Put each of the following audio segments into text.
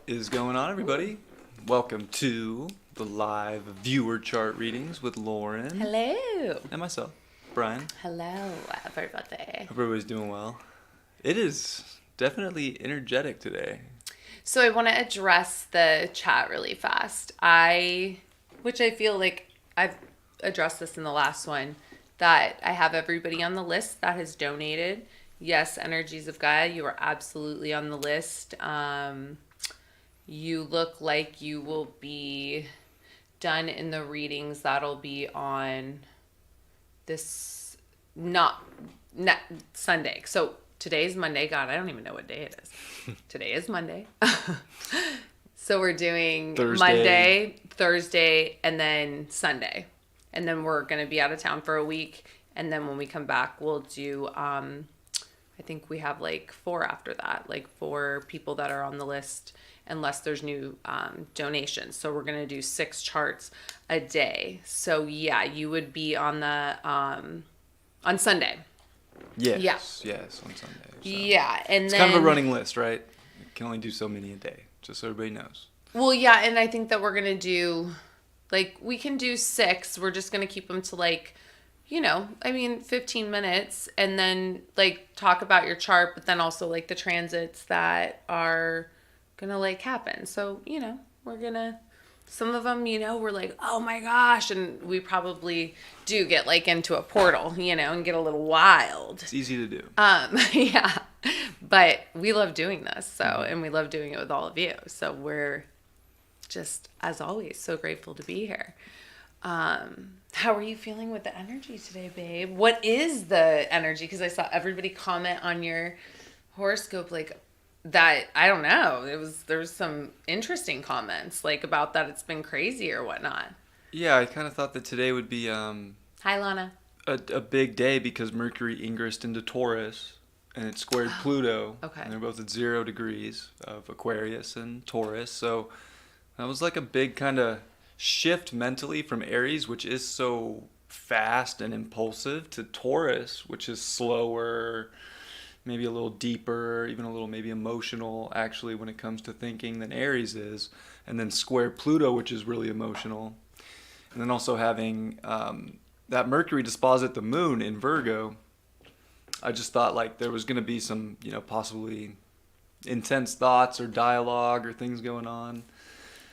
is going on, everybody? Welcome to the live viewer chart readings with Lauren. Hello. And myself, Bryan. Hello, everybody. Hope everybody's doing well. It is definitely energetic today. So I want to address the chat really fast. Which I feel like I've addressed this in the last one, that I have everybody on the list that has donated. Yes, Energies of Gaia, you are absolutely on the list. You look like you will be done in the readings. That'll be on this, not Sunday. So today's Monday. God, I don't even know what day it is. Today is Monday. So we're doing Monday, Thursday, and then Sunday. And then we're going to be out of town for a week. And then when we come back, we'll do, I think we have like 4 after that, like 4 people that are on the list, unless there's new donations. So we're going to do 6 charts a day. So yeah, you would be on the, on Sunday. Yes, on Sunday. So. Yeah, and it's then... kind of a running list, right? You can only do so many a day, just so everybody knows. Well, yeah, and I think that we're going to do, like, we can do 6. We're just going to keep them to, like, 15 minutes, and then, like, talk about your chart, but then also, like, the transits that are going to, like, happen. So, we're going to... Some of them, we're like, oh my gosh. And we probably do get like into a portal, and get a little wild. It's easy to do. Yeah. But we love doing this. And we love doing it with all of you. So we're just, as always, so grateful to be here. How are you feeling with the energy today, babe? What is the energy? Because I saw everybody comment on your horoscope, like, that, I don't know, there was some interesting comments, like, about that it's been crazy or whatnot. Yeah, I kind of thought that today would be Hi, Lana. A big day because Mercury ingressed into Taurus and it squared Pluto. Okay. And they're both at 0 degrees of Aquarius and Taurus. So that was like a big kind of shift mentally from Aries, which is so fast and impulsive, to Taurus, which is slower, maybe a little deeper, even a little maybe emotional, actually, when it comes to thinking, than Aries is. And then square Pluto, which is really emotional. And then also having that Mercury disposit the moon in Virgo. I just thought like there was going to be some, possibly intense thoughts or dialogue or things going on.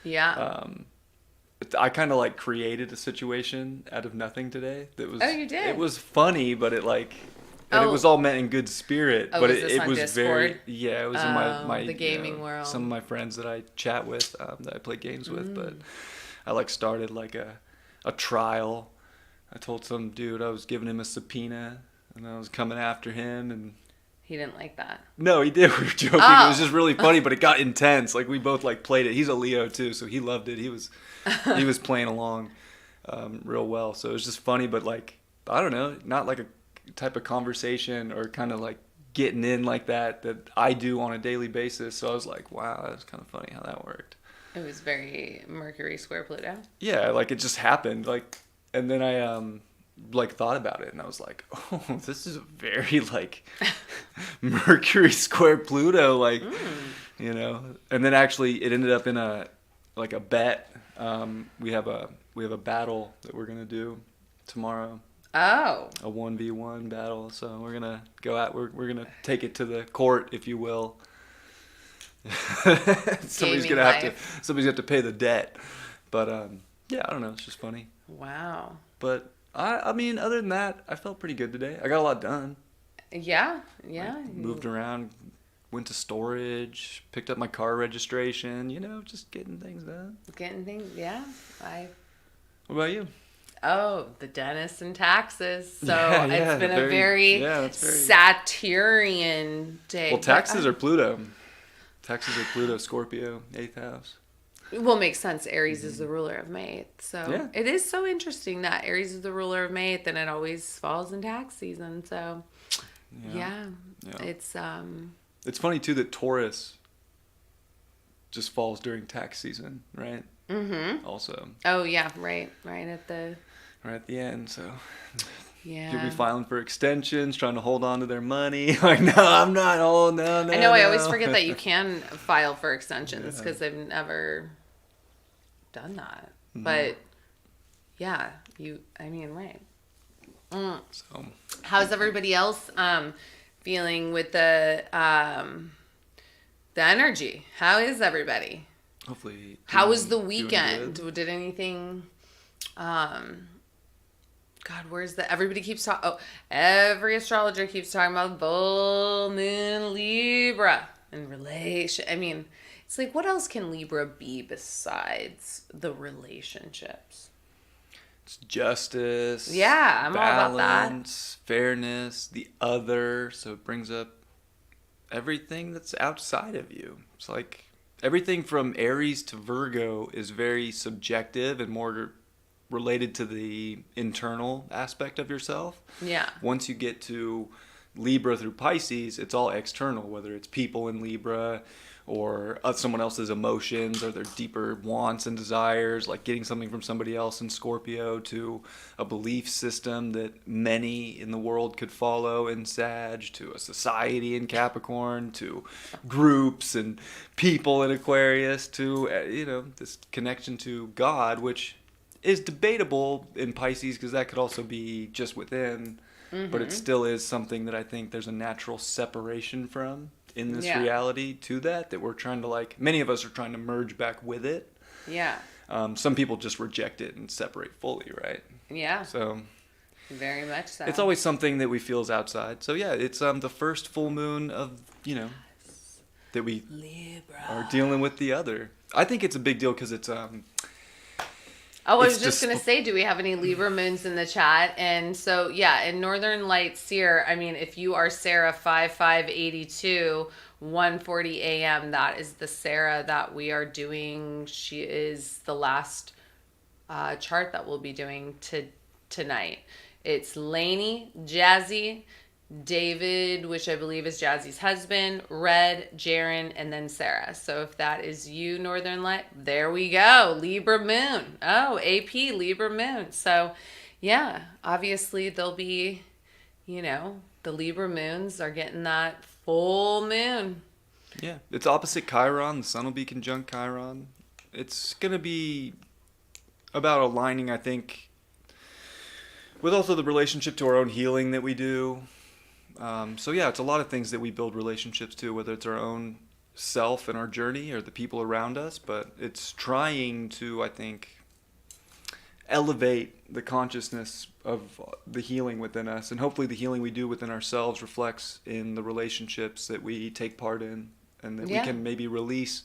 Yeah. I kind of like created a situation out of nothing today. That was, oh, you did? It was funny, but it like... And it was all meant in good spirit, but it was Discord? very, it was in my the gaming world. Some of my friends that I chat with, that I play games with, but I like started like a trial. I told some dude I was giving him a subpoena, and I was coming after him, and he didn't like that. No, he did. We were joking. It was just really funny, but it got intense. Like we both like played it. He's a Leo too, so he loved it. He was playing along real well. So it was just funny, but like I don't know, not like a type of conversation or kind of like getting in like that I do on a daily basis. So I was like, wow, that was kind of funny how that worked. It was very Mercury square Pluto. Yeah, like it just happened. Like, and then I like thought about it and I was like, oh, this is a very like Mercury square Pluto, like, and then actually it ended up in a bet. We have a battle that we're going to do tomorrow. Oh. A 1v1 battle. So we're gonna go out. We're gonna take it to the court, if you will. Somebody's have to pay the debt. But I don't know. It's just funny. Wow. But I mean, other than that, I felt pretty good today. I got a lot done. Yeah. Moved around, went to storage, picked up my car registration. Just getting things done. Yeah. What about you? Oh, the dentist and taxes. So it's been a very Saturnian day. Well, taxes are Pluto. Taxes are Pluto, Scorpio, 8th house. Well, it makes sense. Aries is the ruler of May 8th. So it is so interesting that Aries is the ruler of May 8th and it always falls in tax season. So, it's funny, too, that Taurus just falls during tax season, right? Mm-hmm. Also. Oh, yeah, right at the... Right at the end, so You'll be Yeah. filing for extensions, trying to hold on to their money. Like, no, I'm not. Oh, no, no, I know. I always no. forget that you can file for extensions Yeah. because I've never done that. Mhm. But yeah, I mean, right. So, How's everybody else feeling with the energy? How is everybody? hopefully. How was the doing weekend? good. Did anything? God, where's the? Everybody keeps talking. Oh, every astrologer keeps talking about full moon Libra and relation. I mean, it's like, what else can Libra be besides the relationships? It's justice. Yeah, I'm all about that. Balance, fairness, the other. So it brings up everything that's outside of you. It's like everything from Aries to Virgo is very subjective and more related to the internal aspect of yourself. Yeah. Once you get to Libra through Pisces, it's all external, whether it's people in Libra or someone else's emotions or their deeper wants and desires, like getting something from somebody else in Scorpio, to a belief system that many in the world could follow in Sag, to a society in Capricorn, to groups and people in Aquarius, to, this connection to God, which is debatable in Pisces because that could also be just within, but it still is something that I think there's a natural separation from in this Yeah. reality to that we're trying to many of us are trying to merge back with it. Yeah. Some people just reject it and separate fully, right? Yeah. So Very much so. it's always something that we feel is outside. So yeah, it's the first full moon of, that we Libra. are dealing with the other. I think it's a big deal because it's Oh, I was It's just just- going to say, do we have any Libra moons in the chat? And so, yeah, in Northern Lights Seer, I mean, if you are Sarah 5582, 1:40 a.m., that is the Sarah that we are doing. She is the last chart that we'll be doing tonight. It's Lainey, Jazzy, David, which I believe is Jazzy's husband, Red, Jerrin, and then Sarah. So if that is you, Northern Light, there we go. Libra moon. Oh, AP, Libra moon. So yeah, obviously there'll be, the Libra moons are getting that full moon. Yeah, it's opposite Chiron. The sun will be conjunct Chiron. It's going to be about aligning, I think, with also the relationship to our own healing that we do. So yeah, it's a lot of things that we build relationships to, whether it's our own self and our journey or the people around us, but it's trying to, I think, elevate the consciousness of the healing within us, and hopefully the healing we do within ourselves reflects in the relationships that we take part in, and that we can maybe release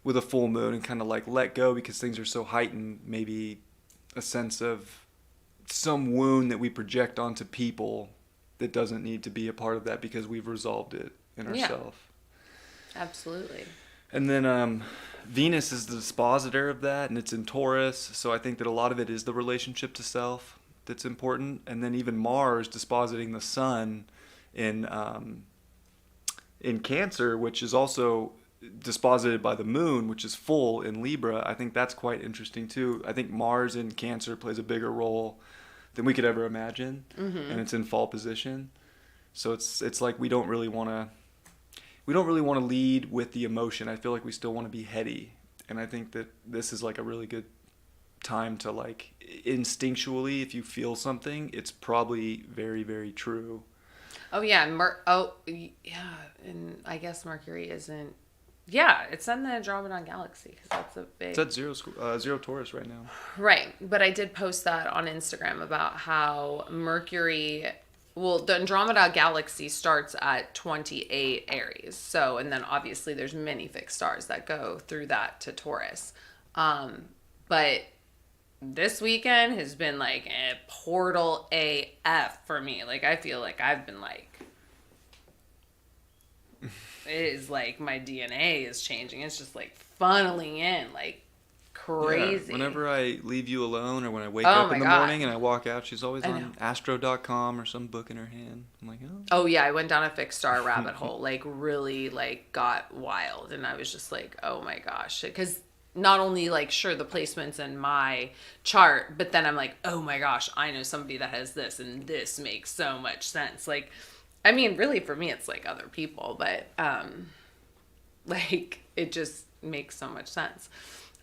with a full moon and kind of let go because things are so heightened, maybe a sense of some wound that we project onto people that doesn't need to be a part of that because we've resolved it in ourselves. Absolutely. And then Venus is the dispositor of that, and it's in Taurus, so I think that a lot of it is the relationship to self that's important. And then even Mars dispositing the sun in Cancer, which is also disposited by the moon, which is full in Libra. I think that's quite interesting too. I think Mars in Cancer plays a bigger role than we could ever imagine, and it's in fall position. So it's like we don't really want to lead with the emotion. I feel like we still want to be heady, and I think that this is like a really good time to instinctually, if you feel something, it's probably very, very true. Oh yeah, and I guess Mercury isn't. Yeah, it's in the Andromeda Galaxy because that's a big. It's at zero Taurus right now. Right, but I did post that on Instagram about how Mercury. Well, the Andromeda Galaxy starts at 28 Aries. So, and then obviously there's many fixed stars that go through that to Taurus. But this weekend has been like a portal AF for me. Like, I feel like I've been it is like my DNA is changing. It's just funneling in crazy. Yeah, whenever I leave you alone or when I wake up in the morning and I walk out, she's always on astro.com or some book in her hand. I'm like, oh. Oh yeah, I went down a fixed star rabbit hole. Really got wild, and I was just like, oh my gosh, because not only like sure the placements in my chart, but then I'm like, oh my gosh, I know somebody that has this and this makes so much sense. Like, I mean, really for me it's like other people, but like it just makes so much sense.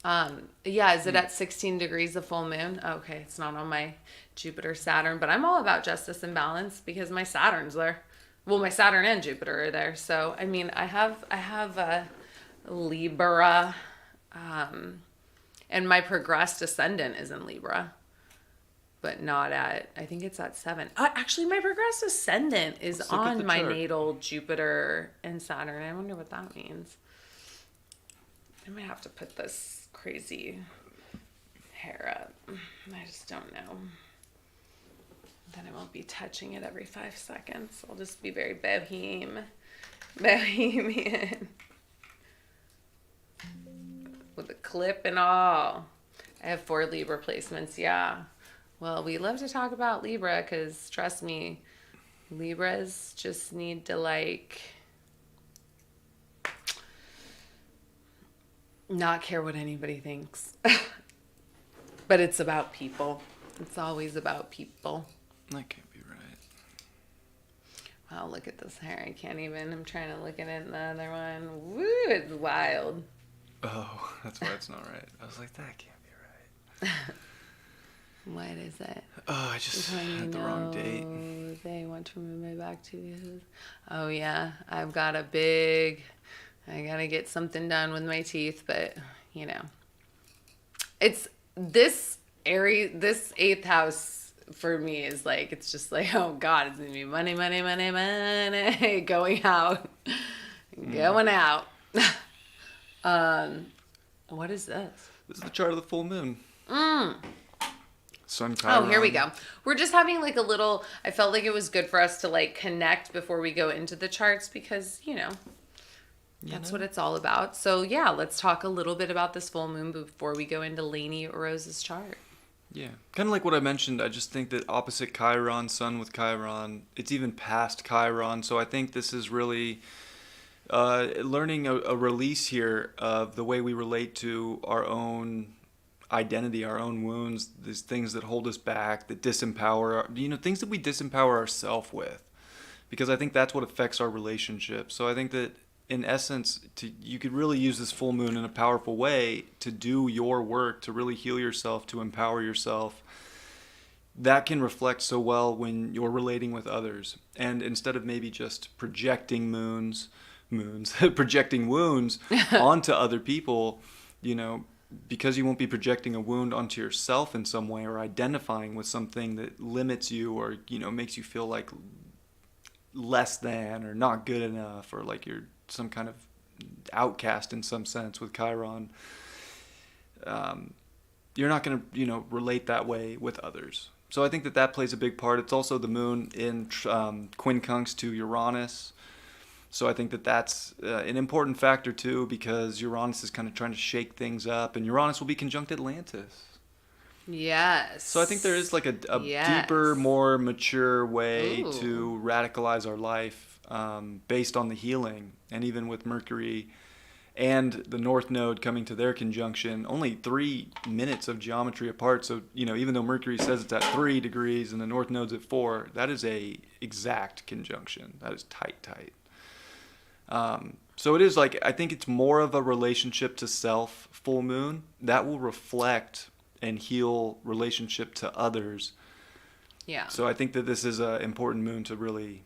Yeah, is it at 16 degrees of full moon? Okay, it's not on my Jupiter Saturn, but I'm all about justice and balance because my Saturn's there. Well, my Saturn and Jupiter are there. So, I mean, I have a Libra, and my progressed ascendant is in Libra, but not at, I think it's at 7. Actually, my progressed ascendant is Let's look at on the my chart. natal Jupiter and Saturn. I wonder what that means. I might have to put this crazy hair up. I just don't know. Then I won't be touching it every 5 seconds. I'll just be very bohemian. With a clip and all. I have 4 Libra placements, yeah. Well, we love to talk about Libra because, trust me, Libras just need to, like, not care what anybody thinks. But it's about people. It's always about people. That can't be right. Wow, look at this hair. I can't even. I'm trying to look at it in the other one. Woo, it's wild. Oh, that's why it's not right. I was like, that can't be right. What is it? Oh, I just had the wrong date. They want to remove my back tooth. Oh, yeah. I gotta get something done with my teeth, but, you know. It's this this 8th house for me is like, it's just like, oh God, it's gonna be money, money, money, money going out. Going out. What is this? This is the chart of the full moon. Sun Oh, Chiron. here we go. We're just having like a little, I felt like it was good for us to like connect before we go into the charts because, you know, that's what it's all about. So yeah, let's talk a little bit about this full moon before we go into Lainey Rose's chart. Yeah, kind of like what I mentioned. I just think that opposite Chiron, Sun with Chiron, it's even past Chiron. So I think this is really learning a release here of the way we relate to our own identity, our own wounds, these things that hold us back, that disempower, things that we disempower ourselves with. Because I think that's what affects our relationship. So I think that in essence, you could really use this full moon in a powerful way to do your work, to really heal yourself, to empower yourself. That can reflect so well when you're relating with others. And instead of maybe just projecting projecting wounds onto other people, because you won't be projecting a wound onto yourself in some way or identifying with something that limits you or, makes you feel like less than or not good enough or like you're some kind of outcast in some sense with Chiron. You're not going to, relate that way with others. So I think that plays a big part. It's also the moon in quincunx to Uranus. So I think that's an important factor too, because Uranus is kind of trying to shake things up, and Uranus will be conjunct Atlantis. Yes. So I think there is like a Yes. deeper, more mature way Ooh. to radicalize our life based on the healing. And even with Mercury and the North Node coming to their conjunction, only 3 minutes of geometry apart. So, even though Mercury says it's at 3 degrees and the North Node's at 4, that is a exact conjunction. That is tight. So it is like, I think it's more of a relationship to self full moon that will reflect and heal relationship to others. Yeah. So I think that this is an important moon to really,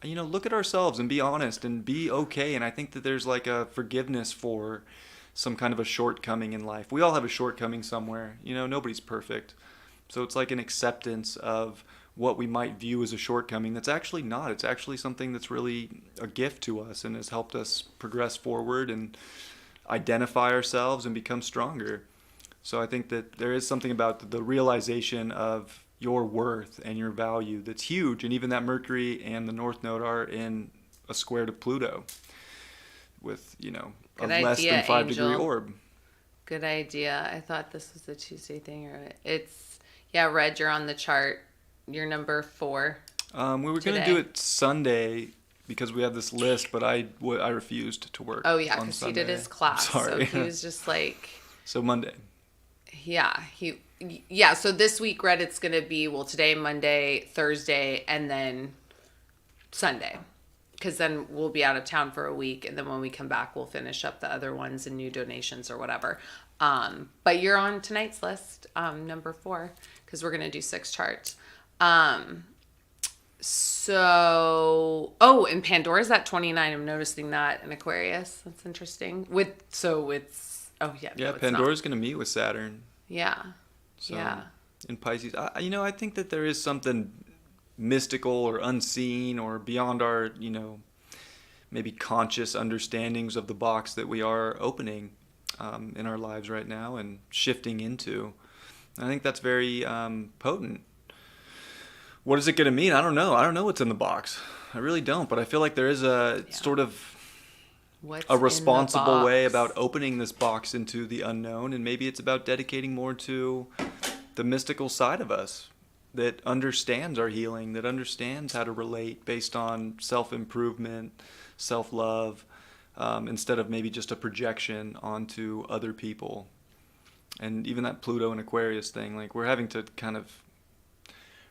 look at ourselves and be honest and be okay. And I think that there's like a forgiveness for some kind of a shortcoming in life. We all have a shortcoming somewhere. Nobody's perfect. So it's like an acceptance of what we might view as a shortcoming that's actually not. It's actually something that's really a gift to us and has helped us progress forward and identify ourselves and become stronger. So I think that there is something about the realization of your worth and your value that's huge. And even that Mercury and the North Node are in a square to Pluto with, a less than 5 degree orb. Good idea. I thought this was a Tuesday thing. Red, you're on the chart. You're number 4. We were going to do it Sunday because we have this list, but I refused to work. Oh, yeah, on because he Sunday. did his class. Sorry. So he was just like, So Monday. Yeah, yeah, so this week Reddit's going to be, well, today, Monday, Thursday, and then Sunday. Because then we'll be out of town for a week, and then when we come back, we'll finish up the other ones and new donations or whatever. But you're on tonight's list, number 4, because we're going to do 6 charts. And Pandora's at 29. I'm noticing that in Aquarius. That's interesting. Yeah, Pandora's going to meet with Saturn. Yeah. So, yeah. In Pisces. I think that there is something mystical or unseen or beyond our, maybe conscious understandings of the box that we are opening in our lives right now and shifting into. I think that's very potent. What is it going to mean? I don't know. I don't know what's in the box. I really don't. But I feel like there is a sort of a responsible way about opening this box into the unknown. And maybe it's about dedicating more to the mystical side of us that understands our healing, that understands how to relate based on self-improvement, self-love, instead of maybe just a projection onto other people. And even that Pluto and Aquarius thing, like we're having to kind of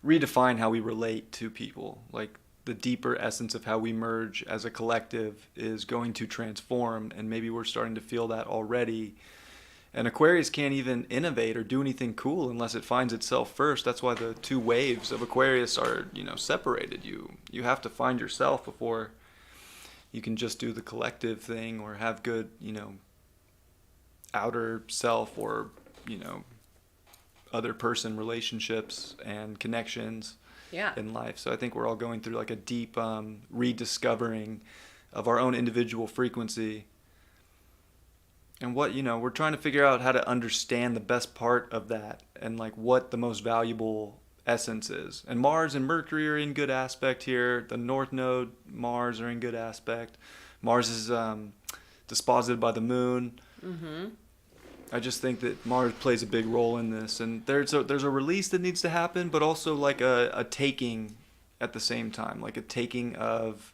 redefine how we relate to people. Like the deeper essence of how we merge as a collective is going to transform, and maybe we're starting to feel that already. And Aquarius can't even innovate or do anything cool unless it finds itself first. That's why the 2 waves of Aquarius are, separated. You have to find yourself before you can just do the collective thing or have good, outer self or, other person relationships and connections in life. So I think we're all going through like a deep rediscovering of our own individual frequency. And what, we're trying to figure out how to understand the best part of that and like what the most valuable essence is. And Mars and Mercury are in good aspect here. The North Node, Mars are in good aspect. Mars is disposited by the moon. Mm-hmm. I just think that Mars plays a big role in this. And there's a release that needs to happen, but also like a taking at the same time. Like a taking of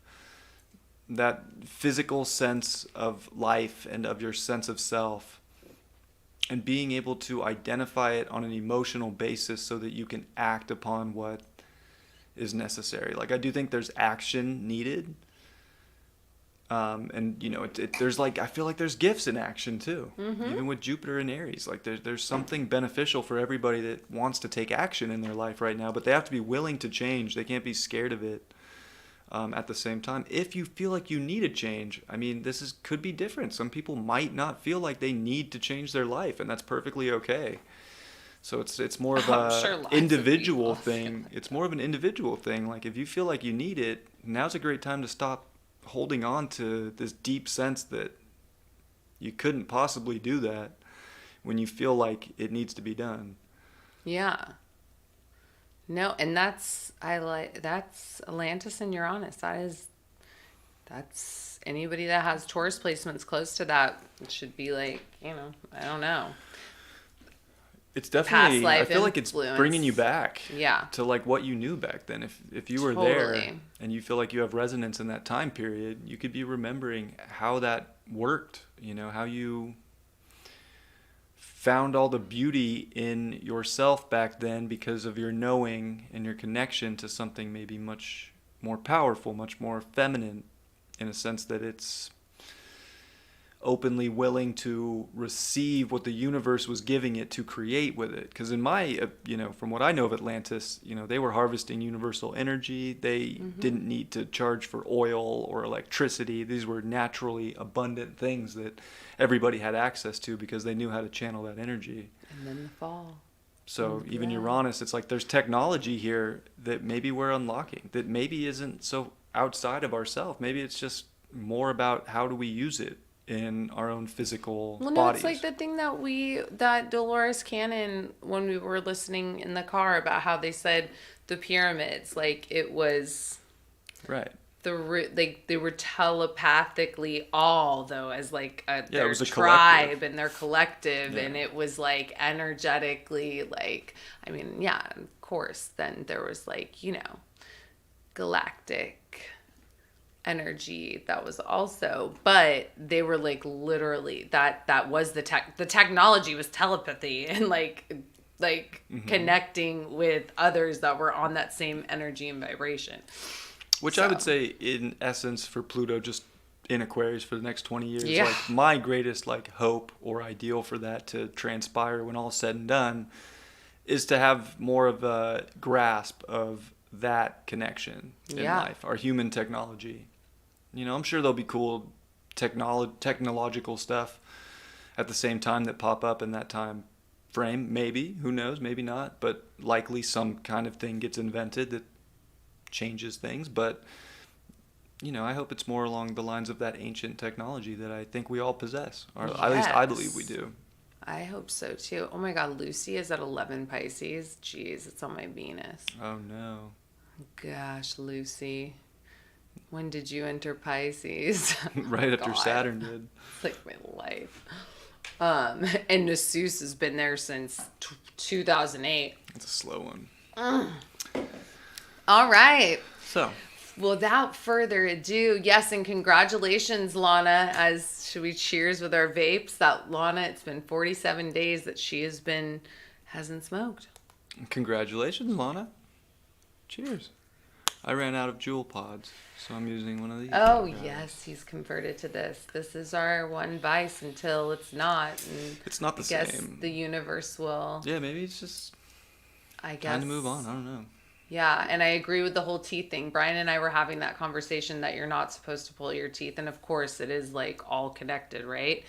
that physical sense of life and of your sense of self, and being able to identify it on an emotional basis so that you can act upon what is necessary. Like I do think there's action needed, and there's like I feel like there's gifts in action too. Mm-hmm. Even with Jupiter and Aries, like there's something beneficial for everybody that wants to take action in their life right now, but they have to be willing to change. They can't be scared of it. At the same time, if you feel like you need a change, could be different. Some people might not feel like they need to change their life, and that's perfectly okay. So it's more of a individual thing. It's more of an individual thing. Like if you feel like you need it, now's a great time to stop holding on to this deep sense that you couldn't possibly do that when you feel like it needs to be done. Yeah. No, and that's Atlantis and Uranus. That's anybody that has Taurus placements close to that should be like, I don't know. It's definitely, past life I feel like influence. It's bringing you back Yeah. to like what you knew back then. If you were there and you feel like you have resonance in that time period, you could be remembering how that worked, how you found all the beauty in yourself back then because of your knowing and your connection to something maybe much more powerful, much more feminine, in a sense that it's openly willing to receive what the universe was giving it to create with it. Because in my, from what I know of Atlantis, they were harvesting universal energy. They didn't need to charge for oil or electricity. These were naturally abundant things that everybody had access to because they knew how to channel that energy. And then the fall. So even Uranus, it's like there's technology here that maybe we're unlocking, that maybe isn't so outside of ourselves. Maybe it's just more about how do we use it in our own physical bodies. It's like the thing that Dolores Cannon, when we were listening in the car about how they said the pyramids, like it was right. They were telepathically all though as like their it was a tribe collective. And their collective, and it was like energetically like of course then there was like galactic energy that was also, but they were like literally that was the technology was telepathy and like connecting with others that were on that same energy and vibration. Which So. I would say, in essence, for Pluto just in Aquarius for the next 20 years, Yeah. like my greatest like hope or ideal for that to transpire when all is said and done is to have more of a grasp of that connection in Yeah. life, our human technology. You know, I'm sure there'll be cool technological stuff at the same time that pop up in that time frame. Maybe, who knows, maybe not, but likely some kind of thing gets invented that changes things. But you know, I hope it's more along the lines of that ancient technology that I think we all possess, or at least I believe we do. I hope so too. Oh my God, Lucy is at 11 Pisces. Jeez, it's on my Venus. Oh no. Gosh, Lucy. When did you enter Pisces? Right after God. Saturn did. It's like my life. And Nasus has been there since 2008. It's a slow one. All right. So, Without further ado, yes, and congratulations, Lana, as should we cheers with our vapes, that Lana, it's been 47 days that she hasn't smoked. congratulations, Lana. Cheers. I ran out of Juul pods, so I'm using one of these. Oh, yes, he's converted to this. This is our one vice until it's not. And It's not the I guess same. the universe will, Yeah, maybe it's just I guess. time to move on. I don't know. Yeah, and I agree with the whole teeth thing. Bryan and I were having that conversation that you're not supposed to pull your teeth. And of course, it is like all connected, right?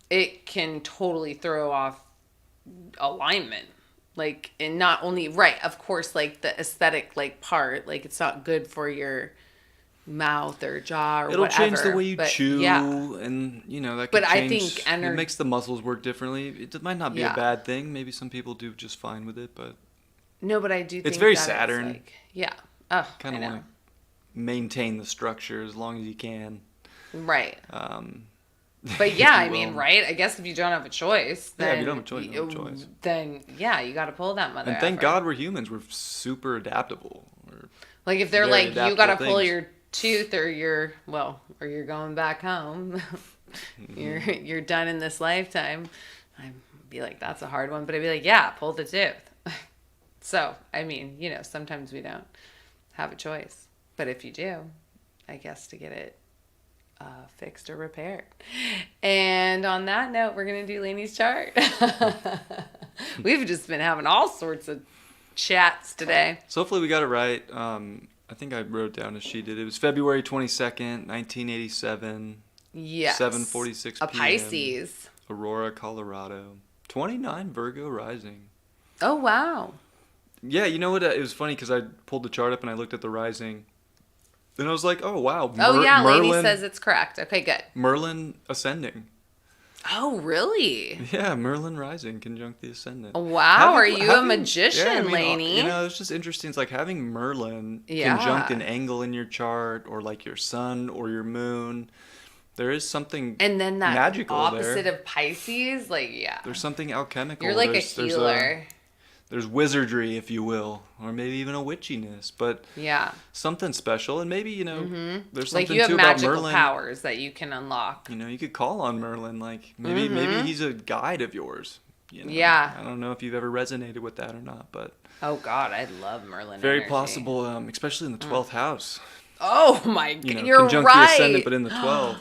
It can totally throw off alignment. Like, and not only, right, of course, like the aesthetic like part, like it's not good for your mouth or jaw or It'll whatever. change the way you chew, Yeah. and you know that could But I change. think it makes the muscles work differently. It might not be Yeah. a bad thing. Maybe some people do just fine with it, but No, but I do think it's very that Saturn. It's like, yeah. Oh, kind I of know. want to maintain the structure as long as you can. Right. But if yeah, you I mean, will. right? I guess if you don't have a choice, Yeah, then if you don't have a choice, you don't have a choice. Then yeah, you got to pull that mother. And thank effer. God we're humans. We're super adaptable. Like if they're very like, you got to adaptable pull things. your tooth, or you're going back home. You're done in this lifetime. I'd be like, that's a hard one, but I'd be like, yeah, pull the tooth. So I mean, you know, sometimes we don't have a choice, but if you do, I guess to get it fixed or repaired. And on that note, we're going to do Lainey's chart. We've just been having all sorts of chats today. So hopefully we got it right. I think I wrote down as she did. It was February 22nd, 1987. Yes. 7:46 A p.m. Pisces. Aurora, Colorado. 29 Virgo rising. Oh, wow. Yeah, you know what? It was funny because I pulled the chart up and I looked at the rising. And I was like, oh, wow. Oh, yeah. Lainey Merlin, says it's correct. Okay, good. Merlin ascending. Oh, really? Yeah, Merlin rising conjunct the ascendant. Wow. Are you a magician, yeah, I mean, Lainey? You know, it's just interesting. It's like having Merlin Yeah. conjunct an angle in your chart, or like your sun or your moon. There is something And then that magical opposite there. of Pisces, like, yeah. There's something alchemical. You're like there's, a healer. There's wizardry, if you will, or maybe even a witchiness, but Yeah. something special. And maybe, you know, there's Like something you have too about magical Merlin. powers that you can unlock. You know, you could call on Merlin. Like maybe he's a guide of yours. You know? Yeah. I don't know if you've ever resonated with that or not, but Oh, God. I love Merlin very energy. possible, especially in the 12th house. Oh, my God. You know, You're conjunct right. the ascendant, but in the 12th.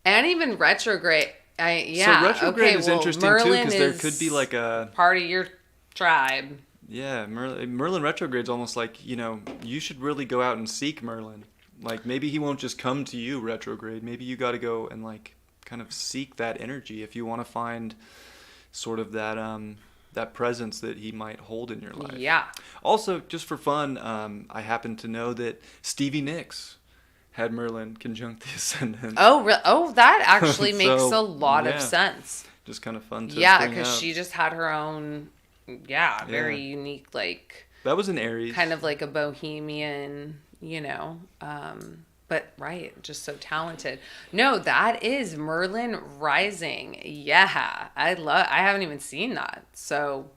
And even retrograde. So retrograde is interesting too, Merlin because there is could be like a part of your tribe. yeah, Merlin retrograde's almost like, you know, you should really go out and seek Merlin. Like maybe he won't just come to you retrograde. Maybe you got to go and like kind of seek that energy if you want to find sort of that presence that he might hold in your life. Yeah. Also, just for fun, I happen to know that Stevie Nicks had Merlin conjunct the ascendant. Oh, that actually makes So, a lot of yeah. sense. Just kind of fun to Yeah, bring because up. she just had her own, very unique, like, That was an Aries. kind of like a bohemian, you know, but right, just so talented. No, that is Merlin rising. Yeah, I haven't even seen that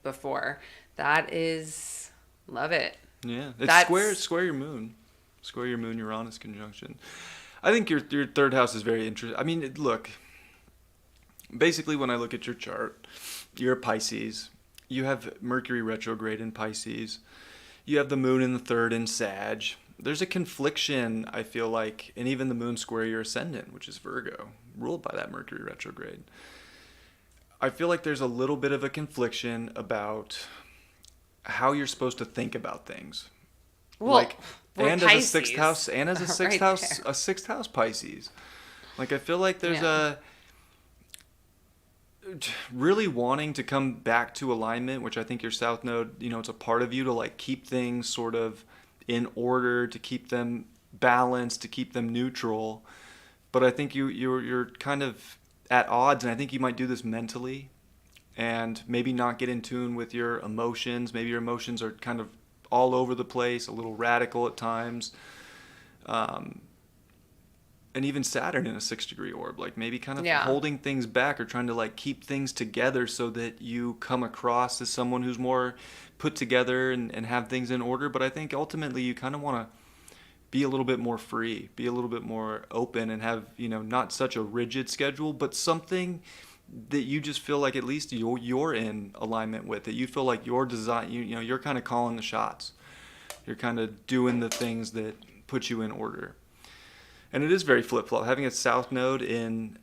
before. That is, love it. Yeah, it's That's- square your moon. Square your moon, Uranus conjunction. I think your third house is very interesting. I mean, look, basically when I look at your chart, you're a Pisces. You have Mercury retrograde in Pisces. You have the moon in the third in Sag. There's a confliction, I feel like, and even the moon square your ascendant, which is Virgo, ruled by that Mercury retrograde. I feel like there's a little bit of a confliction about how you're supposed to think about things. Well, Like, we're and Pisces. as a sixth house, and as a sixth Right house, there. a sixth house Pisces. Like, I feel like there's Yeah. a really wanting to come back to alignment, which I think your south node, it's a part of you to like keep things sort of in order, to keep them balanced, to keep them neutral. But I think you're kind of at odds, and I think you might do this mentally and maybe not get in tune with your emotions. Maybe your emotions are kind of all over the place, a little radical at times. And even Saturn in a 6-degree orb, like maybe kind of Yeah. holding things back or trying to like keep things together so that you come across as someone who's more put together and have things in order. But I think ultimately you kind of want to be a little bit more free, be a little bit more open, and have, not such a rigid schedule, but something that you just feel like at least you're in alignment with, that you feel like your design, you're kind of calling the shots. You're kind of doing the things that put you in order. And it is very flip-flop. Having a south node in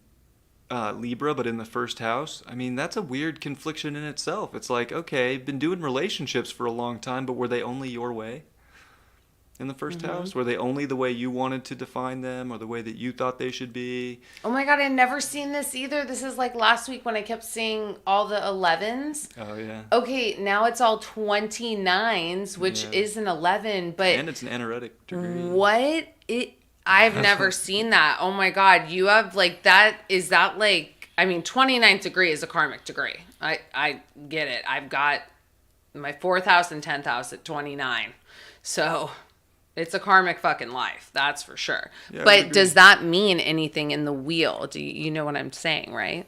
Libra, but in the first house, I mean, that's a weird confliction in itself. It's like, okay, been doing relationships for a long time, but were they only your way in the first house? Were they only the way you wanted to define them, or the way that you thought they should be? Oh my God, I've never seen this either. This is like last week when I kept seeing all the 11s. Oh, yeah. Okay, now it's all 29s, which Yeah. is an 11, but And it's an anaretic degree. what it I've never seen that. Oh my God, you have like that, is that like, I mean, 29th degree is a karmic degree. I get it. I've got my 4th house and 10th house at 29. So it's a karmic fucking life, that's for sure. Yeah, I would But agree. does that mean anything in the wheel? Do you know what I'm saying, right?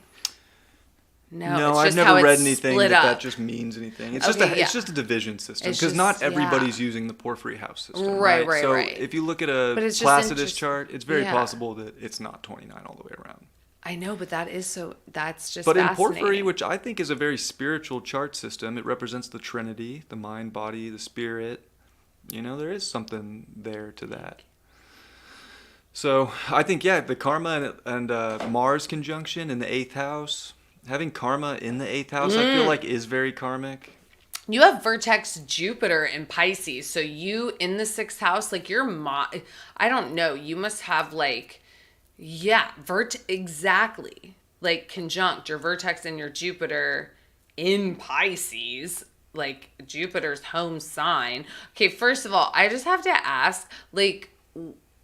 No, it's I've just never how read it's anything split that up. just means anything. It's Okay, it's just a division system, It's because just- not everybody's yeah. using the Porphyry house system. Right, right, So right. if you look at a But it's just Placidus interest- chart, it's very yeah. possible that it's not 29 all the way around. I know, but that's just But in fascinating. Porphyry, which I think is a very spiritual chart system, it represents the Trinity, the mind, body, the spirit. There is something there to that. So I think, yeah, the Karma and Mars conjunction in the 8th house, having Karma in the 8th house, I feel like is very karmic. You have Vertex Jupiter in Pisces, so you in the 6th house, like I don't know, you must have like, yeah, exactly, like conjunct your Vertex and your Jupiter in Pisces, like Jupiter's home sign. Okay, first of all, I just have to ask, like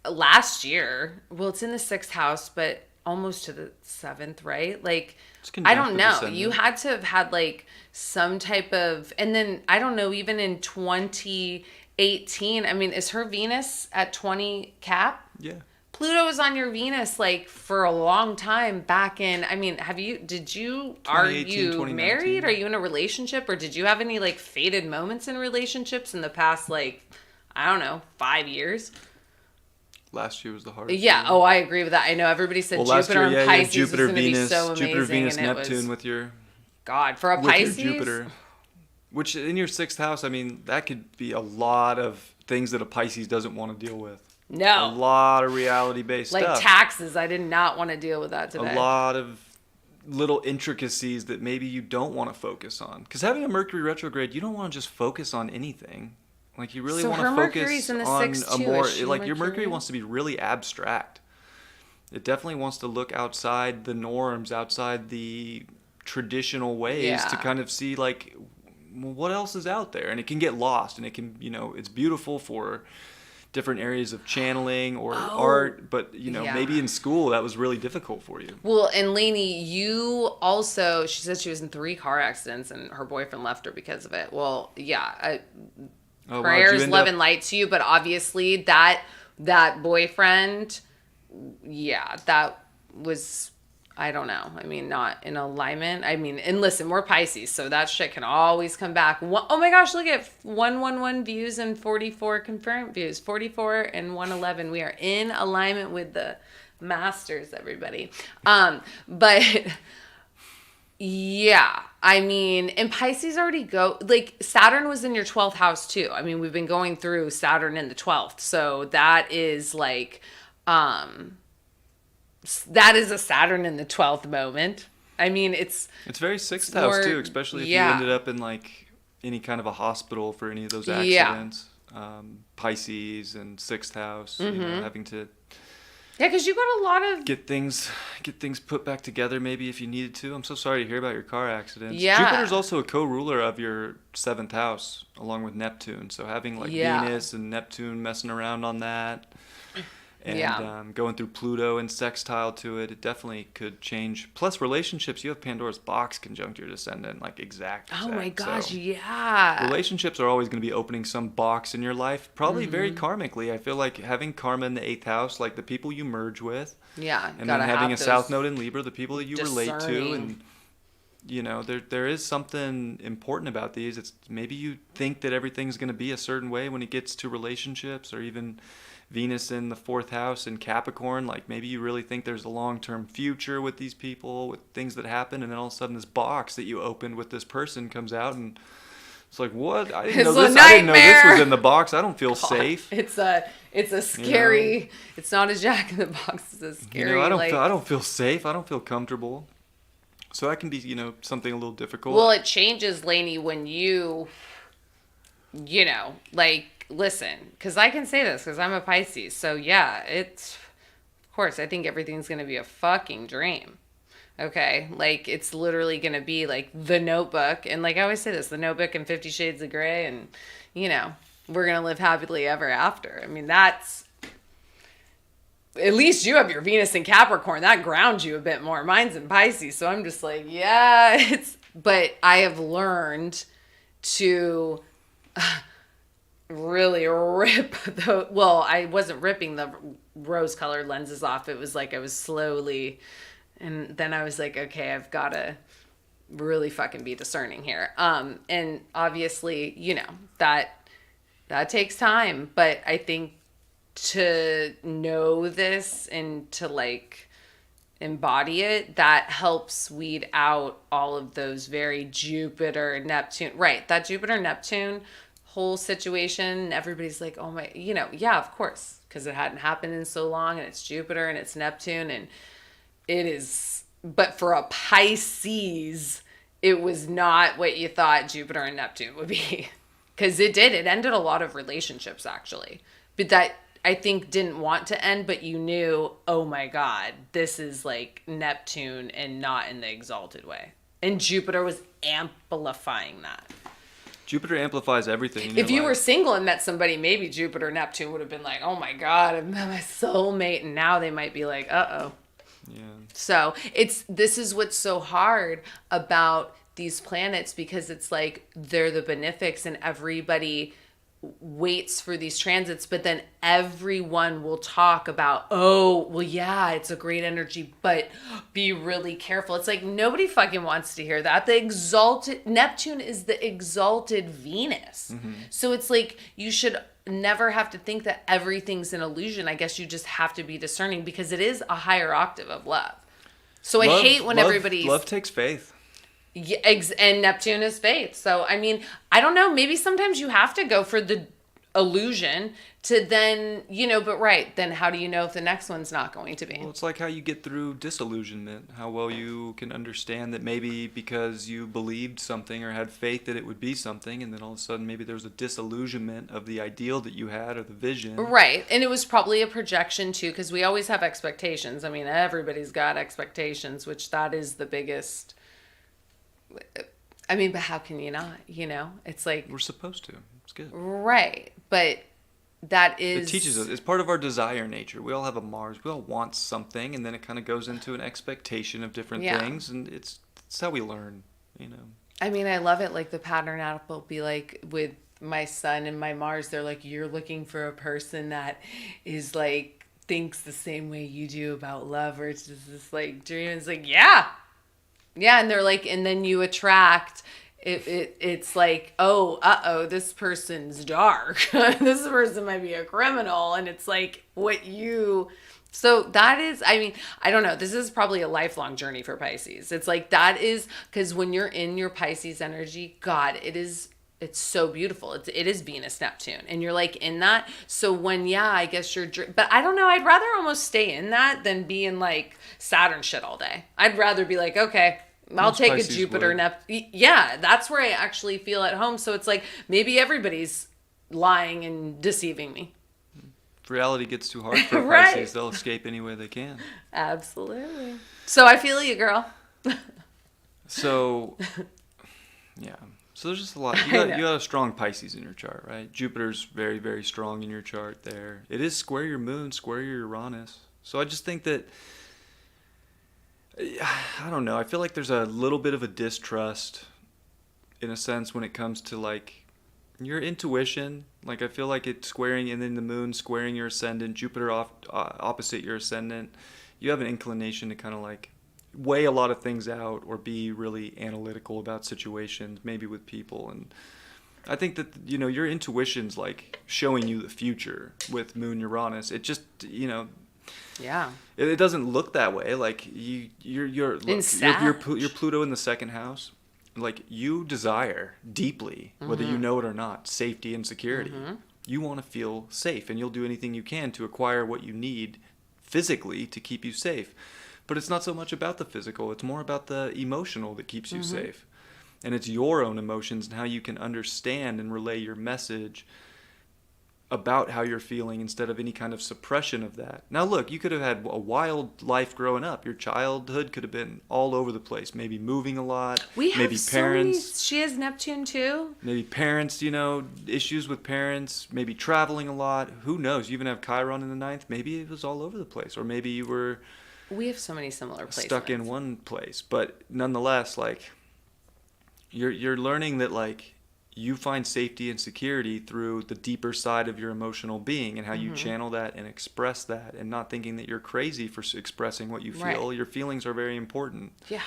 last year, well, it's in the 6th house, but almost to the 7th, right? Like, It's I conjunct don't the know. descendant. You had to have had like some type of, and then I don't know, even in 2018, I mean, is her Venus at 20 cap? Yeah. Pluto was on your Venus like for a long time back in, I mean, are you 2018, married? 2019. Are you in a relationship? Or did you have any like fated moments in relationships in the past, like, I don't know, 5 years? Last year was the hardest. Yeah. year. Oh, I agree with that. I know everybody said Last Jupiter year, and yeah, you had Pisces Jupiter, was going to be Venus, so amazing. Jupiter, Venus, and it Neptune was, with your God, for a Pisces. Jupiter, which in your 6th house, I mean, that could be a lot of things that a Pisces doesn't want to deal with. A No. lot of reality-based Like stuff. taxes. I did not want to deal with that today. A lot of little intricacies that maybe you don't want to focus on. Because having a Mercury retrograde, you don't want to just focus on anything. Like, you really So want her to Mercury's focus in the on 6th a too, more, is she like, your Mercury Mercury? wants to be really abstract. It definitely wants to look outside the norms, outside the traditional ways to Yeah. kind of see, like, well, what else is out there? And it can get lost, and it can, it's beautiful for different areas of channeling or art, but, yeah. maybe in school that was really difficult for you. Well, and Lainey, you also, she said she was in 3 car accidents and her boyfriend left her because of it. Well, yeah, Oh, wow. Did you prayers, end love, up- and light to you, but obviously that boyfriend, yeah, that was I don't know. I mean, not in alignment. I mean, and listen, we're Pisces, so that shit can always come back. Oh my gosh, look at 111 views and 44 confirmed views. 44 and 111. We are in alignment with the masters, everybody. But yeah, I mean, and Pisces already like Saturn was in your 12th house too. I mean, we've been going through Saturn in the 12th. So that is like, that is a Saturn in the 12th moment. I mean, it's very sixth house too, especially if you ended up in like any kind of a hospital for any of those accidents. Pisces and sixth house, you know, having to because you got a lot of get things put back together maybe if you needed to. I'm so sorry to hear about your car accidents. Yeah. Jupiter's also a co-ruler of your 7th house along with Neptune. So having like Venus and Neptune messing around on that and going through Pluto and sextile to it, it definitely could change. Plus relationships, you have Pandora's box conjunct your descendant, like exact. Oh my gosh, so relationships are always going to be opening some box in your life, probably very karmically. I feel like having karma in the 8th house, like the people you merge with, and then having a south node in Libra, the people that you relate to, and you know, there is something important about these. It's maybe you think that everything's going to be a certain way when it gets to relationships, or even Venus in the 4th house in Capricorn. Like maybe you really think there's a long-term future with these people, with things that happen, and then all of a sudden this box that you opened with this person comes out, and it's like, what? I didn't know this. I didn't know this was in the box. I don't feel safe. It's a scary. You know? It's not a Jack in the Box. It's a scary. You know, I don't feel safe. I don't feel comfortable. So that can be, you know, something a little difficult. Well, it changes, Lainey, when you know, like, listen, because I can say this because I'm a Pisces. So, yeah, of course, I think everything's going to be a fucking dream. Okay? Like, it's literally going to be like The Notebook. And, like, I always say this, The Notebook and 50 Shades of Grey. And, you know, we're going to live happily ever after. I mean, that's... At least you have your Venus in Capricorn. That grounds you a bit more. Mine's in Pisces. So I'm just like, yeah, but I have learned to really rip I wasn't ripping the rose colored lenses off. It was like I was slowly, and then I was like, okay, I've got to really fucking be discerning here. And obviously, you know, that takes time, but I think to know this and to like embody it, that helps weed out all of those very Jupiter Neptune, right? That Jupiter Neptune whole situation, everybody's like, oh my, you know, yeah, of course, because it hadn't happened in so long, and it's Jupiter and it's Neptune, and it is, but for a Pisces, it was not what you thought Jupiter and Neptune would be, because it ended a lot of relationships actually, but that I think didn't want to end, but you knew, oh my God, this is like Neptune and not in the exalted way. And Jupiter was amplifying that. Jupiter amplifies everything. If you were single and met somebody, maybe Jupiter, Neptune would have been like, oh my God, I met my soulmate. And now they might be like, uh-oh. Yeah. So this is what's so hard about these planets, because it's like they're the benefics and everybody waits for these transits, but then everyone will talk about, oh, well, yeah, it's a great energy, but be really careful. It's like nobody fucking wants to hear that. The exalted Neptune is the exalted Venus. Mm-hmm. So it's like you should never have to think that everything's an illusion. I guess you just have to be discerning, because it is a higher octave of love. So I hate when everybody's... Love takes faith. Yeah, and Neptune is faith. So, I mean, I don't know. Maybe sometimes you have to go for the illusion to then, you know, but right. Then how do you know if the next one's not going to be? Well, it's like how you get through disillusionment. How well you can understand that maybe because you believed something or had faith that it would be something, and then all of a sudden maybe there was a disillusionment of the ideal that you had or the vision. Right. And it was probably a projection too, because we always have expectations. I mean, everybody's got expectations, which that is the biggest... I mean, but how can you not, you know? It's like... We're supposed to. It's good. Right. But that is... It teaches us. It's part of our desire nature. We all have a Mars. We all want something, and then it kind of goes into an expectation of different things, and it's how we learn, you know? I mean, I love it. Like, the pattern apple will be like, with my sun and my Mars, they're like, you're looking for a person that is like thinks the same way you do about love, or it's just this like dream. It's like, yeah. Yeah, and they're like, and then you attract it's like, oh, this person's dark. This person might be a criminal, and it's like what you. So that is, I mean, I don't know. This is probably a lifelong journey for Pisces. It's like that is because when you're in your Pisces energy, God, it's so beautiful. It is Venus Neptune, and you're like in that. So when I guess but I don't know. I'd rather almost stay in that than be in like Saturn shit all day. I'd rather be like, okay, I'll take Pisces a Jupiter Neptune. Yeah, that's where I actually feel at home. So it's like maybe everybody's lying and deceiving me. If reality gets too hard for Right. Pisces, they'll escape any way they can. Absolutely. So I feel you, girl. So, yeah. So there's just a lot. You got a strong Pisces in your chart, right? Jupiter's very, very strong in your chart there. It is square your moon, square your Uranus. So I just think that, I don't know. I feel like there's a little bit of a distrust in a sense when it comes to like your intuition. Like I feel like it's squaring, and then the moon squaring your ascendant, Jupiter opposite your ascendant. You have an inclination to kind of like weigh a lot of things out or be really analytical about situations, maybe with people. And I think that, your intuition's like showing you the future with Moon Uranus. It just, Yeah. it doesn't look that way. Like you're Pluto in the second house. Like you desire deeply, whether you know it or not, safety and security. You want to feel safe, and you'll do anything you can to acquire what you need physically to keep you safe. But it's not so much about the physical. It's more about the emotional that keeps you safe. And it's your own emotions and how you can understand and relay your message about how you're feeling instead of any kind of suppression of that. Now, look, you could have had a wild life growing up. Your childhood could have been all over the place. Maybe moving a lot. We have maybe parents. She has Neptune too. Maybe parents, issues with parents. Maybe traveling a lot. Who knows? You even have Chiron in the ninth. Maybe it was all over the place. Or maybe you were... We have so many similar placements. Stuck in one place, but nonetheless, like you're learning that like you find safety and security through the deeper side of your emotional being and how you channel that and express that, and not thinking that you're crazy for expressing what you feel. Right. Your feelings are very important. Yeah.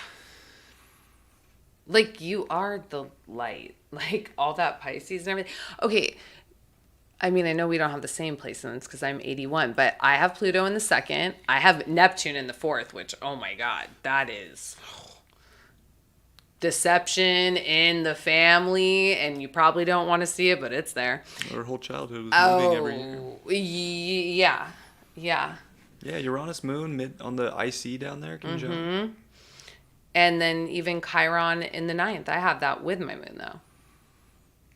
Like you are the light, like all that Pisces and everything. Okay. I mean, I know we don't have the same placements because I'm 81, but I have Pluto in the second. I have Neptune in the fourth, which, oh my God, that is deception in the family, and you probably don't want to see it, but it's there. Our whole childhood was moving every year. Yeah. Yeah. Yeah, Uranus moon on the IC down there, conjunct. And then even Chiron in the ninth. I have that with my moon, though.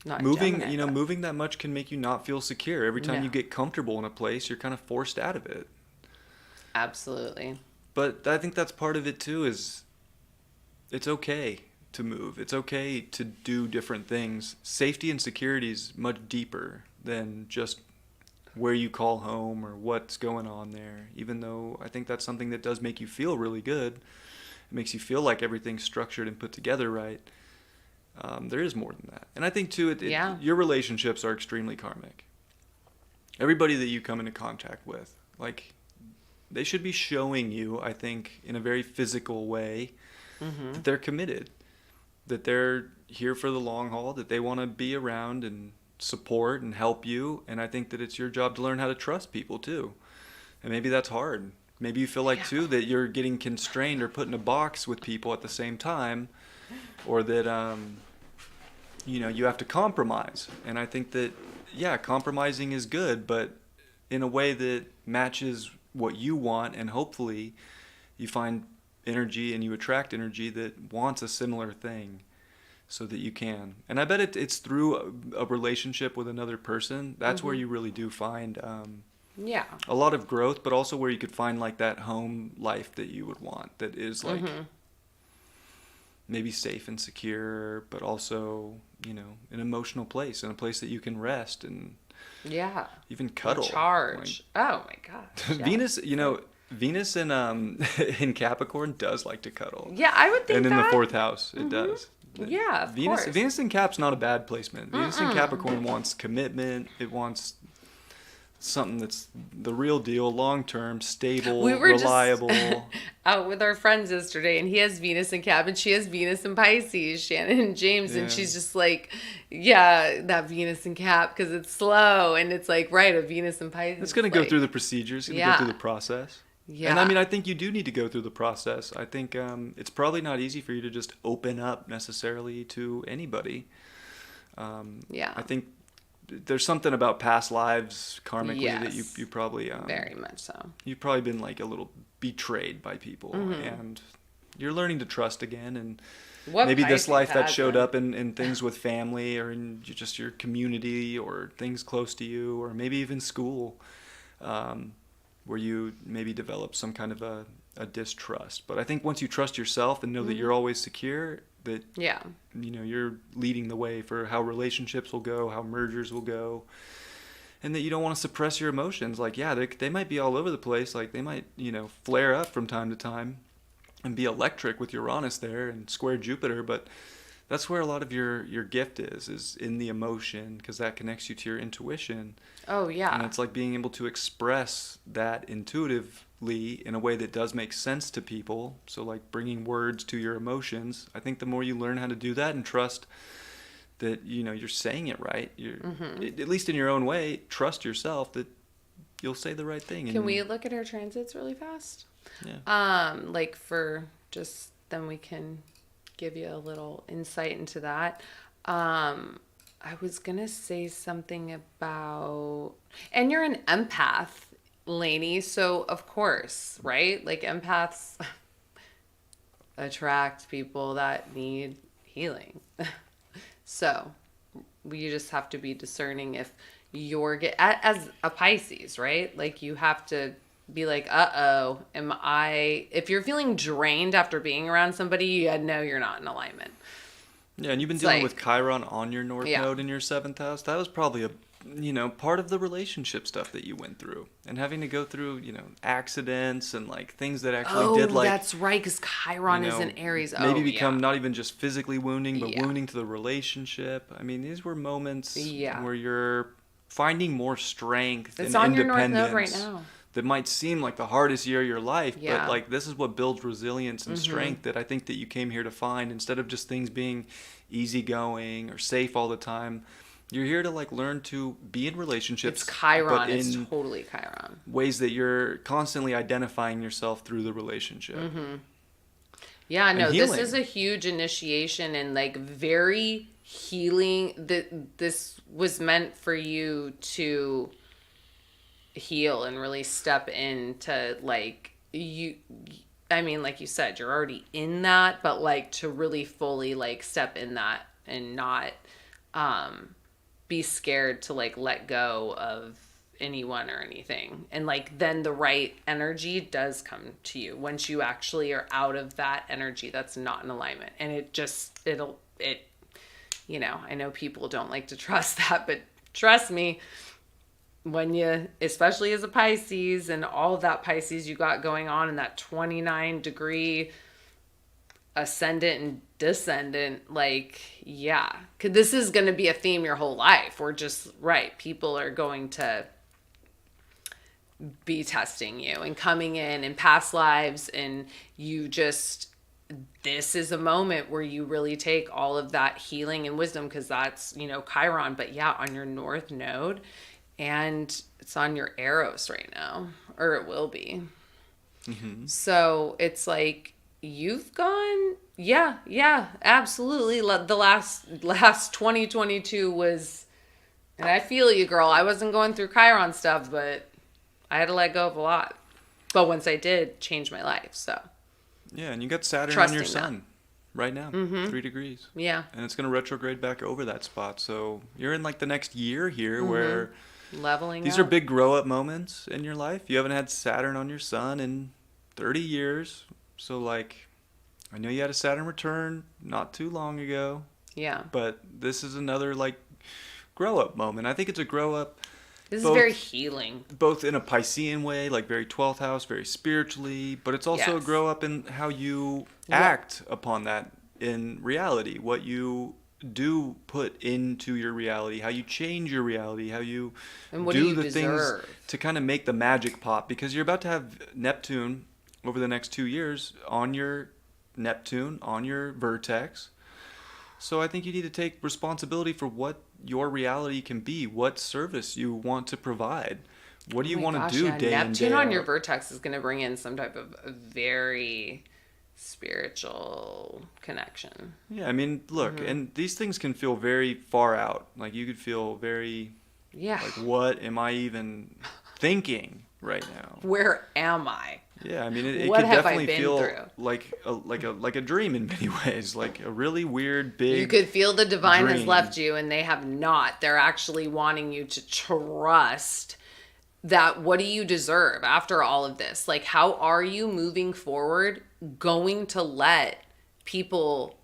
Not moving, Gemini, moving that much can make you not feel secure. Every time you get comfortable in a place, you're kind of forced out of it. Absolutely. But I think that's part of it too, is it's okay to move. It's okay to do different things. Safety and security is much deeper than just where you call home or what's going on there. Even though I think that's something that does make you feel really good. It makes you feel like everything's structured and put together right. There is more than that. And I think, too, your relationships are extremely karmic. Everybody that you come into contact with, like, they should be showing you, I think, in a very physical way, that they're committed, that they're here for the long haul, that they want to be around and support and help you. And I think that it's your job to learn how to trust people, too. And maybe that's hard. Maybe you feel like, too, that you're getting constrained or put in a box with people at the same time, or that, you have to compromise. And I think that, compromising is good, but in a way that matches what you want, and hopefully you find energy and you attract energy that wants a similar thing so that you can. And I bet it's through a relationship with another person. That's where you really do find a lot of growth, but also where you could find like that home life that you would want, that is like maybe safe and secure, but also, an emotional place, and a place that you can rest and even cuddle. Charge. Like, oh my God. Venus, Venus in in Capricorn does like to cuddle. Yeah, I would think and that. And in the fourth house, it does. Yeah, of course. Venus in Cap's not a bad placement. Venus in Capricorn wants commitment. It wants something that's the real deal, long term, stable, We were reliable. just out with our friends yesterday, and he has Venus in Cap, and she has Venus in Pisces, Shannon and James, and Yeah. she's just like, yeah, that Venus in Cap, because it's slow, and it's like, right, a Venus in Pisces. It's going to go like, through the procedures, it's going to go through yeah, the process. And I yeah, mean, I think you do need to go through the process. I think it's probably not easy for you to just open up necessarily to anybody. yeah, I think there's something about past lives karmically that yes, you probably very much so. you've probably been like a little betrayed by people, and you're learning to trust again. And What maybe this Pisces life that showed hasn't? up in things with family or in just your community or things close to you or maybe even school, where you maybe develop some kind of a distrust. But I think once you trust yourself and know that you're always secure, that Yeah, you're leading the way for how relationships will go, how mergers will go, and that you don't want to suppress your emotions. Like, yeah, they might be all over the place. Like, they might, flare up from time to time and be electric with Uranus there and square Jupiter, but that's where a lot of your gift is in the emotion, because that connects you to your intuition. oh And yeah, it's like being able to express that intuitively in a way that does make sense to people. So like bringing words to your emotions. I think the more you learn how to do that and trust that, you're saying it right, at least in your own way, trust yourself that you'll say the right thing. can we look at our transits really fast? Yeah. Like for just then we can give you a little insight into that. I was gonna say something about, and you're an empath, Lainey, so of course, right? Like empaths attract people that need healing. So you just have to be discerning if as a Pisces, right? Like you have to be like, uh-oh, if you're feeling drained after being around somebody, you know you're not in alignment. Yeah, and you've been It's dealing like, with Chiron on your North yeah. Node in your seventh house. That was probably part of the relationship stuff that you went through, and having to go through, accidents and like things that actually did, like, that's right, because Chiron is in Aries. maybe Oh, become yeah. not even just physically wounding, but Yeah. wounding to the relationship. I mean, these were moments Yeah. where you're finding more strength It's and on your North independence. Node right now. That might seem like the hardest year of your life, Yeah. but like this is what builds resilience and strength that I think that you came here to find, instead of just things being easygoing or safe all the time. You're here to like learn to be in relationships, It's Chiron. but It's in totally Chiron. ways that you're constantly identifying yourself through the relationship. Yeah, no, this healing. is a huge initiation and like very healing. This was meant for you to heal and really step into like I mean, like you said, you're already in that, but like to really fully like step in that and not be scared to like let go of anyone or anything. And like then the right energy does come to you once you actually are out of that energy that's not in alignment. And I know people don't like to trust that, but trust me, when you, especially as a Pisces and all of that Pisces you got going on in that 29-degree ascendant and descendant, like, yeah, 'cause this is going to be a theme your whole life. We're just, right, people are going to be testing you and coming in past lives, and this is a moment where you really take all of that healing and wisdom, because that's, Chiron, but yeah, on your North Node, and it's on your Eros right now, or it will be. So it's like you've gone, yeah, absolutely. The last 2022 was, and I feel you, girl. I wasn't going through Chiron stuff, but I had to let go of a lot. But once I did, changed my life. So Yeah, and you got Saturn on Trusting your that. sun right now, 3 degrees. yeah, And it's going to retrograde back over that spot. So you're in like the next year here where leveling these up. are big grow up moments in your life. You haven't had Saturn on your sun in 30 years. So like, I know you had a Saturn return not too long ago, Yeah, but this is another like grow up moment. I think it's a grow up this is both- very healing. both in a Piscean way, like very 12th house, very spiritually, but it's also a Yes. grow up in how you Yeah. act upon that in reality, what you do put into your reality, how you change your reality, how you And what do do you the things deserve? to kind of make the magic pop, because you're about to have Neptune over the next 2 years on your Neptune, on your vertex. So I think you need to take responsibility for what your reality can be, what service you want to provide. What do Oh you my want to gosh, do yeah. day in, Neptune day on your out? vertex is going to bring in some type of a very spiritual connection. Yeah, I mean, look, and these things can feel very far out. Like you could feel very Yeah. like, what am I even thinking right now? Where am I? Yeah, I mean, it What could have I definitely been feel through? like a dream in many ways, like a really weird You big could feel the divine has dream. left you and they have not. They're actually wanting you to trust that what do you deserve after all of this? Like, how are you moving forward going to let people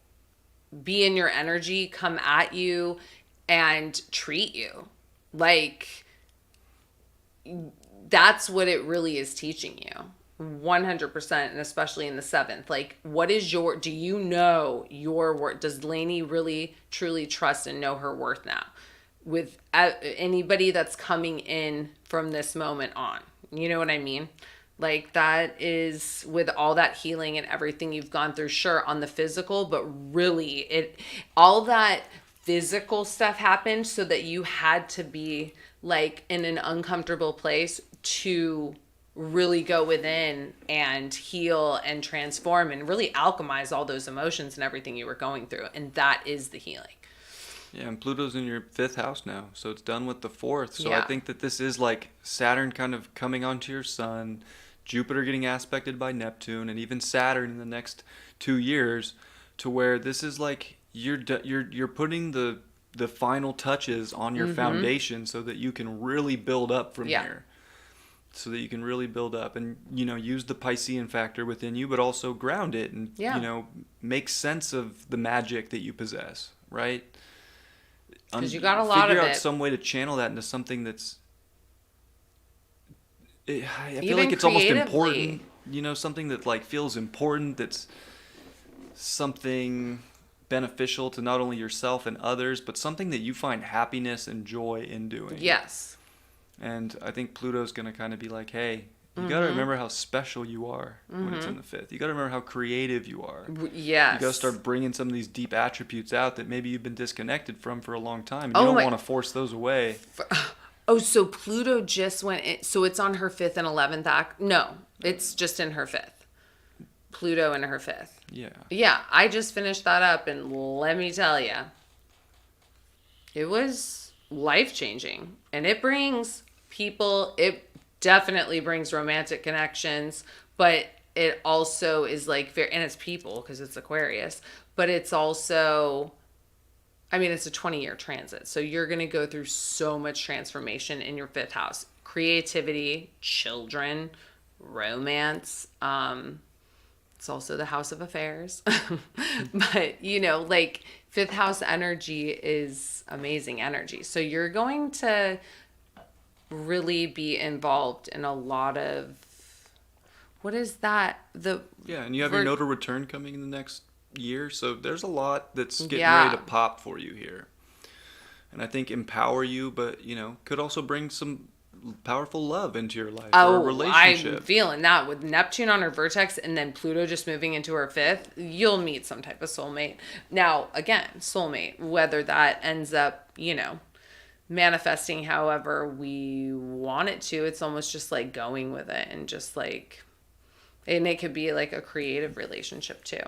be in your energy, come at you, and treat you? Like, that's what it really is teaching you. 100%, and especially in the seventh. Like, what is your, do you know your worth? Does Lainey really truly trust and know her worth now? With anybody that's coming in from this moment on. You know what I mean? Like, that is with all that healing and everything you've gone through, sure, on the physical, but really, all that physical stuff happened so that you had to be like in an uncomfortable place to really go within and heal and transform and really alchemize all those emotions and everything you were going through. And that is the healing. Yeah, and Pluto's in your fifth house now, so it's done with the fourth. So I Yeah. think that this is like Saturn kind of coming onto your sun, Jupiter getting aspected by Neptune, and even Saturn in the next 2 years, to where this is like you're putting the final touches on your foundation so that you can really build up from Yeah. here. So that you can really build up and, use the Piscean factor within you, but also ground it and, Yeah. make sense of the magic that you possess, right? Because you got a lot of Figure out it. some way to channel that into something that's, I feel Even like it's almost creatively. important, something that like feels important, that's something beneficial to not only yourself and others, but something that you find happiness and joy in doing. Yes. And I think Pluto's going to kind of be like, hey, you got to remember how special you are when it's in the fifth. You got to remember how creative you are. Yes. You got to start bringing some of these deep attributes out that maybe you've been disconnected from for a long time. And you don't want to force those away. Oh, so Pluto just went in, so it's on her 5th and 11th act? No, it's just in her 5th. Pluto in her 5th. Yeah. Yeah, I just finished that up, and let me tell you, it was life-changing. And it brings people, it definitely brings romantic connections, but it also is like, very, and it's people, because it's Aquarius, but it's also, I mean, it's a 20-year transit. So you're going to go through so much transformation in your 5th house. Creativity, children, romance. It's also the house of affairs. But, like 5th house energy is amazing energy. So you're going to really be involved in a lot of, what is that? Yeah, and you have your nodal return coming in the next year, so there's a lot that's getting Yeah. ready to pop for you here. And I think empower you, but, could also bring some powerful love into your life or a relationship. I'm feeling that with Neptune on her vertex and then Pluto just moving into her 5th. You'll meet some type of soulmate. Now, again, soulmate, whether that ends up, manifesting however we want it to, it's almost just like going with it and just like, and it could be like a creative relationship too.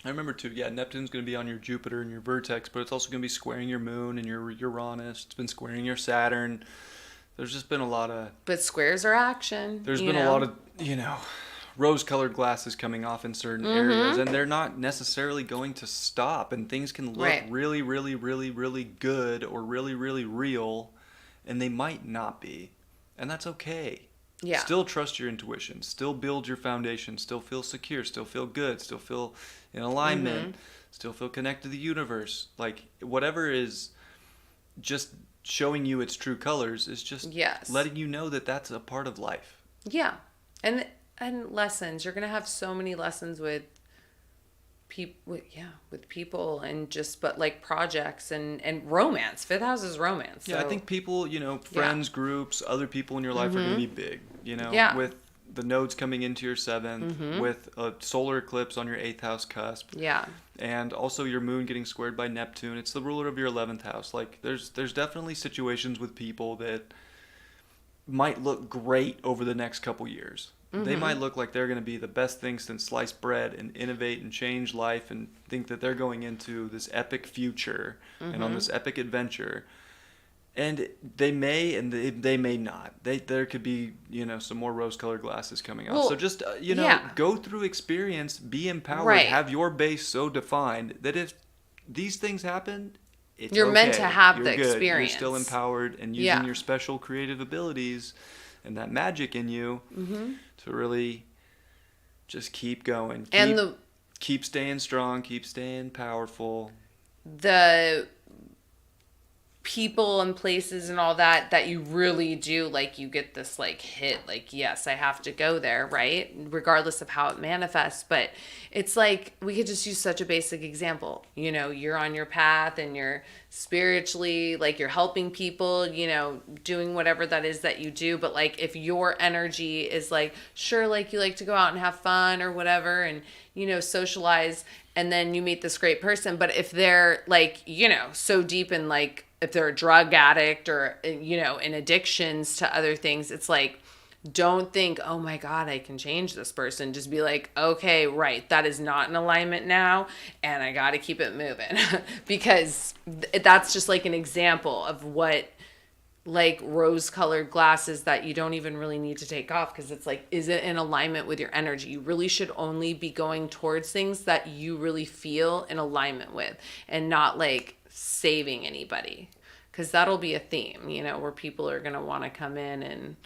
I remember too, yeah, Neptune's going to be on your Jupiter and your vertex, but it's also going to be squaring your moon and your Uranus. It's been squaring your Saturn. There's just been a lot of... But squares are action. There's been a lot of, rose-colored glasses coming off in certain areas, and they're not necessarily going to stop, and things can look really, really, really, really good or really, really real, and they might not be, and that's okay. Yeah. Still trust your intuition. Still build your foundation. Still feel secure. Still feel good. Still feel in alignment. Still feel connected to the universe. Like, whatever is just showing you its true colors is just letting you know that that's a part of life. Yeah. And lessons. You're going to have so many lessons with people, yeah, with people and just, but like projects and romance. Fifth house is romance. Yeah, I So, think people, yeah. friends, groups, other people in your life are going to be big, Yeah. with the nodes coming into your seventh, with a solar eclipse on your eighth house cusp, Yeah. and also your moon getting squared by Neptune. It's the ruler of your 11th house. Like, there's definitely situations with people that might look great over the next couple years. They might look like they're going to be the best thing since sliced bread and innovate and change life and think that they're going into this epic future and on this epic adventure. And they may and they may not. There could be, some more rose-colored glasses coming off. Well, So just, yeah. go through experience, be empowered, Right. have your base so defined that if these things happen, it's You're meant okay. to have You're the good. experience. You're still empowered and using Yeah. your special creative abilities and that magic in you to really just keep going. Keep staying strong, keep staying powerful. The people and places and all that you really do, like, you get this like hit, like, yes, I have to go there, right, regardless of how it manifests. But it's like, we could just use such a basic example. You're on your path and you're spiritually, like, you're helping people, doing whatever that is that you do. But like, if your energy is like, sure, like, you like to go out and have fun or whatever and socialize, and then you meet this great person, but if they're like, so deep in, like, if they're a drug addict or, in addictions to other things, it's like, don't think, oh my God, I can change this person. Just be like, okay, right, that is not in alignment now, and I got to keep it moving. Because that's just like an example of what, like, rose-colored glasses that you don't even really need to take off, because it's like, is it in alignment with your energy? You really should only be going towards things that you really feel in alignment with, and not like saving anybody, because that'll be a theme, where people are going to want to come in and,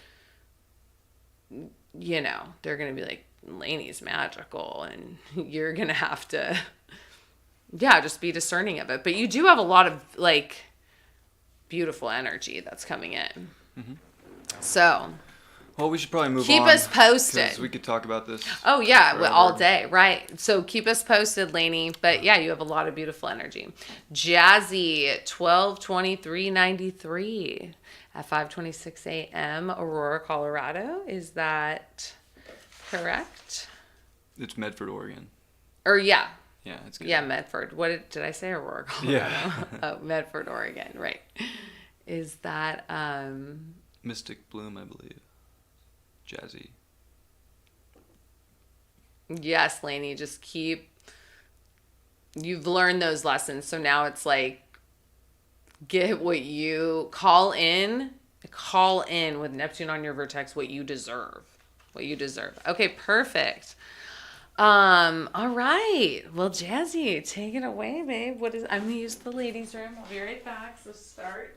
they're going to be like, Lainey's magical, and you're going to have to, yeah, just be discerning of it. But you do have a lot of, like, beautiful energy that's coming in. So Well, we should probably move on. keep us posted. 'Cause we could talk about this. Oh, yeah, forever. all day, right. So keep us posted, Lainey. But yeah, you have a lot of beautiful energy. Jazzy, 12/23/93 at 5:26 a.m., Aurora, Colorado. Is that correct? It's Medford, Oregon. Or yeah. Yeah, it's good. Yeah, Medford. What did I say? Aurora, Colorado. Yeah. Oh, Medford, Oregon, right. Is that Mystic Bloom, I believe. Jazzy. Yes, Lainey, just you've learned those lessons. So now it's like, get what you call in with Neptune on your vertex, what you deserve. Okay, perfect. All right. Well, Jazzy, take it away, babe. I'm going to use the ladies' room. I'll be right back. So start.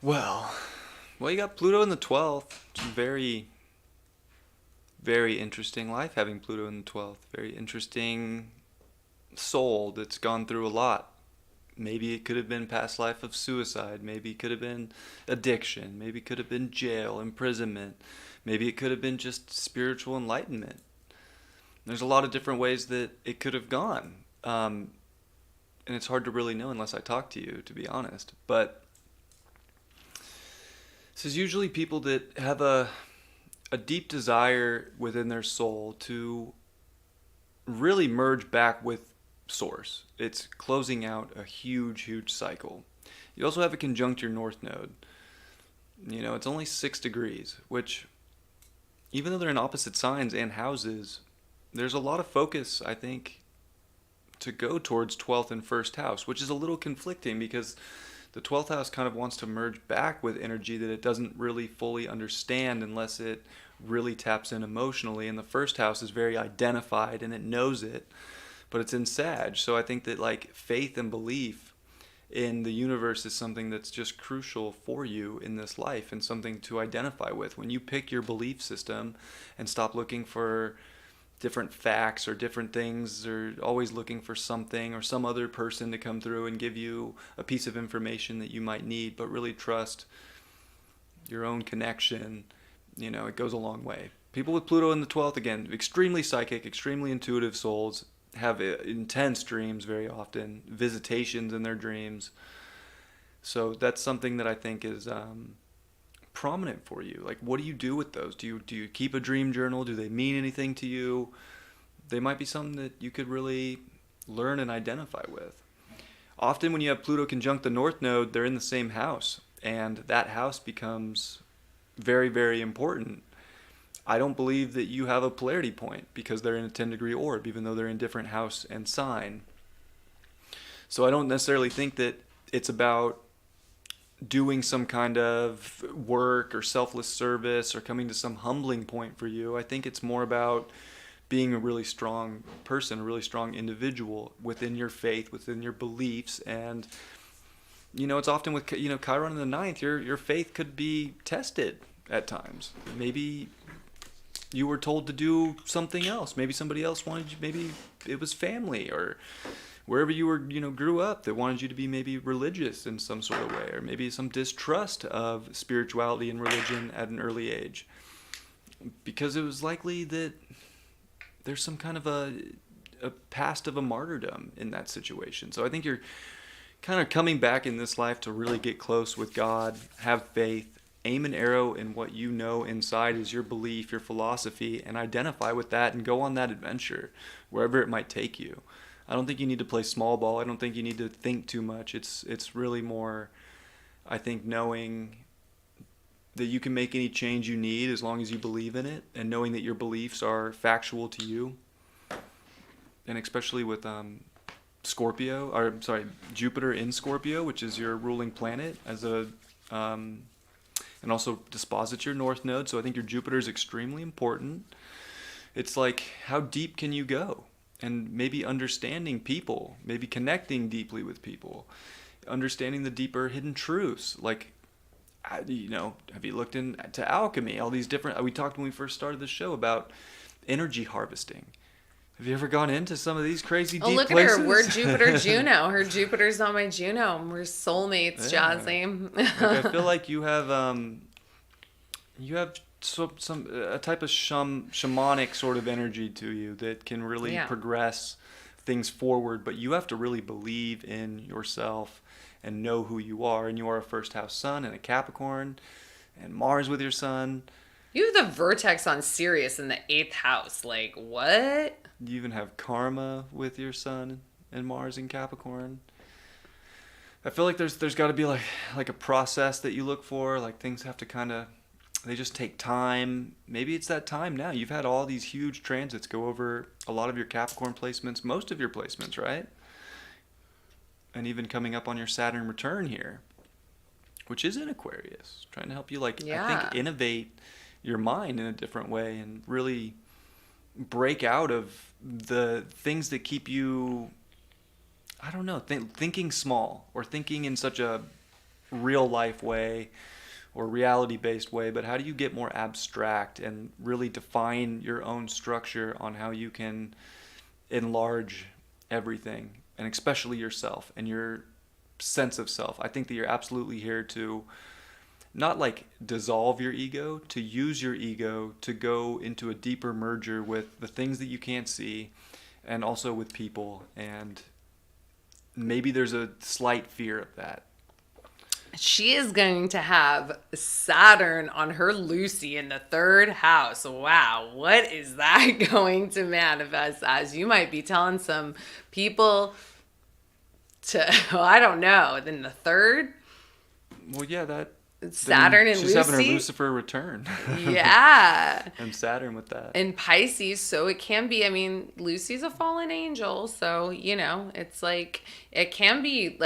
Well, you got Pluto in the 12th. It's very, very interesting life having Pluto in the 12th. Very interesting soul that's gone through a lot. Maybe it could have been past life of suicide. Maybe it could have been addiction. Maybe it could have been jail, imprisonment. Maybe it could have been just spiritual enlightenment. There's a lot of different ways that it could have gone. And it's hard to really know unless I talk to you, to be honest. But this is usually people that have a deep desire within their soul to really merge back with Source. It's closing out a huge, huge cycle. You also have a conjunct your North Node. It's only 6 degrees, which, even though they're in opposite signs and houses, there's a lot of focus, I think, to go towards 12th and 1st house, which is a little conflicting because the 12th house kind of wants to merge back with energy that it doesn't really fully understand unless it really taps in emotionally, and the 1st house is very identified and it knows it, but it's in Sag. So I think that, like, faith and belief in the universe is something that's just crucial for you in this life and something to identify with. When you pick your belief system and stop looking for different facts or different things, or always looking for something or some other person to come through and give you a piece of information that you might need, but really trust your own connection, it goes a long way. People with Pluto in the 12th, again, extremely psychic, extremely intuitive souls, have intense dreams very often, visitations in their dreams. So that's something that I think is prominent for you. Like, what do you do with those? Do you keep a dream journal? Do they mean anything to you? They might be something that you could really learn and identify with. Often when you have Pluto conjunct the North Node, they're in the same house, and that house becomes very, very important. I don't believe that you have a polarity point because they're in a 10-degree orb, even though they're in different house and sign. So I don't necessarily think that it's about doing some kind of work or selfless service or coming to some humbling point for you. I think it's more about being a really strong person, a really strong individual within your faith, within your beliefs. And, it's often with, Chiron in the ninth, your faith could be tested at times. Maybe you were told to do something else. Maybe somebody else wanted you, maybe it was family or wherever you were, grew up that wanted you to be maybe religious in some sort of way, or maybe some distrust of spirituality and religion at an early age. Because it was likely that there's some kind of a past of a martyrdom in that situation. So I think you're kind of coming back in this life to really get close with God, have faith, aim an arrow in what you know inside is your belief, your philosophy, and identify with that and go on that adventure, wherever it might take you. I don't think you need to play small ball. I don't think you need to think too much. It's really more, I think, knowing that you can make any change you need as long as you believe in it, and knowing that your beliefs are factual to you. And especially with Jupiter in Scorpio, which is your ruling planet, and also disposits your North Node. So I think your Jupiter is extremely important. It's like, how deep can you go? And maybe understanding people, maybe connecting deeply with people, understanding the deeper hidden truths. Like, have you looked into alchemy? All these different, we talked when we first started the show about energy harvesting. Have you ever gone into some of these crazy deep look places? at her. We're Jupiter Juno. Her Jupiter's on my Juno. We're soulmates, Yeah. Jazzy. Like, I feel like you have a type of shamanic sort of energy to you that can really progress things forward, but you have to really believe in yourself and know who you are. And you are a first house sun and a Capricorn, and Mars with your sun. You have the vertex on Sirius in the 8th house. Like, what? You even have karma with your sun and Mars in Capricorn. I feel like there's got to be like a process that you look for. Like, things have to they just take time. Maybe it's that time now. You've had all these huge transits go over a lot of your Capricorn placements, most of your placements, right? And even coming up on your Saturn return here, which is in Aquarius, trying to help you, I think, innovate your mind in a different way and really break out of the things that keep you, I don't know, thinking small or thinking in such a real life way or reality-based way, but how do you get more abstract and really define your own structure on how you can enlarge everything, and especially yourself and your sense of self. I think that you're absolutely here to not dissolve your ego, to use your ego to go into a deeper merger with the things that you can't see, and also with people. And maybe there's a slight fear of that. She is going to have Saturn on her Lucy in the 3rd house. Wow, what is that going to manifest as? You might be telling some people I don't know, in the 3rd? Well, yeah, that... Saturn and she's Lucy. She's having her Lucifer return. Yeah. And Saturn with that. And Pisces, so it can be, Lucy's a fallen angel, so, it's it can be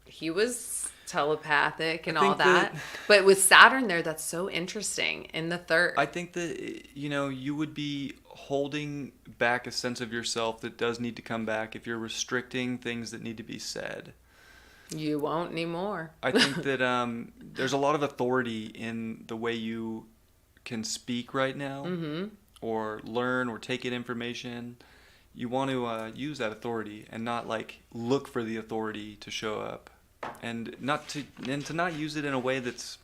he was telepathic and all that. But with Saturn there, that's so interesting in the 3rd. I think that, you would be holding back a sense of yourself that does need to come back if you're restricting things that need to be said. You won't anymore. I think that there's a lot of authority in the way you can speak right now, or learn or take in information. You want to use that authority and not look for the authority to show up, and to not use it in a way that's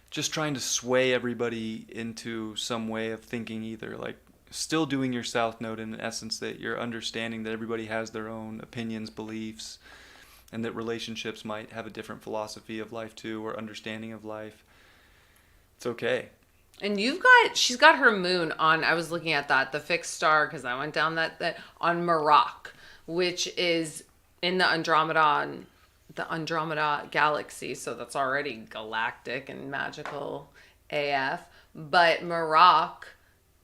just trying to sway everybody into some way of thinking either. Like, still doing your South Node in essence, that you're understanding that everybody has their own opinions, beliefs, and that relationships might have a different philosophy of life too, or understanding of life. It's okay. And she's got her moon on, I was looking at that, the fixed star, because I went down that on Merak, which is in the Andromeda galaxy, so that's already galactic and magical AF. But Merak,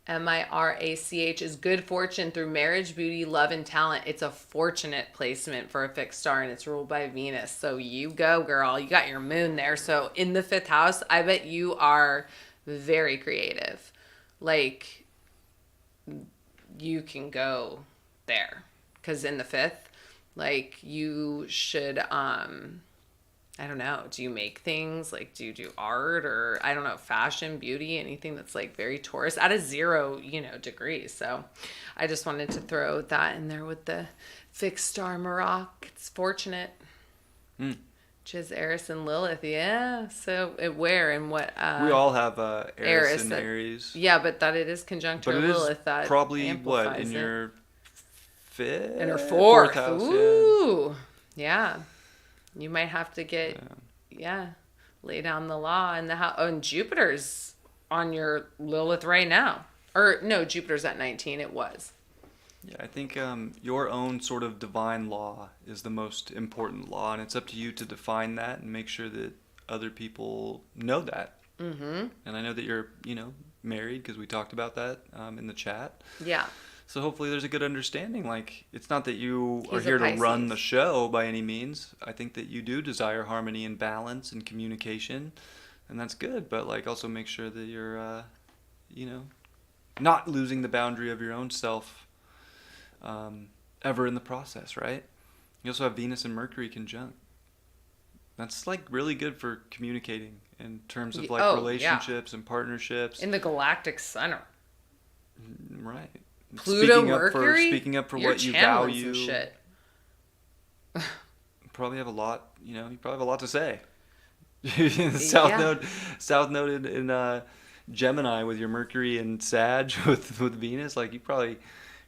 Mirach, is good fortune through marriage, beauty, love, and talent. It's a fortunate placement for a fixed star, and it's ruled by Venus. So you go, girl. You got your moon there. So in the 5th house, I bet you are very creative. Like, you can go there. Because in the 5th, like, you should, I don't know. Do you make things? Like, do you do art or, I don't know, fashion, beauty, anything that's like very Taurus at a 0, degrees. So I just wanted to throw that in there with the fixed star Merak. It's fortunate. Which Eris and Lilith. Yeah. So where and what? We all have Eris and Aries. Yeah, but that it is conjunct But it Lilith. is That probably what, in it. your 5th? In her 4th. Fourth house, Ooh. Yeah. You might have to get, lay down the law in the house. Oh, and Jupiter's on your Lilith right now. Or, no, Jupiter's at 19. It was. Yeah, I think your own sort of divine law is the most important law, and it's up to you to define that and make sure that other people know that. Mm-hmm. And I know that you're, married, because we talked about that in the chat. Yeah. So hopefully there's a good understanding. Like, it's not that you are He's here a to run Pisces. the show by any means. I think that you do desire harmony and balance and communication, and that's good. But, like, also make sure that you're, not losing the boundary of your own self ever in the process, right? You also have Venus and Mercury conjunct. That's, like, really good for communicating in terms of, like, relationships and partnerships. In the galactic center. Right. Pluto, Mercury? Speaking up for You're what you channeling value. some shit. You probably have a lot, you probably have a lot to say. South Node in Gemini with your Mercury and Sag with Venus, like, you probably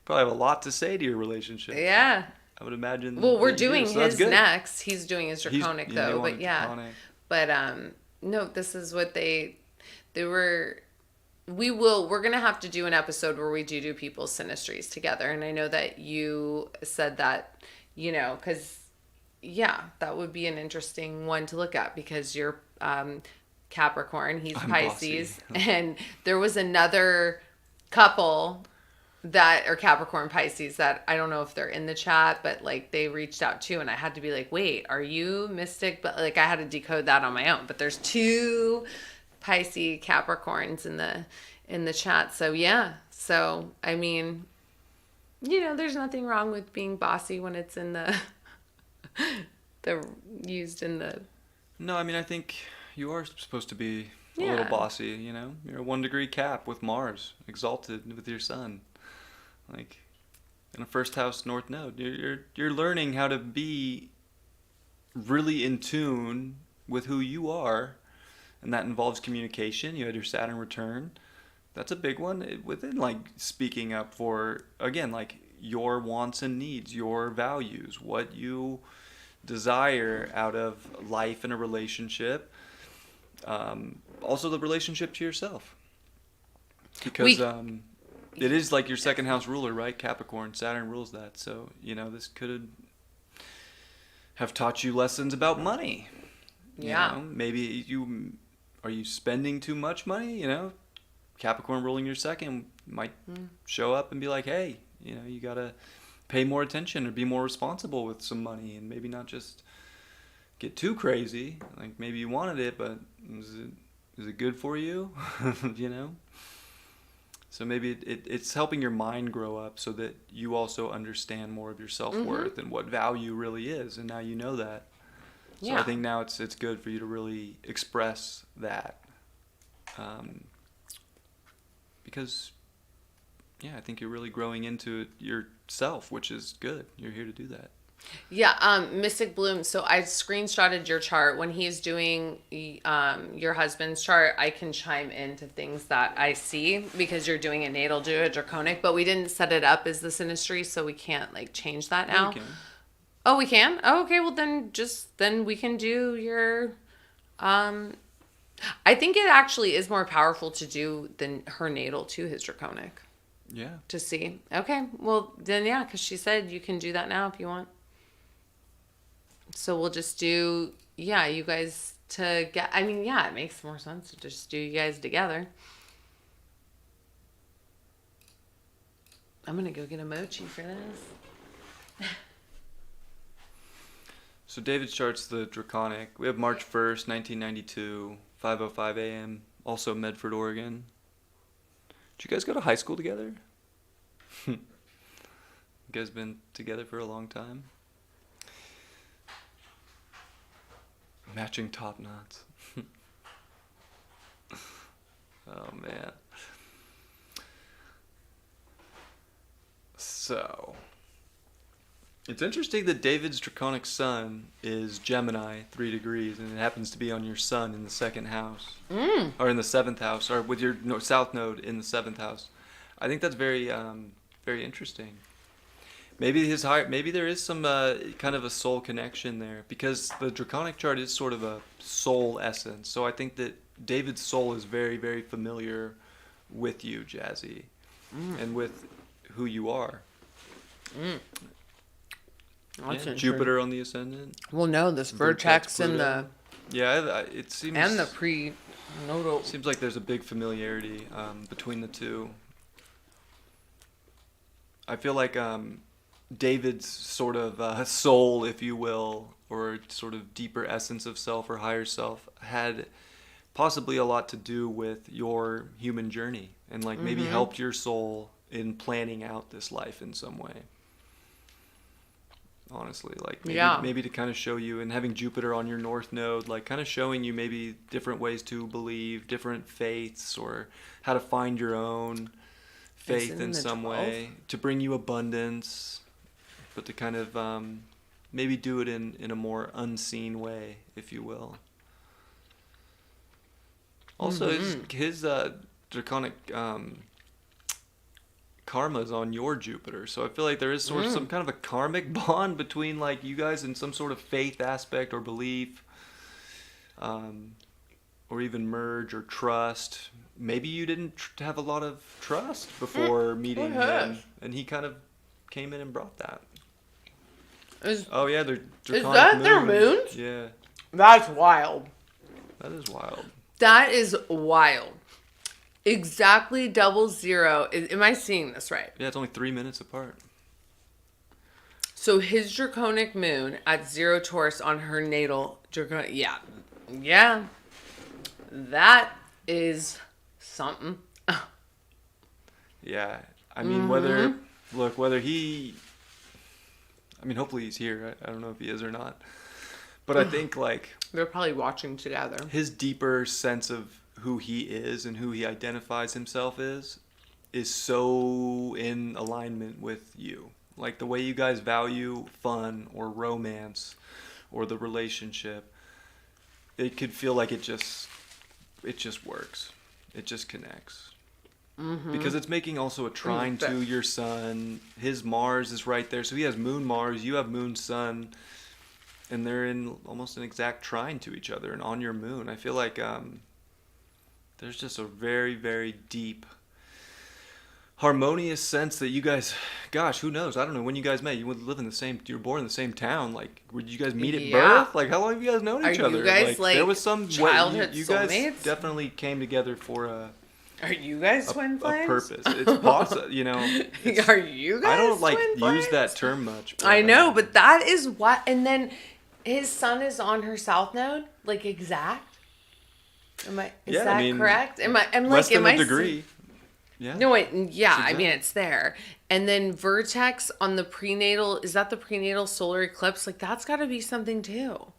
have a lot to say to your relationship. Yeah. I would imagine. Well, we're doing so his next. He's doing his draconic though, but yeah. Draconic. But no, this is what they were. We're gonna have to do an episode where we do people's synastries together, and I know that you said that, because that would be an interesting one to look at, because you're Capricorn, he's I'm Pisces, bossy. and there was another couple that are Capricorn Pisces that I don't know if they're in the chat, but like they reached out too, and I had to be like, wait, are you mystic? But like I had to decode that on my own. But there's 2 Pisces Capricorns in the chat. So yeah. So I mean, there's nothing wrong with being bossy when it's in the used in the. No, I mean, I think you are supposed to be a little bossy. You're a 1-degree Cap with Mars exalted with your Sun. Like, in a 1st house North Node, you're learning how to be really in tune with who you are, and that involves communication. You had your Saturn return. That's a big one within, like, speaking up for, again, like, your wants and needs, your values, what you desire out of life and a relationship. Also the relationship to yourself, because it is like your 2nd house ruler, right? Capricorn, Saturn rules that. So, this could have taught you lessons about money. Maybe are you spending too much money? Capricorn ruling your 2nd might show up and be like, hey, you gotta pay more attention or be more responsible with some money, and maybe not just get too crazy. Like, maybe you wanted it, but is it good for you? So maybe it's helping your mind grow up so that you also understand more of your self-worth and what value really is, and now you know that. So I think now it's good for you to really express that, because I think you're really growing into yourself, which is good. You're here to do that. Yeah, Mystic Bloom. So I screenshotted your chart. When he's doing your husband's chart, I can chime into things that I see because you're doing a natal to a draconic, but we didn't set it up as the synastry, so we can't like change that Yeah, we now. can. Oh, we can? Oh, okay. Well, then we can do your. I think it actually is more powerful to do than her natal to his draconic Yeah. to see. Okay. Well, then yeah, because she said you can do that now if you want. So we'll just do, yeah, you guys to get, I mean, yeah, it makes more sense to just do you guys together. I'm going to go get a mochi for this. So David's chart's the draconic. We have March 1st, 1992, 5:05 a.m. Also Medford, Oregon. Did you guys go to high school together? You guys been together for a long time? Matching top knots. Oh man. So, it's interesting that David's draconic sun is Gemini, 3 degrees, and it happens to be on your sun in the second house. Or in the seventh house, or with your south node in the seventh house. I think that's very, very interesting. Maybe there is some kind of a soul connection there because the draconic chart is sort of a soul essence. So I think that David's soul is very, very familiar with you, Jazzy, and with who you are. That's Yeah, Jupiter on the ascendant. Well, no, this vertex and the, Yeah, it seems. and the pre-nodal. Seems like there's a big familiarity between the two. I feel like David's sort of soul, if you will, or sort of deeper essence of self or higher self, had possibly a lot to do with your human journey and like maybe helped your soul in planning out this life in some way. Honestly, like maybe to kind of show you, and having Jupiter on your north node, like kind of showing you maybe different ways to believe, different faiths, or how to find your own faith in some way to bring you abundance, but to kind of maybe do it in a more unseen way, if you will. Also, his draconic karma's on your Jupiter, so I feel like there is sort of some kind of a karmic bond between like you guys in some sort of faith aspect or belief, or even merge or trust. Maybe you didn't have a lot of trust before meeting him, and he kind of came in and brought that. Oh yeah, they're draconic. Is that their moons? Yeah, That's wild. that is wild. That is wild. Exactly 00. Am I seeing this right? Yeah, it's only 3 minutes apart. So his draconic moon at 0 Taurus on her natal draconic. Yeah. That is something. Yeah, I mean hopefully he's here. I don't know if he is or not, but I think like They're probably watching together. his deeper sense of who he is and who he identifies himself is so in alignment with you. Like the way you guys value fun or romance or the relationship, it could feel like it just works. It just connects. Because it's making also a trine to your sun. His Mars is right there. So he has moon Mars, you have moon sun, and they're in almost an exact trine to each other and on your moon. I feel like there's just a very, very deep, harmonious sense that you guys, gosh, who knows? I don't know when you guys met. You would live in the same, you were born in the same town. Like, would you guys meet at birth? Like, how long have you guys known each other? Are you guys like there was some childhood you soulmates? guys definitely came together for Are you guys twin a flames? purpose. It's possible, you know. Are you guys I don't like twin use flames? that term much. But, I know, but that is what. And then his sun is on her south node, like exact. Is that correct? Less than a degree. Yeah. No, wait, yeah, It's I mean, it's there. And then vertex on the prenatal, is that the prenatal solar eclipse? Like, that's got to be something too.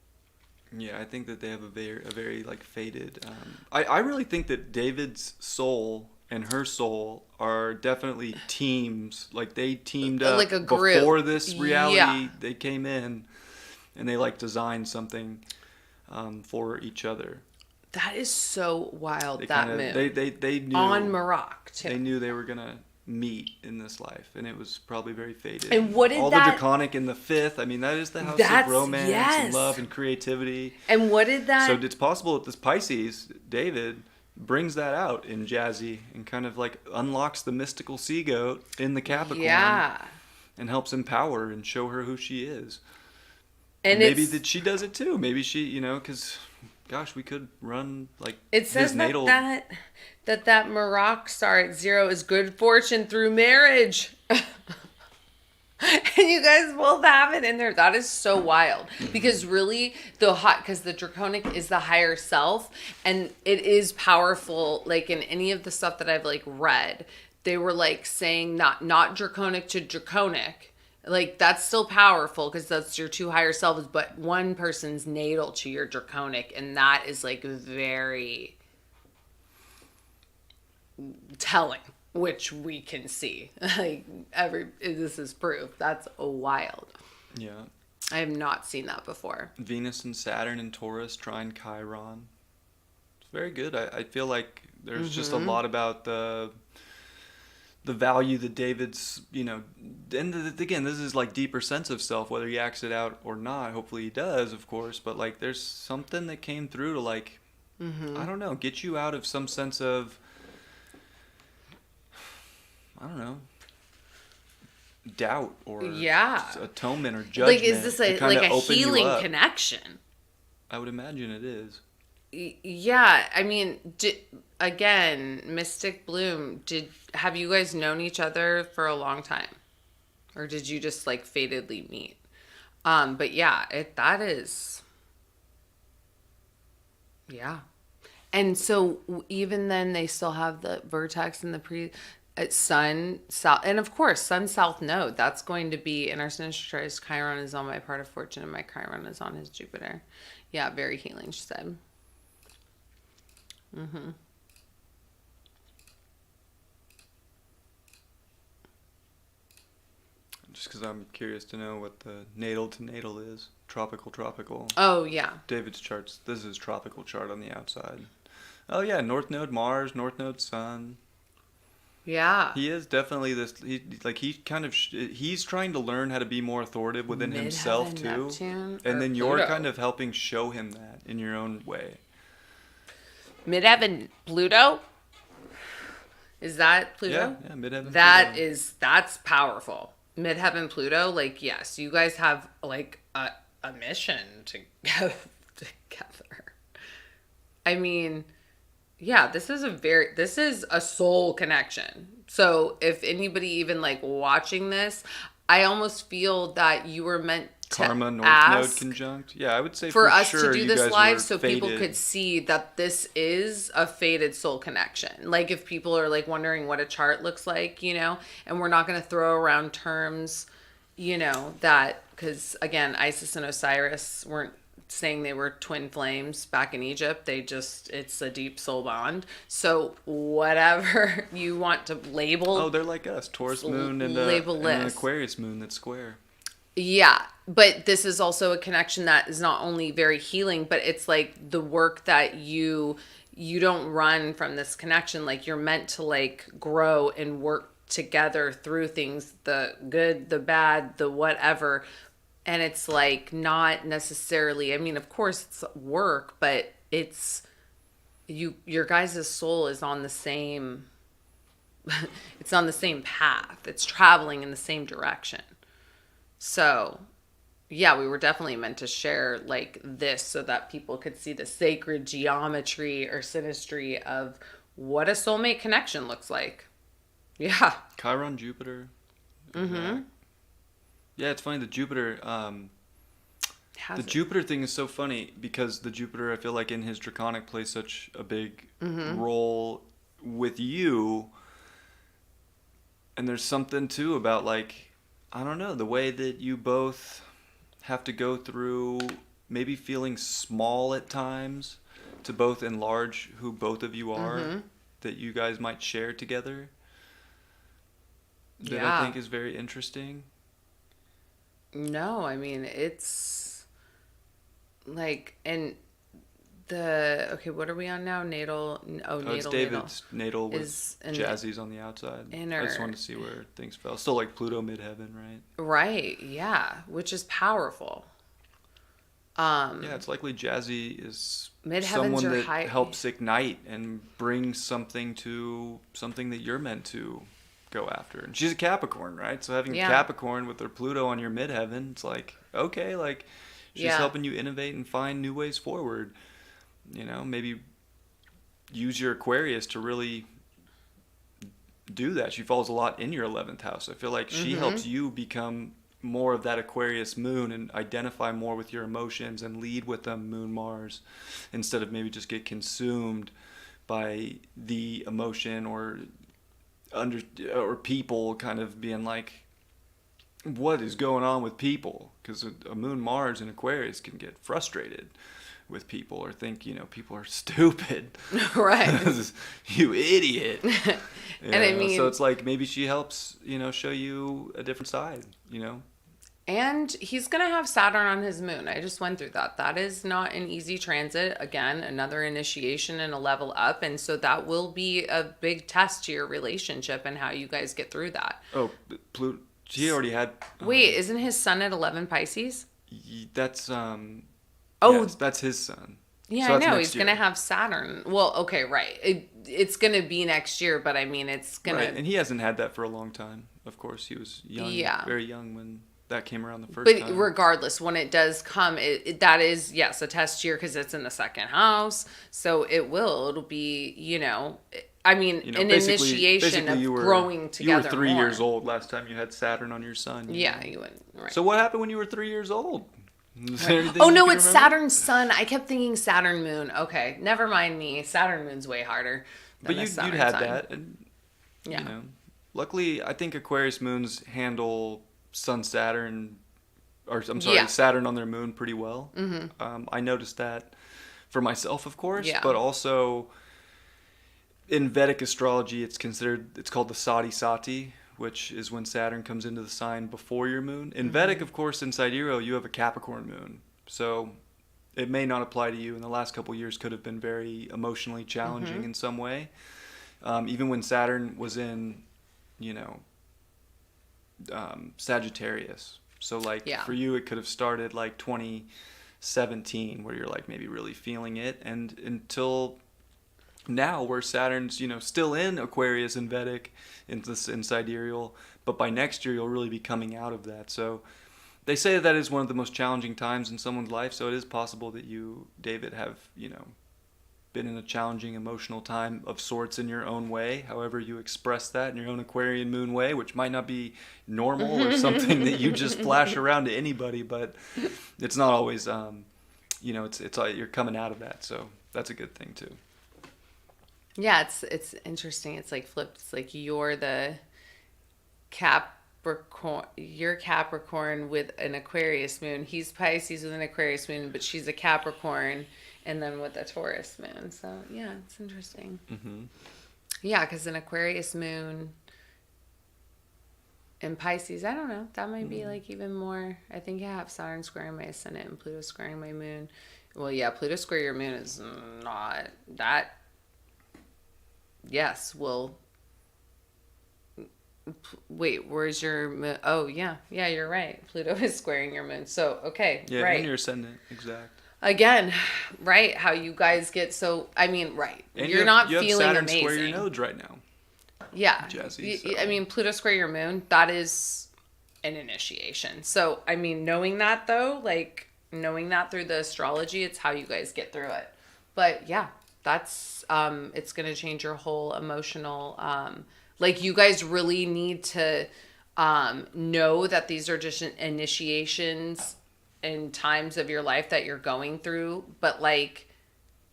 Yeah, I think that they have a very like faded. I really think that David's soul and her soul are definitely teams. Like they teamed Like a up group. before this Yeah. reality. They came in and they like designed something for each other. That is so wild, They that kind of moon. they On knew Maroc, too. they knew they were gonna meet in this life, and it was probably very fated. And what did All the that... draconic in the fifth. I mean, that is the house of That's... romance and Yes. love and creativity. And what did So that... it's possible that this Pisces, David, brings that out in Jazzy and kind of like unlocks the mystical sea goat in the Capricorn Yeah. and helps empower and show her who she is. And Maybe it's... that she does it too. Maybe she, because, gosh, we could run like It says his natal. that Maroc star at 0 is good fortune through marriage. And you guys both have it in there. That is so wild. Because really, because the draconic is the higher self, and it is powerful. Like in any of the stuff that I've like read, they were like saying not draconic to draconic. Like that's still powerful because that's your two higher selves, but one person's natal to your draconic, and that is like very telling, which we can see. Like this is proof. That's wild. Yeah. I have not seen that before. Venus and Saturn and Taurus trine Chiron. It's very good. I feel like there's just a lot about the value that David's, and again, this is like deeper sense of self, whether he acts it out or not. Hopefully he does, of course, but like there's something that came through to like, I don't know, get you out of some sense of, I don't know, doubt or atonement or judgment. Like, is this a healing connection? I would imagine it is. Yeah, I mean, again, Mystic Bloom, have you guys known each other for a long time? Or did you just like fatedly meet? But yeah, that is, yeah. And so even then they still have the vertex and the sun, south, and of course, sun, south node. That's going to be in our signature chart. Chiron is on my part of fortune and my Chiron is on his Jupiter. Yeah, very healing, she said. Mm-hmm. Just because I'm curious to know what the natal to natal is. Tropical. Oh, yeah. David's charts. This is tropical chart on the outside. Oh, yeah. North node Mars, North node Sun. Yeah. He is definitely this. He's trying to learn how to be more authoritative within himself, too. Neptune, and then you're Pluto. kind of helping show him that in your own way. Midheaven Pluto? Is that Pluto? Yeah, midheaven Pluto. Pluto. That's powerful. Midheaven Pluto, like, yes, you guys have like a mission together. I mean, yeah, this is a soul connection. So if anybody even like watching this, I almost feel that you were meant to Karma North ask node conjunct. Yeah, I would say for us sure to do you this guys live were so fated. people could see that this is a fated soul connection. Like if people are like wondering what a chart looks like, and we're not going to throw around terms, that, because again, Isis and Osiris weren't saying they were twin flames back in Egypt. It's a deep soul bond. So whatever you want to label. Oh, they're like us. Taurus moon and an Aquarius moon that's square. Yeah, but this is also a connection that is not only very healing, but it's like the work that you don't run from this connection. Like you're meant to like grow and work together through things, the good, the bad, the whatever. And it's like not necessarily, I mean, of course it's work, but it's your guys' soul is on the same, it's on the same path. It's traveling in the same direction. So, yeah, we were definitely meant to share like this so that people could see the sacred geometry or synastry of what a soulmate connection looks like. Yeah. Chiron, Jupiter. Mm-hmm. Yeah, it's funny. The Jupiter, Jupiter thing is so funny because the Jupiter, I feel like in his draconic plays such a big role with you. And there's something too about like, I don't know, the way that you both have to go through maybe feeling small at times to both enlarge who both of you are. that you guys might share together that I Yeah. think is very interesting. No, I mean, it's like, and okay, what are we on now? Natal, oh, Oh, it's natal David's natal with is an Jazzy's on the outside. I just inner, wanted to see where things fell. Still like Pluto midheaven, right? right? Yeah, which is powerful. Yeah, it's likely Jazzy is Midheavens someone are that high. helps ignite and bring something to something that you're meant to go after. And she's a Capricorn, right? So having Yeah, Capricorn with her Pluto on your midheaven, it's like, okay, like she's yeah, helping you innovate and find new ways forward. Maybe use your Aquarius to really do that. She falls a lot in your 11th house. I feel like she mm-hmm. helps you become more of that Aquarius moon and identify more with your emotions and lead with them, Moon Mars, instead of maybe just get consumed by the emotion or people kind of being like, what is going on with people? Because a Moon Mars in Aquarius can get frustrated with people or think people are stupid. Right. You idiot. And I mean, So it's like maybe she helps show you a different side. and he's gonna have Saturn on his moon. I just went through that. That is not an easy transit. Again, another initiation and a level up, and so that will be a big test to your relationship and how you guys get through that. Oh, Pluto. She already had. Wait, isn't his sun at 11 Pisces? That's Oh, yes, that's his son. yeah, So I that's know. next He's year. gonna have Saturn. Well, okay, right. It's gonna be next year, but I mean, it's gonna. Right, and he hasn't had that for a long time. Of course, he was young, Yeah. very young when that came around the first But time. regardless, when it does come, that is, yes, a test year because it's in the second house. So it'll be, I mean, an initiation of growing together. You were 3 more. years old last time you had Saturn on your sun. Yeah, you wouldn't. Right. So what happened when you were 3 years old? Is there anything Oh you no, can it's remember? Saturn's sun. I kept thinking Saturn moon. Okay, never mind me. Saturn moon's way harder than But the you'd Saturn had sun. that, and Yeah. luckily I think Aquarius moons handle Sun Saturn, or I'm sorry, Yeah. Saturn on their moon pretty well. I noticed that for myself, of course, Yeah. but also in Vedic astrology, it's called the Sati Sati, which is when Saturn comes into the sign before your moon. In Vedic, of course, in Sidereal, you have a Capricorn moon. So it may not apply to you, and the last couple of years could have been very emotionally challenging in some way. Even when Saturn was in, Sagittarius. So for you, it could have started like 2017, where you're like maybe really feeling it, and until now, where Saturn's still in Aquarius and Vedic in sidereal, but by next year you'll really be coming out of that. So they say that is one of the most challenging times in someone's life. So it is possible that you, David, have been in a challenging emotional time of sorts in your own way. However, you express that in your own Aquarian moon way, which might not be normal or something that you just flash around to anybody, but it's not always. It's you're coming out of that, so that's a good thing too. Yeah, it's interesting. It's like flipped. It's like you're the Capricorn. You're Capricorn with an Aquarius moon. He's Pisces with an Aquarius moon, but she's a Capricorn, and then with a Taurus moon. So yeah, it's interesting. Mm-hmm. Yeah, because an Aquarius moon in Pisces, I don't know. That might be like even more. I think I have Saturn squaring my ascendant and Pluto squaring my moon. Well, yeah, Pluto square your moon is not that. Yes, well, wait, where's your moon? Oh, yeah, you're right. Pluto is squaring your moon. So, okay, Yeah, right. and your ascendant, exact. Again, right, how you guys get so, I mean, right. And you're not you feeling have Saturn amazing. square your nodes right now. Yeah. Jazzy, so. I mean, Pluto square your moon, that is an initiation. So, I mean, knowing that though, like knowing that through the astrology, it's how you guys get through it. But yeah, that's it's going to change your whole emotional like you guys really need to know that these are just initiations in times of your life that you're going through, but like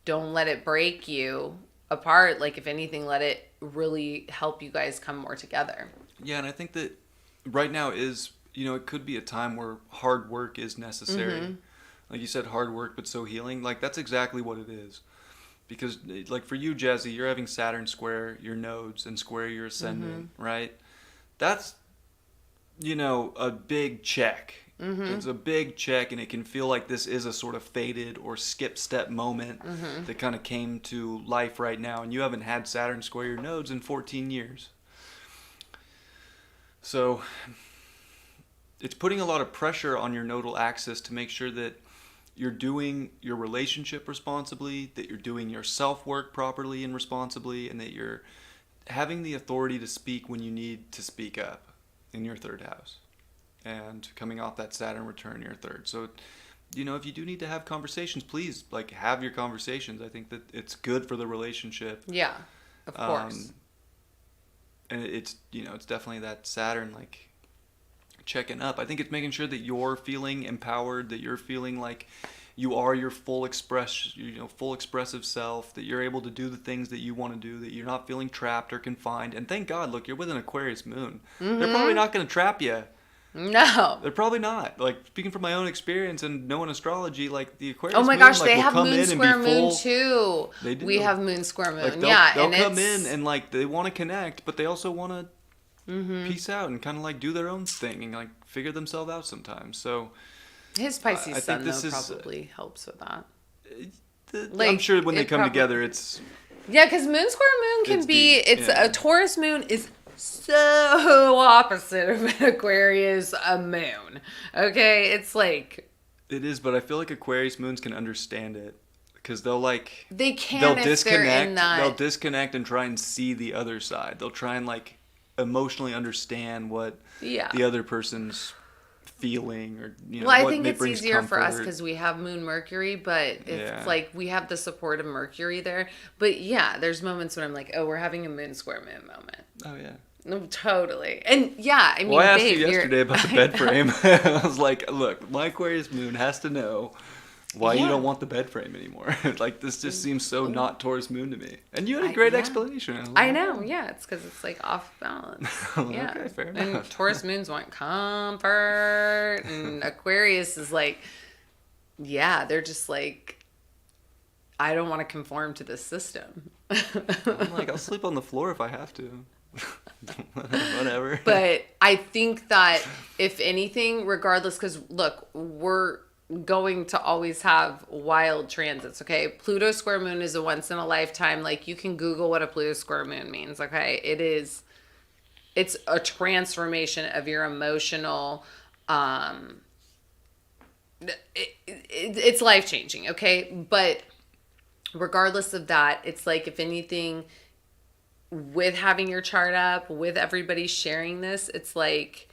don't let it break you apart. Like if anything, let it really help you guys come more together. Yeah, and I think that right now is, it could be a time where hard work is necessary. Like you said, hard work, but so healing. Like that's exactly what it is. because like for you, Jazzy, you're having Saturn square your nodes and square your ascendant, right? That's, a big check. It's a big check, and it can feel like this is a sort of faded or skip step moment that kind of came to life right now, and you haven't had Saturn square your nodes in 14 years. So it's putting a lot of pressure on your nodal axis to make sure that you're doing your relationship responsibly, that you're doing your self-work properly and responsibly, and that you're having the authority to speak when you need to speak up in your third house. And coming off that Saturn return, your third. So, if you do need to have conversations, please, like, have your conversations. I think that it's good for the relationship. Yeah, of course. And it's definitely that Saturn, like, checking up. I think it's making sure that you're feeling empowered, that you're feeling like you are your full expressive self, that you're able to do the things that you want to do, that you're not feeling trapped or confined. And thank God, look, you're with an Aquarius moon. They're probably not going to trap you. No. They're probably not. Like, speaking from my own experience and knowing astrology, like, the Aquarius oh my moon, gosh, like, they will have come moon in square and be moon full. too. They do. We have moon square moon. Like, they'll come in and, like, they want to connect, but they also want to peace out and kind of, like, do their own thing and, like, figure themselves out sometimes. So his Pisces I sun, think though, probably helps with that. I'm sure when they come together, it's... Yeah, because moon square moon can be... deep. A Taurus moon is so opposite of an Aquarius moon. Okay? It's like... It is, but I feel like Aquarius moons can understand it. Because they'll They can they'll if disconnect. they're in that... They'll disconnect and try and see the other side. They'll try and, like, emotionally understand what the other person's feeling, or well, I think it's brings easier for us comfort. because we have moon Mercury, but it's like we have the support of Mercury there. But yeah, there's moments when I'm like, oh, we're having a moon square moon moment. Oh yeah. No, totally. And yeah, I mean, I asked babe, you yesterday about the bed frame. I was like, look, my Aquarius moon has to know why you don't want the bed frame anymore. Like, this just seems so not Taurus moon to me. And you had a great explanation. I know, yeah. It's because it's like off balance. Yeah. Okay, fair enough. And Taurus moons want comfort, and Aquarius is like, yeah, they're just like, I don't want to conform to this system. I'm like, I'll sleep on the floor if I have to. Whatever. But I think that if anything, regardless, because look, we're going to always have wild transits, okay? Pluto square moon is a once in a lifetime. Like, you can Google what a Pluto square moon means, okay? It's a transformation of your emotional, it's life-changing, okay? But regardless of that, it's like, if anything, with having your chart up, with everybody sharing this, it's like,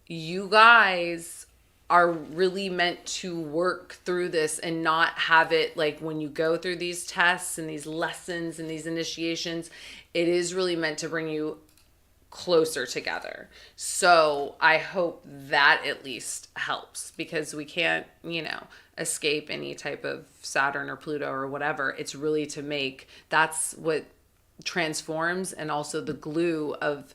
you guys are really meant to work through this and not have it like, when you go through these tests and these lessons and these initiations, it is really meant to bring you closer together. So I hope that at least helps, because we can't, escape any type of Saturn or Pluto or whatever. It's really to make, that's what transforms, and also the glue of,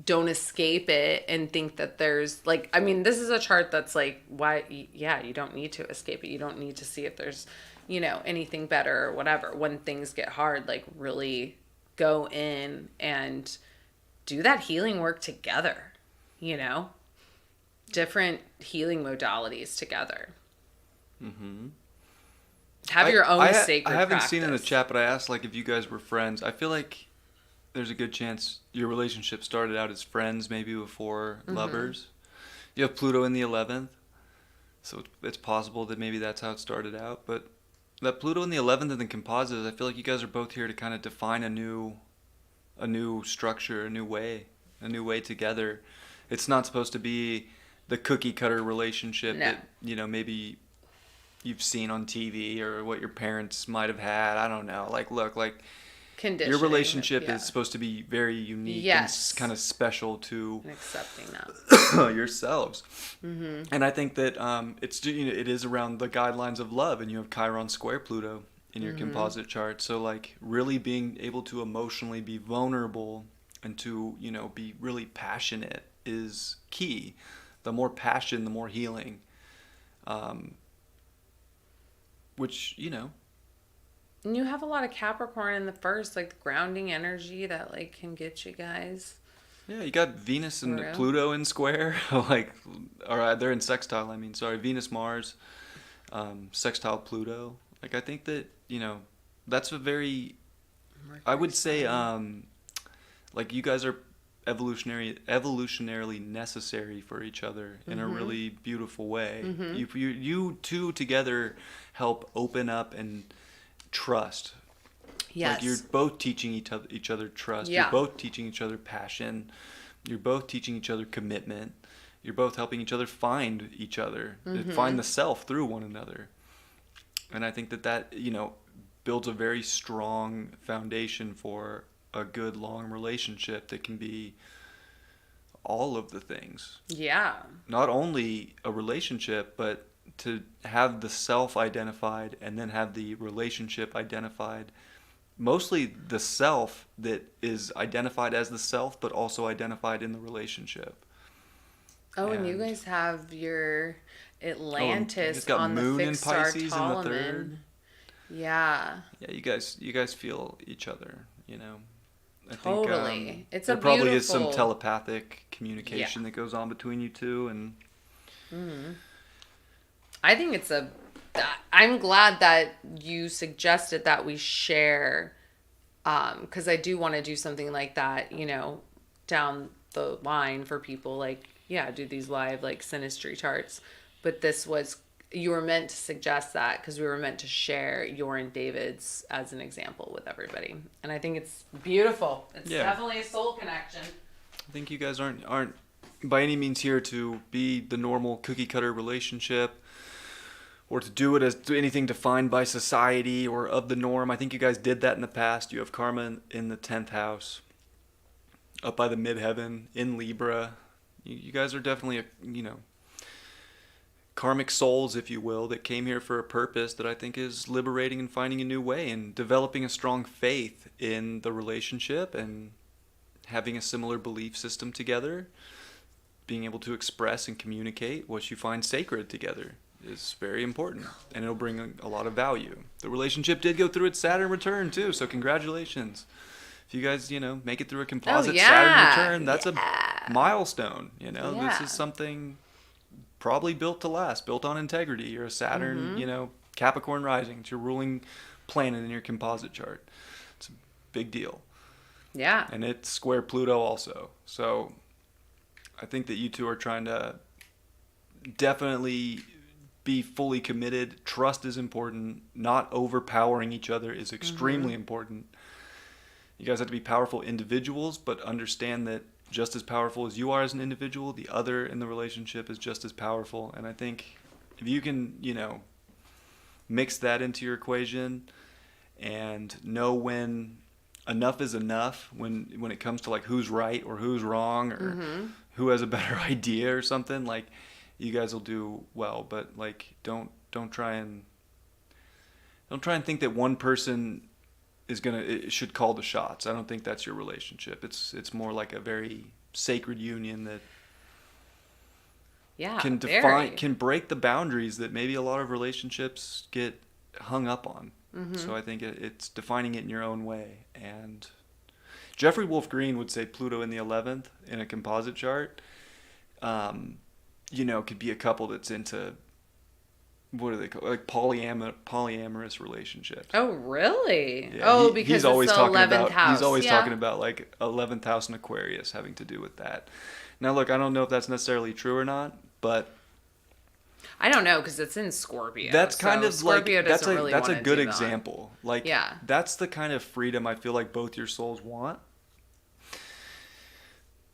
don't escape it and think that there's like, I mean, this is a chart that's like, why, yeah, you don't need to escape it. You don't need to see if there's, anything better or whatever. When things get hard, like, really go in and do that healing work together, different healing modalities together. Mm-hmm. Have your own sacred I haven't practice. seen in the chat, but I asked, like, if you guys were friends. I feel like there's a good chance your relationship started out as friends, maybe before lovers. You have Pluto in the 11th, so it's possible that maybe that's how it started out. But that Pluto in the 11th and the Composite, I feel like you guys are both here to kind of define a new structure, a new way together. It's not supposed to be the cookie cutter relationship that, maybe you've seen on TV or what your parents might have had. I don't know. Like, look, like, your relationship is supposed to be very unique and kind of special to and accepting that yourselves. Mm-hmm. And I think that it is around the guidelines of love, and you have Chiron square Pluto in your composite chart. So, like, really being able to emotionally be vulnerable and to, be really passionate is key. The more passion, the more healing. Which, And you have a lot of Capricorn in the first, like the grounding energy that like can get you guys Yeah, you got Venus and through. Pluto in square, like, or they're in sextile. I mean, sorry, Venus, Mars, sextile Pluto. Like, I think that that's a very, I Mercury would say, sign. like you guys are evolutionarily necessary for each other in a Mm-hmm. really beautiful way. Mm-hmm. You two together help open up and trust. Like you're Yes. both teaching each other trust. You're Yeah. both teaching each other passion. You're both teaching each other commitment. You're both helping each other, Mm-hmm. find the self through one another. And I think that builds a very strong foundation for a good long relationship that can be all of the things. Yeah. Not only a relationship, but to have the self identified and then have the relationship identified. Mostly the self that is identified as the self, but also identified in the relationship. Oh, and you And guys have your and it's Atlantis got on the Moon in fixed star Pisces in the third. Ptolemy. Yeah. Yeah, you guys feel each other. I think Totally. It's a there probably is some beautiful. telepathic Yeah. communication that goes on between you two, and Mm-hmm. I think it's a. I'm glad that you suggested that we share, because I do want to do something like that, down the line for people. Like, yeah, do these live like synastry charts. But this was you were meant to suggest that because we were meant to share your and David's as an example with everybody, and I think it's beautiful. It's yeah, definitely a soul connection. I think you guys aren't by any means here to be the normal cookie cutter relationship or to do it as anything defined by society or of the norm. I think you guys did that in the past. You have karma in the 10th house, up by the midheaven in Libra. You guys are definitely karmic souls, if you will, that came here for a purpose that I think is liberating and finding a new way and developing a strong faith in the relationship and having a similar belief system together, being able to express and communicate what you find sacred together is very important, and it'll bring a lot of value. The relationship did go through its Saturn return too, so congratulations. If you guys, make it through a Oh composite Saturn yeah, return, that's a yeah, milestone. This yeah. is something probably built to last, built on integrity. You're a Saturn, Mm-hmm. Capricorn rising. It's your ruling planet in your composite chart. It's a big deal. Yeah. And it's square Pluto also. So I think that you two are trying to definitely be fully committed. Trust is important. Not overpowering each other is Mm-hmm. extremely important. You guys have to be powerful individuals, but understand that just as powerful as you are as an individual, the other in the relationship is just as powerful. And I think if you can, mix that into your equation and know when enough is enough when it comes to like who's right or who's wrong or Mm-hmm. who has a better idea or something, like you guys will do well. But like don't try and think that one person it should call the shots. I don't think that's your relationship. It's more like a very sacred union that Yeah, can define very. can break the boundaries that maybe a lot of relationships get hung up on. Mm-hmm. So I think it's defining it in your own way. And Jeffrey Wolf Green would say Pluto in the 11th in a composite chart, could be a couple that's into what do they call like polyamorous relationships. Oh, really? Yeah, Oh, he's because it's always the talking 11th about he's house. always talking Yeah. about like 11th house in Aquarius having to do with that. Now look, I don't know if that's necessarily true or not, but I don't know because it's in Scorpio. that's kind So of like Scorpio doesn't really that's want a to good do that. example. Like Yeah. that's the kind of freedom I feel like both your souls want.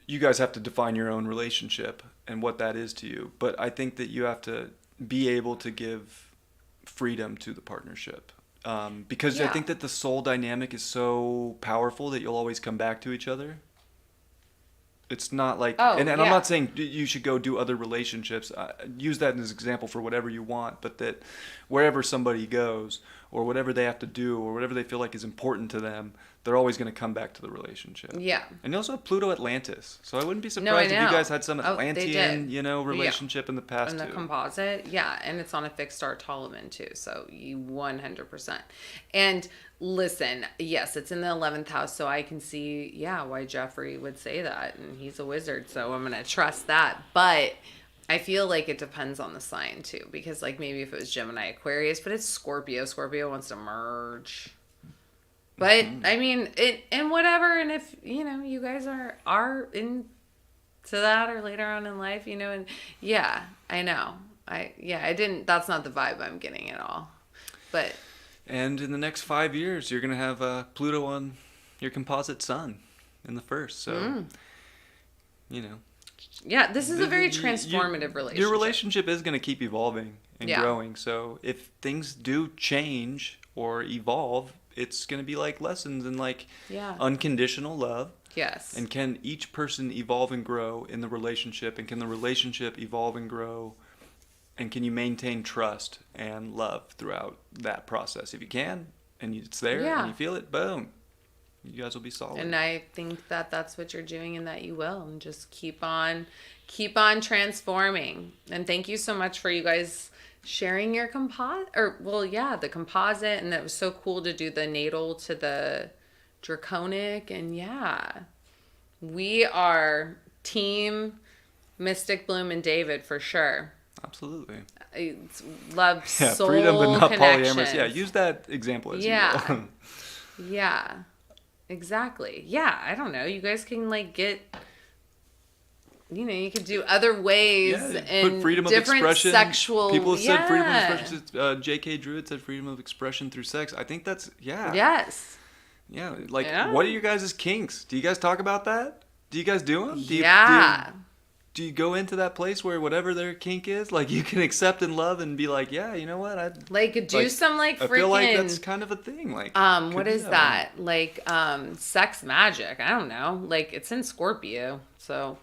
You guys have to define your own relationship and what that is to you, but I think that you have to be able to give freedom to the partnership. Because I Yeah. think that the soul dynamic is so powerful that you'll always come back to each other. It's not like, Oh, and I'm yeah. not saying you should go do other relationships. Use that as an example for whatever you want, but that wherever somebody goes, or whatever they have to do or whatever they feel like is important to them, they're always going to come back to the relationship. Yeah. And you also have Pluto Atlantis. So I wouldn't be No, I surprised if you know. guys had some Oh, they Atlantean, did. relationship in the past And the too. composite, yeah, and it's on a fixed star Ptolemy too, so you 100%. And listen, yes, it's in the 11th house, so I can see, yeah, why Jeffrey would say that, and he's a wizard, so I'm gonna trust that. But I feel like it depends on the sign too, because like maybe if it was Gemini, Aquarius, but it's Scorpio. Scorpio wants to merge. But I mean, it and whatever, and if you guys are into that or later on in life, and yeah, I know. I didn't. That's not the vibe I'm getting at all. But And in the next 5 years, you're going to have Pluto on your composite sun in the first. So, yeah, this is a very you- transformative relationship. Your relationship is going to keep evolving and Yeah. growing. So if things do change or evolve, it's going to be like lessons in like Yeah. unconditional love. Yes. And can each person evolve and grow in the relationship? And can the relationship evolve and grow? And can you maintain trust and love throughout that process? If you can, and it's there, Yeah. and you feel it, boom, you guys will be solid. And I think that that's what you're doing and that you will. And just keep on transforming. And thank you so much for you guys sharing your the composite. And that was so cool to do the natal to the draconic. And yeah, we are team Mystic Bloom and David for sure. Absolutely. I love Yeah, soul freedom but not connections. polyamorous. Yeah, use that example as you will. Yeah, exactly. Yeah, I don't know. You guys can like get, you could do other ways Yeah, and put freedom of different expression. sexual. People have said freedom of Yeah. expression. J.K. Druid said freedom of expression through sex. I think that's Yes. Yeah, like Yeah. what are your guys' kinks? Do you guys talk about that? Do you guys do them? Yeah. Do you go into that place where whatever their kink is, like you can accept and love and be like, yeah, you know what? Like do some like freaking. I feel like that's kind of a thing. Like what could is be that? Like sex magic. I don't know. Like it's in Scorpio, so.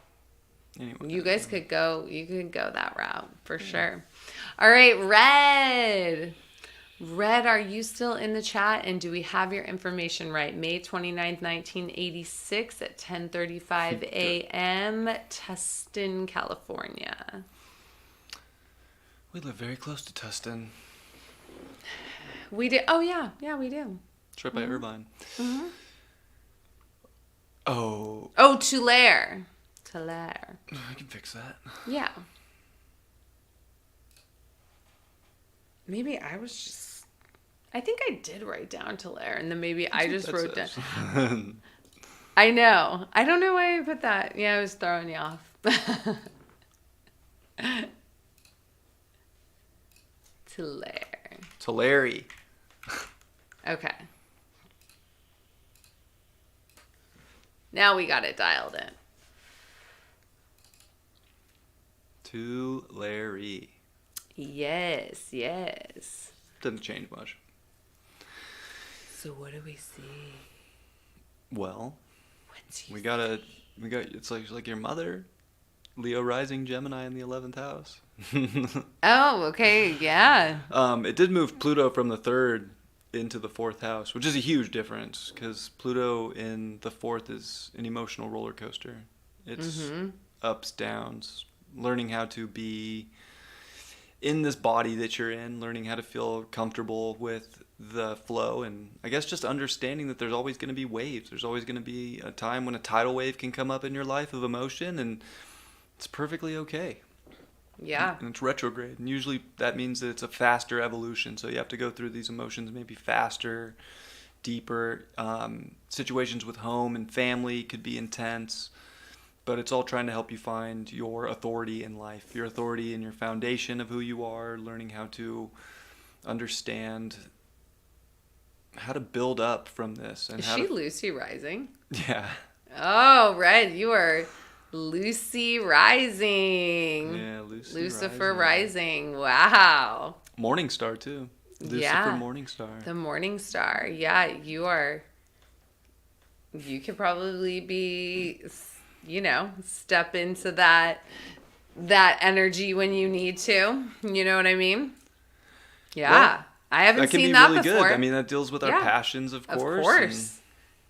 Anyway, You guys could go. You could go that route for sure. All right, Red. Red, are you still in the chat? And do we have your information right? May 29th, 1986 at 10:35 a.m. Tustin, California. We live very close to Tustin. We do. Oh yeah, we do. It's right by Irvine. Mm-hmm. Oh, Tulare. Tulare. I can fix that. Yeah. Maybe I was just. I think I did write down Tulare, and then maybe I just wrote down. I know. I don't know why I put that. Yeah, I was throwing you off. Tulare. Tulare. Okay. Now we got it dialed in. Tulare. Yes. Doesn't change much. So what do we see? Well, What's we got it's like your mother, Leo rising Gemini in the 11th house. Oh, okay, yeah. It did move Pluto from the 3rd into the 4th house, which is a huge difference because Pluto in the 4th is an emotional roller coaster. It's ups, downs, learning how to be in this body that you're in, learning how to feel comfortable with the flow, and I guess just understanding that there's always going to be waves. There's always going to be a time when a tidal wave can come up in your life of emotion, and it's perfectly okay. Yeah. And it's retrograde, and usually that means that it's a faster evolution, so you have to go through these emotions maybe faster, deeper. Situations with home and family could be intense, but it's all trying to help you find your authority in life, your authority in your foundation of who you are, learning how to understand how to build up from this. And Is how she to, Lucy Rising? yeah. Oh, Red, you are Lucy Rising. Yeah, Lucifer Rising. Wow. Morning star too. Lucifer Yeah. Morning Star. The Morning Star. Yeah, you are. You could probably be, step into that energy when you need to. You know what I mean? Yeah. I haven't That can seen be that really before. good. I mean, that deals with our Yeah, passions, of of course. course.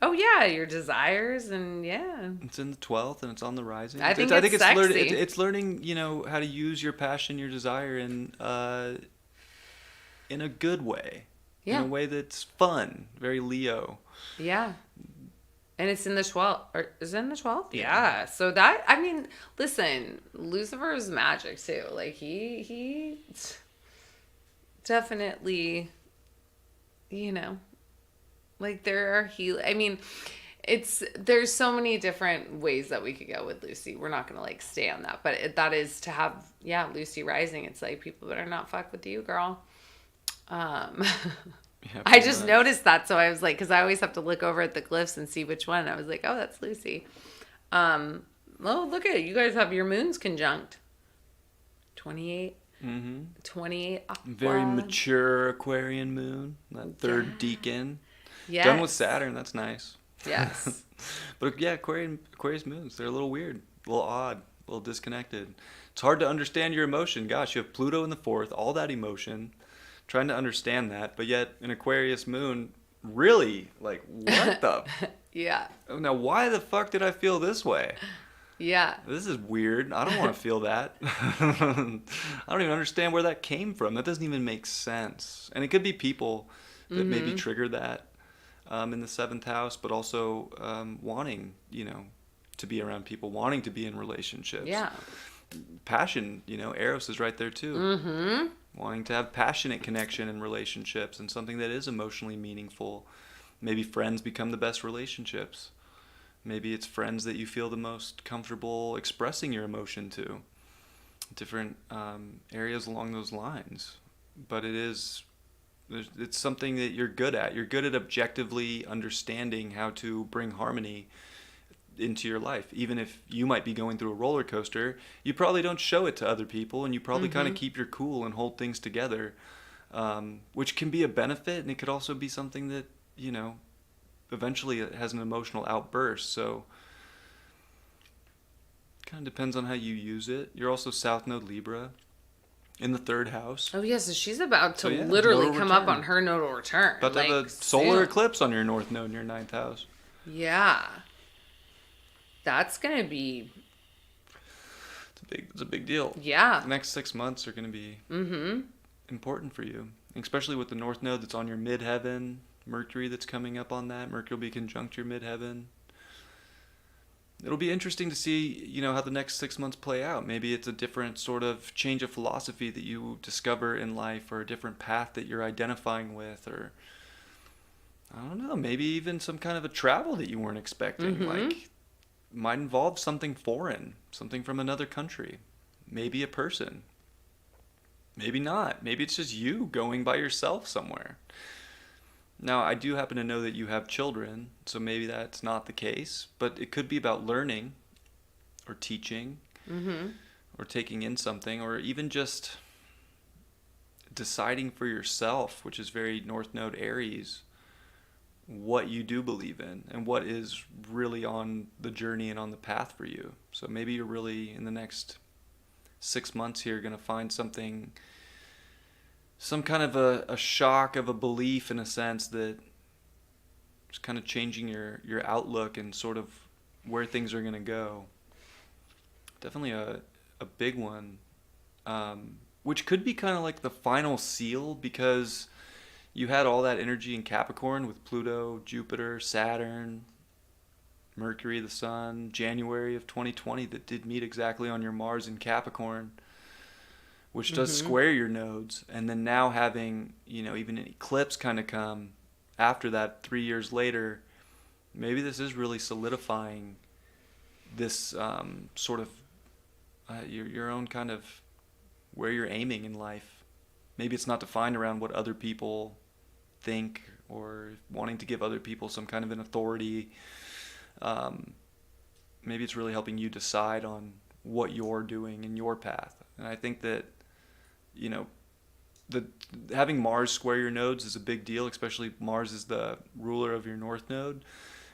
Oh yeah, your desires and yeah. It's in the 12th and it's on the rising. I think I it's think it's learning. sexy. It's learning. How to use your passion, your desire, in a good way, in a Yeah, way that's fun. Very Leo. yeah. And it's in the 12th. Or is it in the 12th? Yeah. Yeah. So that, I mean, listen, Lucifer is magic too. Like he definitely, like there are I mean, there's so many different ways that we could go with Lucy. We're not going to like stay on that, but that is to have, yeah, Lucy rising. It's like people better not fuck with you, girl. Yeah, I pretty just much. noticed that, so I was like, because I always have to look over at the glyphs and see which one. I was like, oh, that's Lucy. Well, look at it. You guys have your moons conjunct. 28. Mm-hmm. 28 Aqua. Very mature Aquarian moon. That third Yeah. decan. Yes. Done with Saturn. That's nice. Yes. But yeah, Aquarius moons. They're a little weird, a little odd, a little disconnected. It's hard to understand your emotion. Gosh, you have Pluto in the fourth, all that emotion, trying to understand that, but yet an Aquarius moon, really, like, what the? Yeah. Now, why the fuck did I feel this way? Yeah. This is weird. I don't want to feel that. I don't even understand where that came from. That doesn't even make sense. And it could be people that maybe trigger that in the seventh house, but also wanting, to be around people, wanting to be in relationships. Yeah. Passion, Eros is right there too. Mm-hmm. Wanting to have passionate connection in relationships and something that is emotionally meaningful. Maybe friends become the best relationships. Maybe it's friends that you feel the most comfortable expressing your emotion to. Different areas along those lines. But it's something that you're good at. You're good at objectively understanding how to bring harmony into your life. Even if you might be going through a roller coaster, you probably don't show it to other people, and you probably kind of keep your cool and hold things together, which can be a benefit, and it could also be something that, eventually it has an emotional outburst. So it kind of depends on how you use it. You're also South Node Libra in the third house. Oh, yeah, so she's about to So, yeah, literally nodal come up return. on her nodal return. About to have like, a solar soon. eclipse on your North Node in your ninth house. Yeah. That's going to be... It's a big deal. Yeah. The next 6 months are going to be Mm-hmm. important for you, especially with the North Node that's on your midheaven, Mercury that's coming up on that. Mercury will be conjunct your midheaven. It'll be interesting to see, how the next 6 months play out. Maybe it's a different sort of change of philosophy that you discover in life, or a different path that you're identifying with, or I don't know, maybe even some kind of a travel that you weren't expecting. Like, might involve something foreign, something from another country, maybe a person, maybe not. Maybe it's just you going by yourself somewhere. Now, I do happen to know that you have children, so maybe that's not the case, but it could be about learning or teaching or taking in something, or even just deciding for yourself, which is very North Node Aries, what you do believe in and what is really on the journey and on the path for you. So maybe you're really, in the next 6 months here, going to find something, some kind of a shock of a belief, in a sense, that is kind of changing your outlook and sort of where things are going to go. Definitely a big one, which could be kind of like the final seal, because you had all that energy in Capricorn with Pluto, Jupiter, Saturn, Mercury, the Sun, January of 2020, that did meet exactly on your Mars in Capricorn, which does square your nodes. And then now having, even an eclipse kind of come after that 3 years later, maybe this is really solidifying this sort of your own kind of where you're aiming in life. Maybe it's not defined around what other people think, or wanting to give other people some kind of an authority. Maybe it's really helping you decide on what you're doing in your path. And I think that, having Mars square your nodes is a big deal, especially Mars is the ruler of your North Node.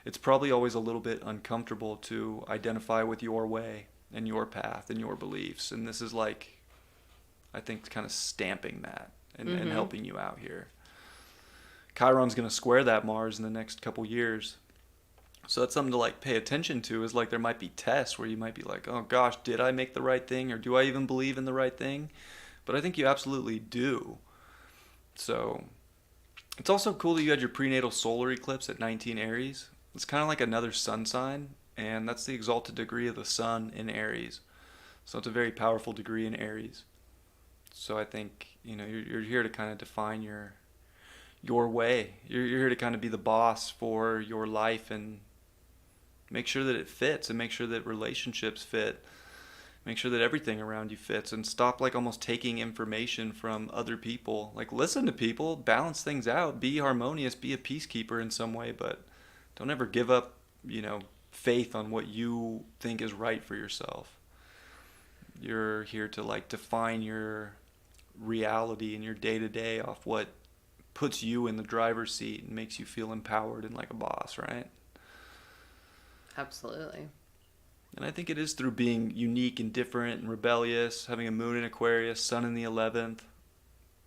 It's probably always a little bit uncomfortable to identify with your way and your path and your beliefs. And this is like, I think, kind of stamping that. and helping you out here. Chiron's going to square that Mars in the next couple years. So that's something to like pay attention to, is like there might be tests where you might be like, oh gosh, did I make the right thing, or do I even believe in the right thing? But I think you absolutely do. So it's also cool that you had your prenatal solar eclipse at 19 Aries. It's kind of like another sun sign, and that's the exalted degree of the sun in Aries. So it's a very powerful degree in Aries. So I think, you're here to kind of define your way. You're here to kind of be the boss for your life and make sure that it fits, and make sure that relationships fit. Make sure that everything around you fits, and stop like almost taking information from other people. Like listen to people, balance things out, be harmonious, be a peacekeeper in some way, but don't ever give up, faith on what you think is right for yourself. You're here to like define your reality and your day-to-day off what puts you in the driver's seat and makes you feel empowered and like a boss, right? Absolutely. And I think it is through being unique and different and rebellious, having a moon in Aquarius, sun in the 11th.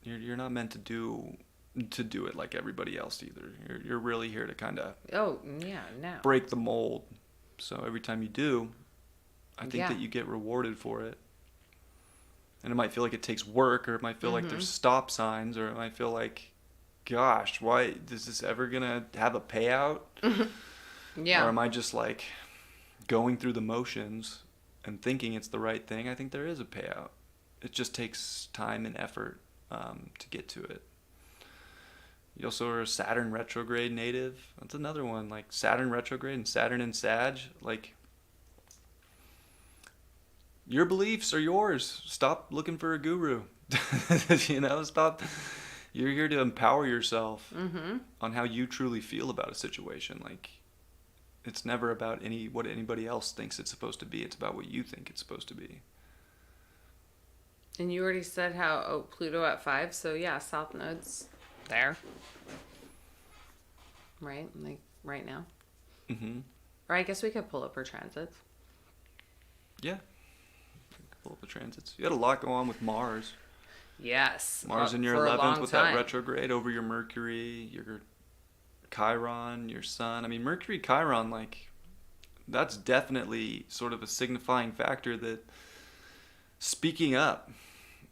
You're not meant to do it like everybody else either. You're really here to kind of break the mold. So every time you do, I think that you get rewarded for it. And it might feel like it takes work, or it might feel like there's stop signs, or it might feel like, gosh, why is this ever gonna have a payout? Yeah. Or am I just like going through the motions and thinking it's the right thing? I think there is a payout. It just takes time and effort to get to it. You also are a Saturn retrograde native. That's another one. Like Saturn retrograde and Saturn in Sag. Like, your beliefs are yours. Stop looking for a guru. Stop. You're here to empower yourself on how you truly feel about a situation. Like, it's never about what anybody else thinks it's supposed to be. It's about what you think it's supposed to be. And you already said how Pluto at 5, so yeah, South Node's there. Right? Like right now. Mm-hmm. Or I guess we could pull up her transits. Yeah. Pull up the transits. You had a lot go on with Mars. Yes. Mars in your 11th with that retrograde over your Mercury, your Chiron, your Sun. I mean, Mercury, Chiron, like, that's definitely sort of a signifying factor that speaking up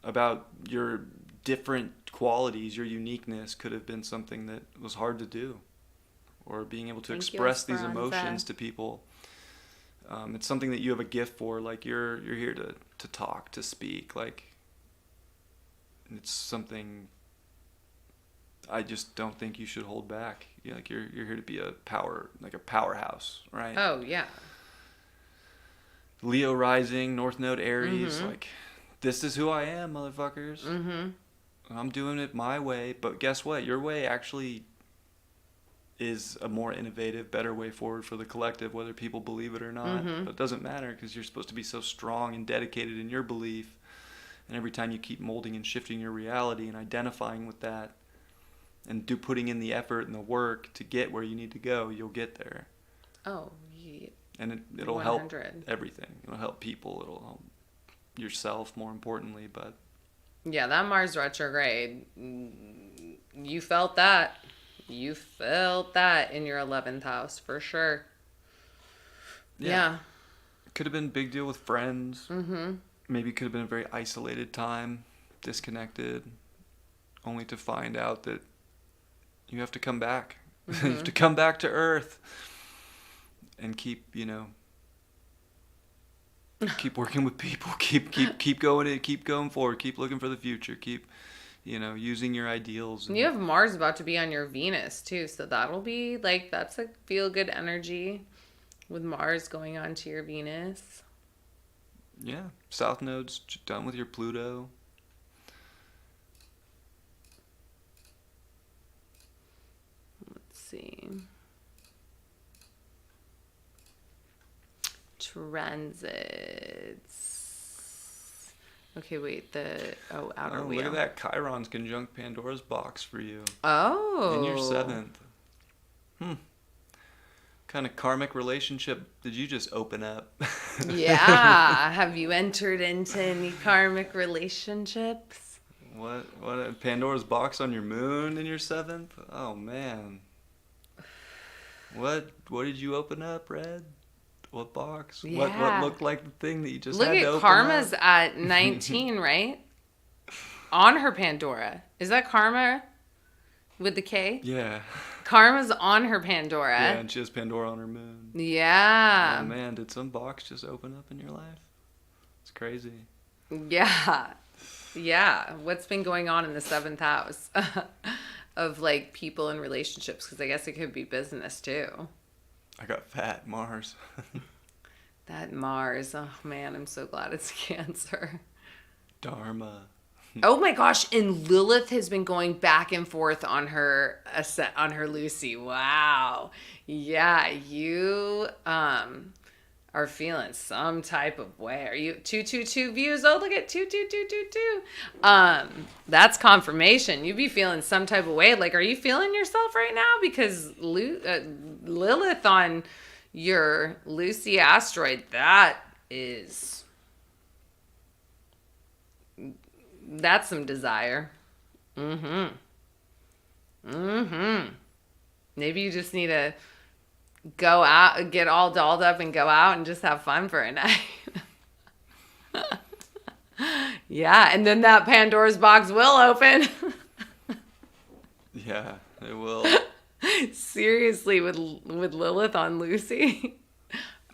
about your different qualities, your uniqueness, could have been something that was hard to do. Or being able to express these emotions to people. It's something that you have a gift for. Like, you're here to talk, to speak. Like, it's something I just don't think you should hold back. You're here to be a powerhouse, right? Oh, yeah. Leo rising, North Node Aries, like, this is who I am, motherfuckers. I'm doing it my way, but guess what? Your way actually is a more innovative, better way forward for the collective, whether people believe it or not. But it doesn't matter, because you're supposed to be so strong and dedicated in your belief. And every time you keep molding and shifting your reality and identifying with that and putting in the effort and the work to get where you need to go, you'll get there. Oh, yeah. And it'll 100. Help everything. It'll help people. It'll help yourself, more importantly. But yeah, that Mars retrograde, you felt that. You felt that in your 11th house, for sure. Yeah. Could have been a big deal with friends. Maybe it could have been a very isolated time, disconnected, only to find out that you have to come back. You have to come back to Earth and keep working with people, keep going forward, keep looking for the future, keep using your ideals. And you have Mars about to be on your Venus too, so that'll be like, that's a feel good energy with Mars going on to your Venus. Yeah, South Node's done with your Pluto. Let's see. Transits. Okay, wait, outer wheel. Look at that. Chiron's conjunct Pandora's box for you. Oh. In your 7th. Kind of karmic relationship did you just open up? Yeah. Have you entered into any karmic relationships? What a Pandora's box on your moon in your seventh? Oh man. What did you open up, Red? What box? What Yeah. looked like the thing that you just Look had to at open Karma's up? at 19, right? On her Pandora. Is that Karma with the K? Yeah. Karma's on her Yeah, Pandora. and she has Pandora on her moon. Oh Yeah. man, did some box just open up in your life? It's crazy. Yeah. Yeah. What's been going on in the seventh house of like people and relationships? Because I guess it could be business too. I got fat Mars. That Mars. Oh man, I'm so glad it's Cancer. Dharma. Oh my gosh, and Lilith has been going back and forth on her Lucy. Wow. Yeah, you are feeling some type of way. Are you 222 views? Oh, look at 22222. That's confirmation. You be feeling some type of way. Like, are you feeling yourself right now? Because Lilith on your Lucy asteroid, that's some desire. Maybe you just need to go out, get all dolled up and go out and just have fun for a night. Yeah, and then that Pandora's box will open. Yeah, it will. Seriously, with Lilith on Lucy.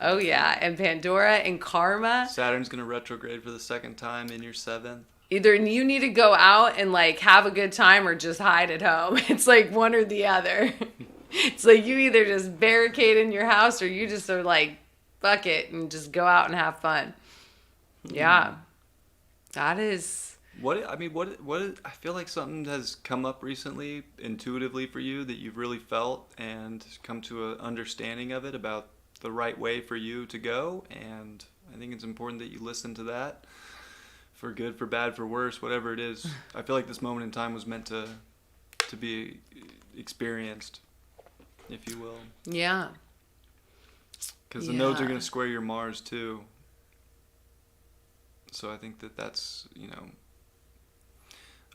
Oh yeah, and Pandora and Karma. Saturn's gonna retrograde for the second time in your seventh. Either you need to go out and like have a good time or just hide at home. It's like one or the other. It's like you either just barricade in your house or you just are like, fuck it and just go out and have fun. Yeah. That is. I feel like something has come up recently intuitively for you that you've really felt and come to an understanding of it about the right way for you to go. And I think it's important that you listen to that. For good, for bad, for worse, whatever it is. I feel like this moment in time was meant to be experienced, if you will. Yeah. Because the nodes are going to square your Mars too. So I think that's,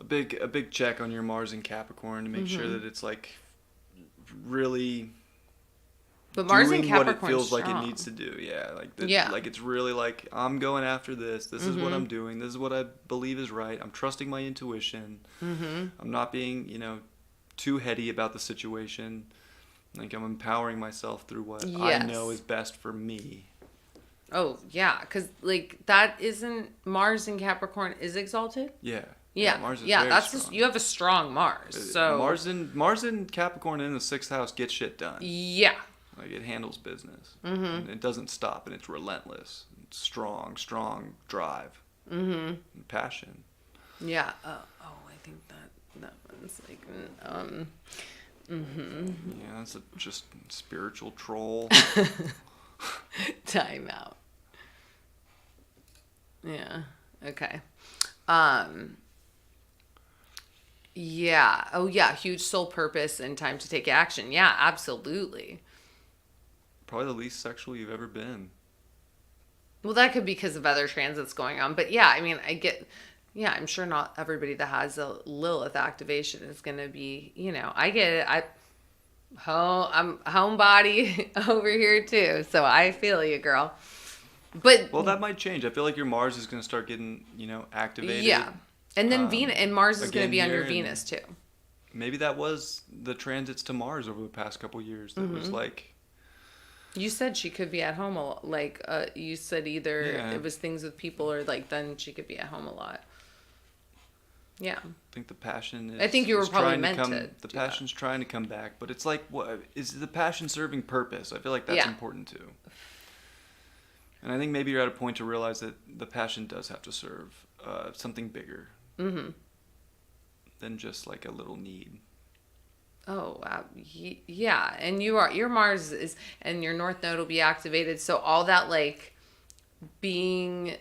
a big check on your Mars in Capricorn to make sure that it's like really But Mars doing in what it Capricorn feels like it needs to do. Yeah, like it's really like I'm going after this. This is what I'm doing. This is what I believe is right. I'm trusting my intuition. I'm not being, too heady about the situation. Like I'm empowering myself through what I know is best for me. Oh, yeah, because like that isn't Mars in Capricorn is exalted? Yeah. Yeah, Mars is yeah, very that's strong. just, you have a strong Mars. So Mars in Capricorn in the sixth house gets shit done. Yeah. Like it handles business. And it doesn't stop, and it's relentless. It's strong drive. And passion. Yeah. I think that one's like Yeah, it's just spiritual troll. time out. Yeah. Okay. Yeah. Oh, yeah. Huge soul purpose and time to take action. Yeah, absolutely. Probably the least sexual you've ever been. Well, that could be because of other transits going on. But yeah, I mean, I'm sure not everybody that has a Lilith activation is going to be, I get it. I'm homebody over here too. So I feel you, girl. But well, that might change. I feel like your Mars is going to start getting, activated. Yeah. And then Venus and Mars is going to be on your Venus too. Maybe that was the transits to Mars over the past couple years. That was like. You said she could be at home a lot. Like you said, either it was things with people or like then she could be at home a lot. Yeah. I think the passion is. I think you were probably meant to. The passion's trying to come back, but it's like, what is the passion serving purpose? I feel like that's important too. And I think maybe you're at a point to realize that the passion does have to serve something bigger than just like a little need. Oh, yeah. And your Mars is, and your North Node will be activated. So all that like being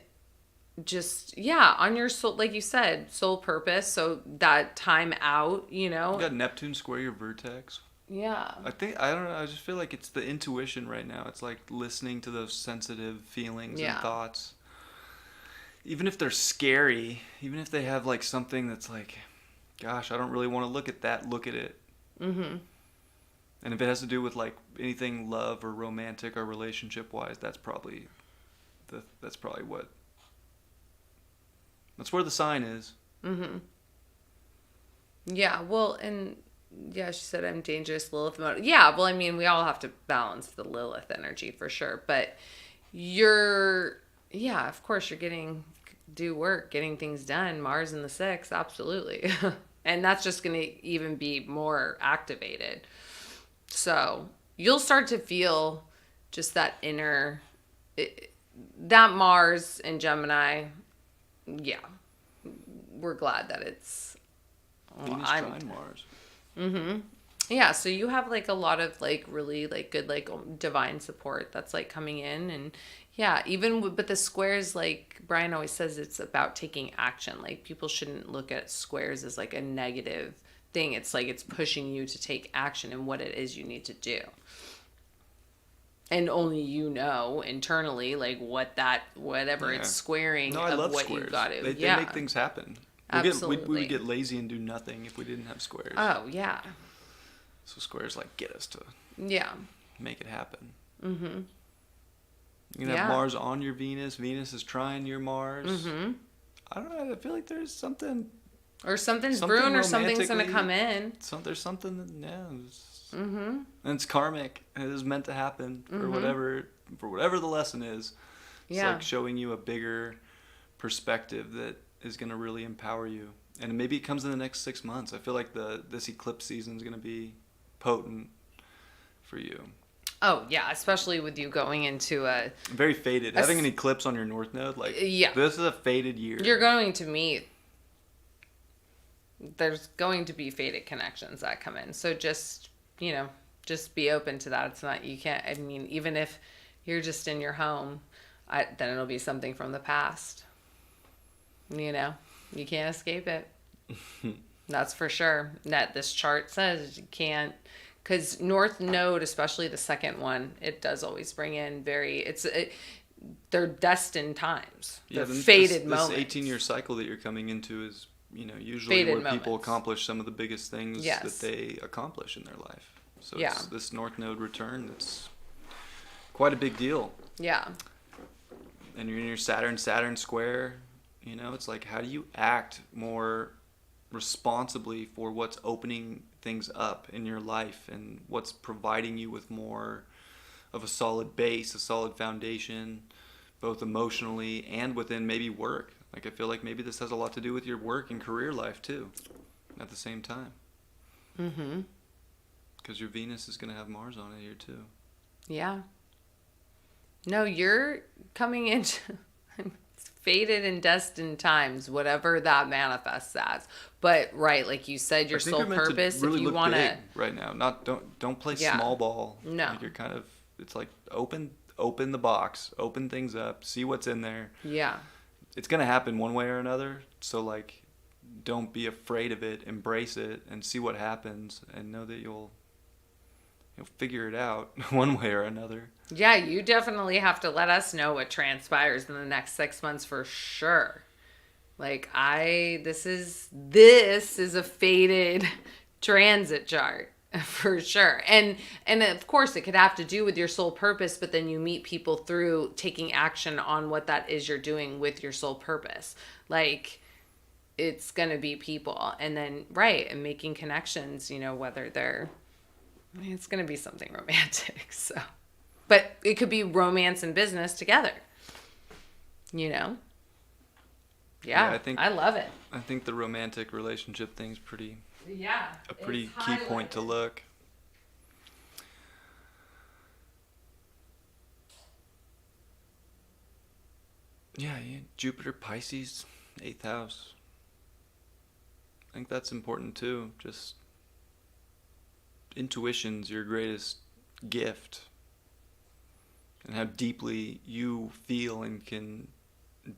just, on your soul, like you said, soul purpose. So that time out, You got Neptune square your vertex. Yeah. I don't know. I just feel like it's the intuition right now. It's like listening to those sensitive feelings and thoughts. even if they're scary, even if they have like something that's like, gosh, I don't really want to look at that, look at it. Mm-hmm. And if it has to do with like anything love or romantic or relationship wise, that's probably what that's where the sign is. Mm-hmm. Yeah, well, and yeah, she said I'm dangerous Lilith mode. Yeah, well, I mean, we all have to balance the Lilith energy for sure, but yeah, of course, you're getting do work, getting things done. Mars in the 6th, absolutely. And that's just going to even be more activated. So you'll start to feel just that that Mars in Gemini. Yeah, we're glad that it's. Venus trine Mars. Mm-hmm. Yeah, so you have like a lot of like really like good like divine support that's like coming in, and yeah, but the squares, like Bryan always says, it's about taking action. Like people shouldn't look at squares as like a negative thing. It's like it's pushing you to take action in what it is you need to do. And only you know internally like whatever it's squaring I of love what squares. you got to. They make things happen. Absolutely. We would get lazy and do nothing if we didn't have squares. Oh, yeah. So squares like get us to make it happen. Mm-hmm. You can have Mars on your Venus. Venus is trying your Mars. Mm-hmm. I don't know. I feel like there's something. Or something's brewing, or something's going to come in. There's something that, Mm-hmm. And it's karmic. It is meant to happen for whatever the lesson is. It's like showing you a bigger perspective that is going to really empower you. And maybe it comes in the next 6 months. I feel like this eclipse season is going to be potent for you. Oh, yeah, especially with you going into very faded. Having an eclipse on your North Node, like, this is a faded year. You're going to meet, there's going to be faded connections that come in. So just be open to that. It's not, you can't, I mean, even if you're just in your home, then it'll be something from the past. You can't escape it. That's for sure. This chart says you can't, because North Node, especially the second one, it does always bring in they're destined times. They're faded moments. This 18-year cycle that you're coming into is, usually faded where moments. People accomplish some of the biggest things that they accomplish in their life. So it's this North Node return that's quite a big deal. Yeah. And you're in your Saturn square. It's like, how do you act more responsibly for what's opening things up in your life and what's providing you with more of a solid base, a solid foundation, both emotionally and within maybe work. Like, I feel like maybe this has a lot to do with your work and career life too, at the same time. Mm-hmm. Because your Venus is going to have Mars on it here too. Yeah. No, you're coming into faded and destined times, whatever that manifests as. But right, like you said, your sole purpose, really, if you want to right now, don't play small ball. No. Like, you're kind of, it's like open the box, open things up, see what's in there. Yeah. It's going to happen one way or another. So like, don't be afraid of it, embrace it and see what happens, and know that you'll figure it out one way or another. Yeah, you definitely have to let us know what transpires in the next 6 months for sure. Like, this is a faded transit chart for sure. And of course it could have to do with your soul purpose, but then you meet people through taking action on what that is you're doing with your soul purpose. Like, it's going to be people, and then, and making connections, whether it's going to be something romantic. So, but it could be romance and business together, Yeah, I love it. I think the romantic relationship thing's pretty key point to look. Yeah, Jupiter, Pisces, 8th house. I think that's important too. Just intuition's your greatest gift, and how deeply you feel and can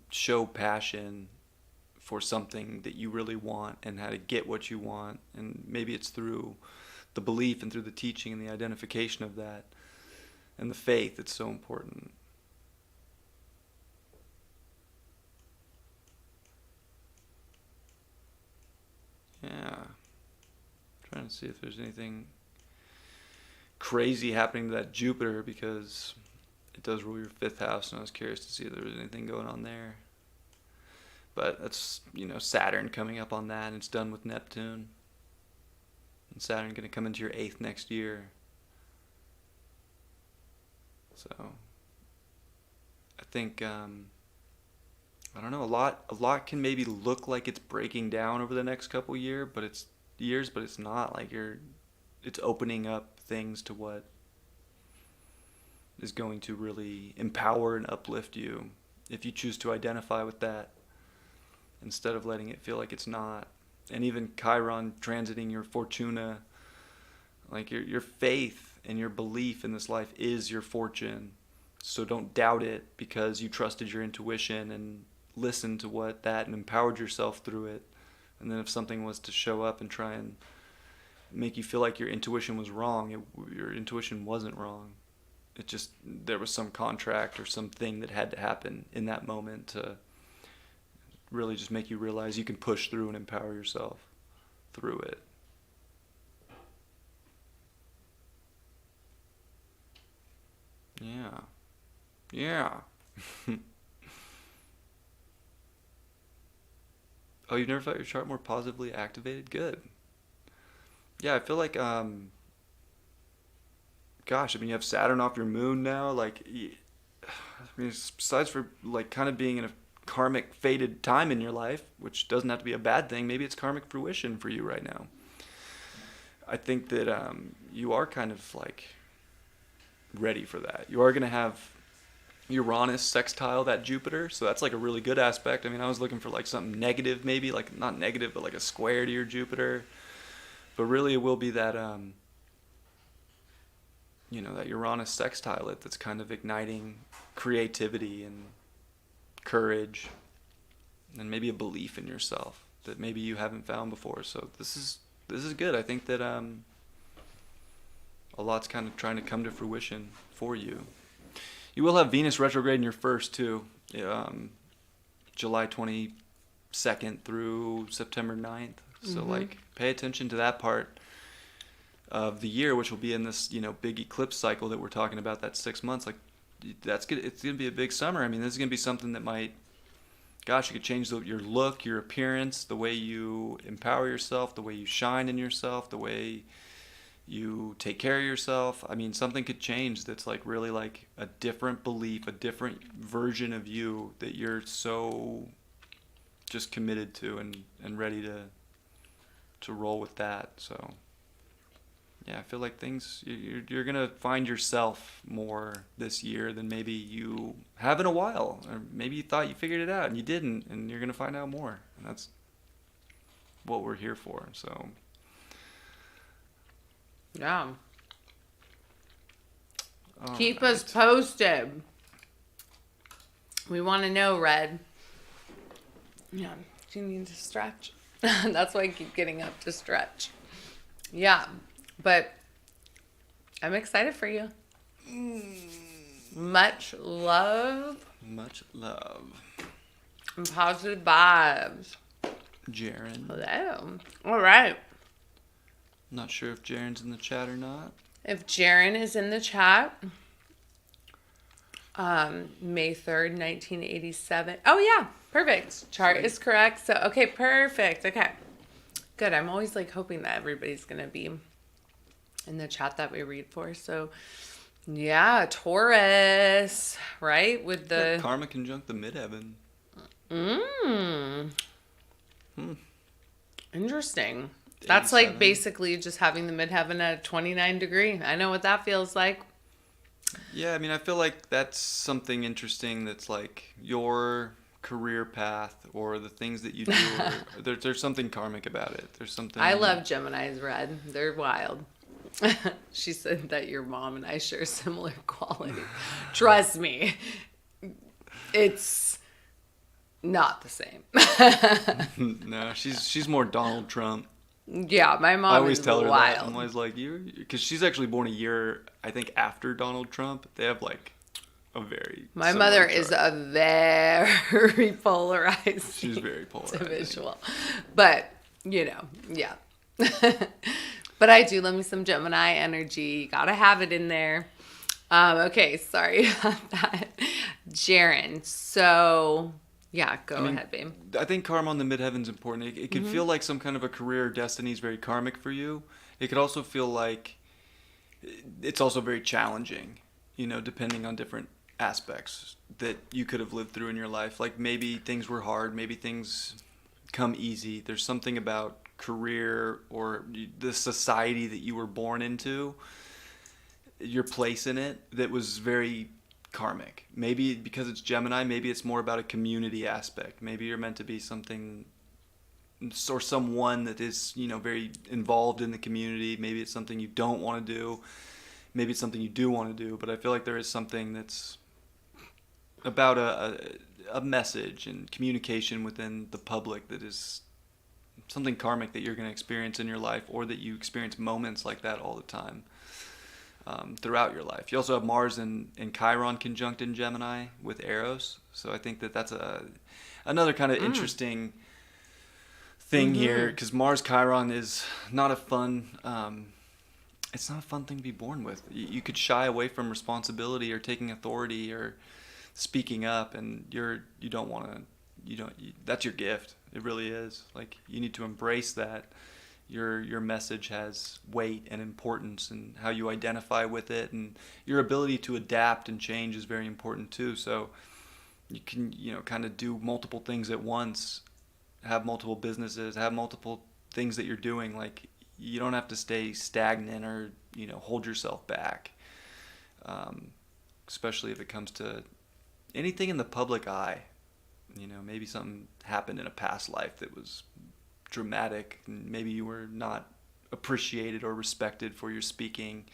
show passion for something that you really want, and how to get what you want. And maybe it's through the belief and through the teaching and the identification of that and the faith. It's so important. Yeah. Trying to see if there's anything crazy happening to that Jupiter, because it does rule your 5th house, and I was curious to see if there was anything going on there. But that's, Saturn coming up on that, and it's done with Neptune. And Saturn going to come into your 8th next year. So I think I don't know, a lot can maybe look like it's breaking down over the next couple but it's not. Like it's opening up things to what is going to really empower and uplift you if you choose to identify with that instead of letting it feel like it's not. And even Chiron transiting your Fortuna, like your faith and your belief in this life is your fortune. So don't doubt it because you trusted your intuition and listened to what that and empowered yourself through it. And then if something was to show up and try and make you feel like your intuition was wrong, your intuition wasn't wrong. It just, there was some contract or something that had to happen in that moment to really just make you realize you can push through and empower yourself through it. Yeah. Yeah. Oh, you've never felt your chart more positively activated? Good. Yeah, I feel like, gosh, I mean, you have Saturn off your moon now. Like, I mean, besides for, like, kind of being in a karmic fated time in your life, which doesn't have to be a bad thing, maybe it's karmic fruition for you right now. I think that you are kind of, like, ready for that. You are going to have Uranus sextile that Jupiter, so that's like a really good aspect. I mean, I was looking for like something negative, maybe like not negative, but like a square to your Jupiter. But really, it will be that that Uranus sextile it that's kind of igniting creativity and courage, and maybe a belief in yourself that maybe you haven't found before. So this is good. I think that a lot's kind of trying to come to fruition for you. You will have Venus retrograde in your first too, July 22nd through September 9th. So like pay attention to that part of the year, which will be in this, big eclipse cycle that we're talking about, that 6 months. Like that's good. It's going to be a big summer. I mean, this is going to be something that might, gosh, you could change your look, your appearance, the way you empower yourself, the way you shine in yourself, the way you take care of yourself. I mean, something could change that's like really like a different belief, a different version of you that you're so just committed to and ready to roll with that. So yeah, I feel like you're gonna find yourself more this year than maybe you have in a while, or maybe you thought you figured it out and you didn't, and you're gonna find out more, and that's what we're here for. So yeah. Keep us posted. We want to know, Red. Yeah. Do you need to stretch? That's why I keep getting up to stretch. Yeah. But I'm excited for you. Much love. Much love. And positive vibes. Jerrin. Hello. All right. Not sure if Jerrin's in the chat or not. If Jerrin is in the chat, May 3rd, 1987. Oh, yeah. Perfect. Chart is correct. So, okay, perfect. Okay. Good. I'm always like hoping that everybody's going to be in the chat that we read for. So, yeah, Taurus, right? With the karma conjunct the midheaven. Interesting. That's 87. like basically just having the midheaven at 29 degree. I know what that feels like. Yeah, I mean, I feel like that's something interesting that's like your career path or the things that you do. There's something karmic about it. There's something. I love Geminis, Red. They're wild. She said that your mom and I share similar qualities. Trust me, it's not the same. No, she's more Donald Trump. Yeah, my mom I always is tell her wild. that. I'm always like, because she's actually born a year, I think, after Donald Trump. They have like a very. My mother is a very polarized. She's very polarized. Individual, but Yeah. But I do love me some Gemini energy. Gotta have it in there. Okay, sorry about that. Jaren, so yeah, I go mean, ahead, babe. I think karma on the midheaven is important. It can feel like some kind of a career or destiny is very karmic for you. It could also feel like it's also very challenging, depending on different aspects that you could have lived through in your life. Like maybe things were hard, maybe things come easy. There's something about career or the society that you were born into, your place in it, that was very karmic. Maybe because it's Gemini, maybe it's more about a community aspect. Maybe you're meant to be something or someone that is, very involved in the community. Maybe it's something you don't want to do. Maybe it's something you do want to do. But I feel like there is something that's about a message and communication within the public that is something karmic that you're going to experience in your life, or that you experience moments like that all the time throughout your life. You also have Mars and Chiron conjunct in Gemini with Eros. So I think that that's another kind of interesting thing here, because Mars Chiron is not a fun it's not a fun thing to be born with. You could shy away from responsibility or taking authority or speaking up, and you don't want to, that's your gift. It really is. Like, you need to embrace that. Your message has weight and importance, and how you identify with it, and your ability to adapt and change is very important too. So you can, kind of do multiple things at once, have multiple businesses, have multiple things that you're doing. Like, you don't have to stay stagnant or, hold yourself back. Especially if it comes to anything in the public eye. Maybe something happened in a past life that was dramatic, and maybe you were not appreciated or respected for your speaking.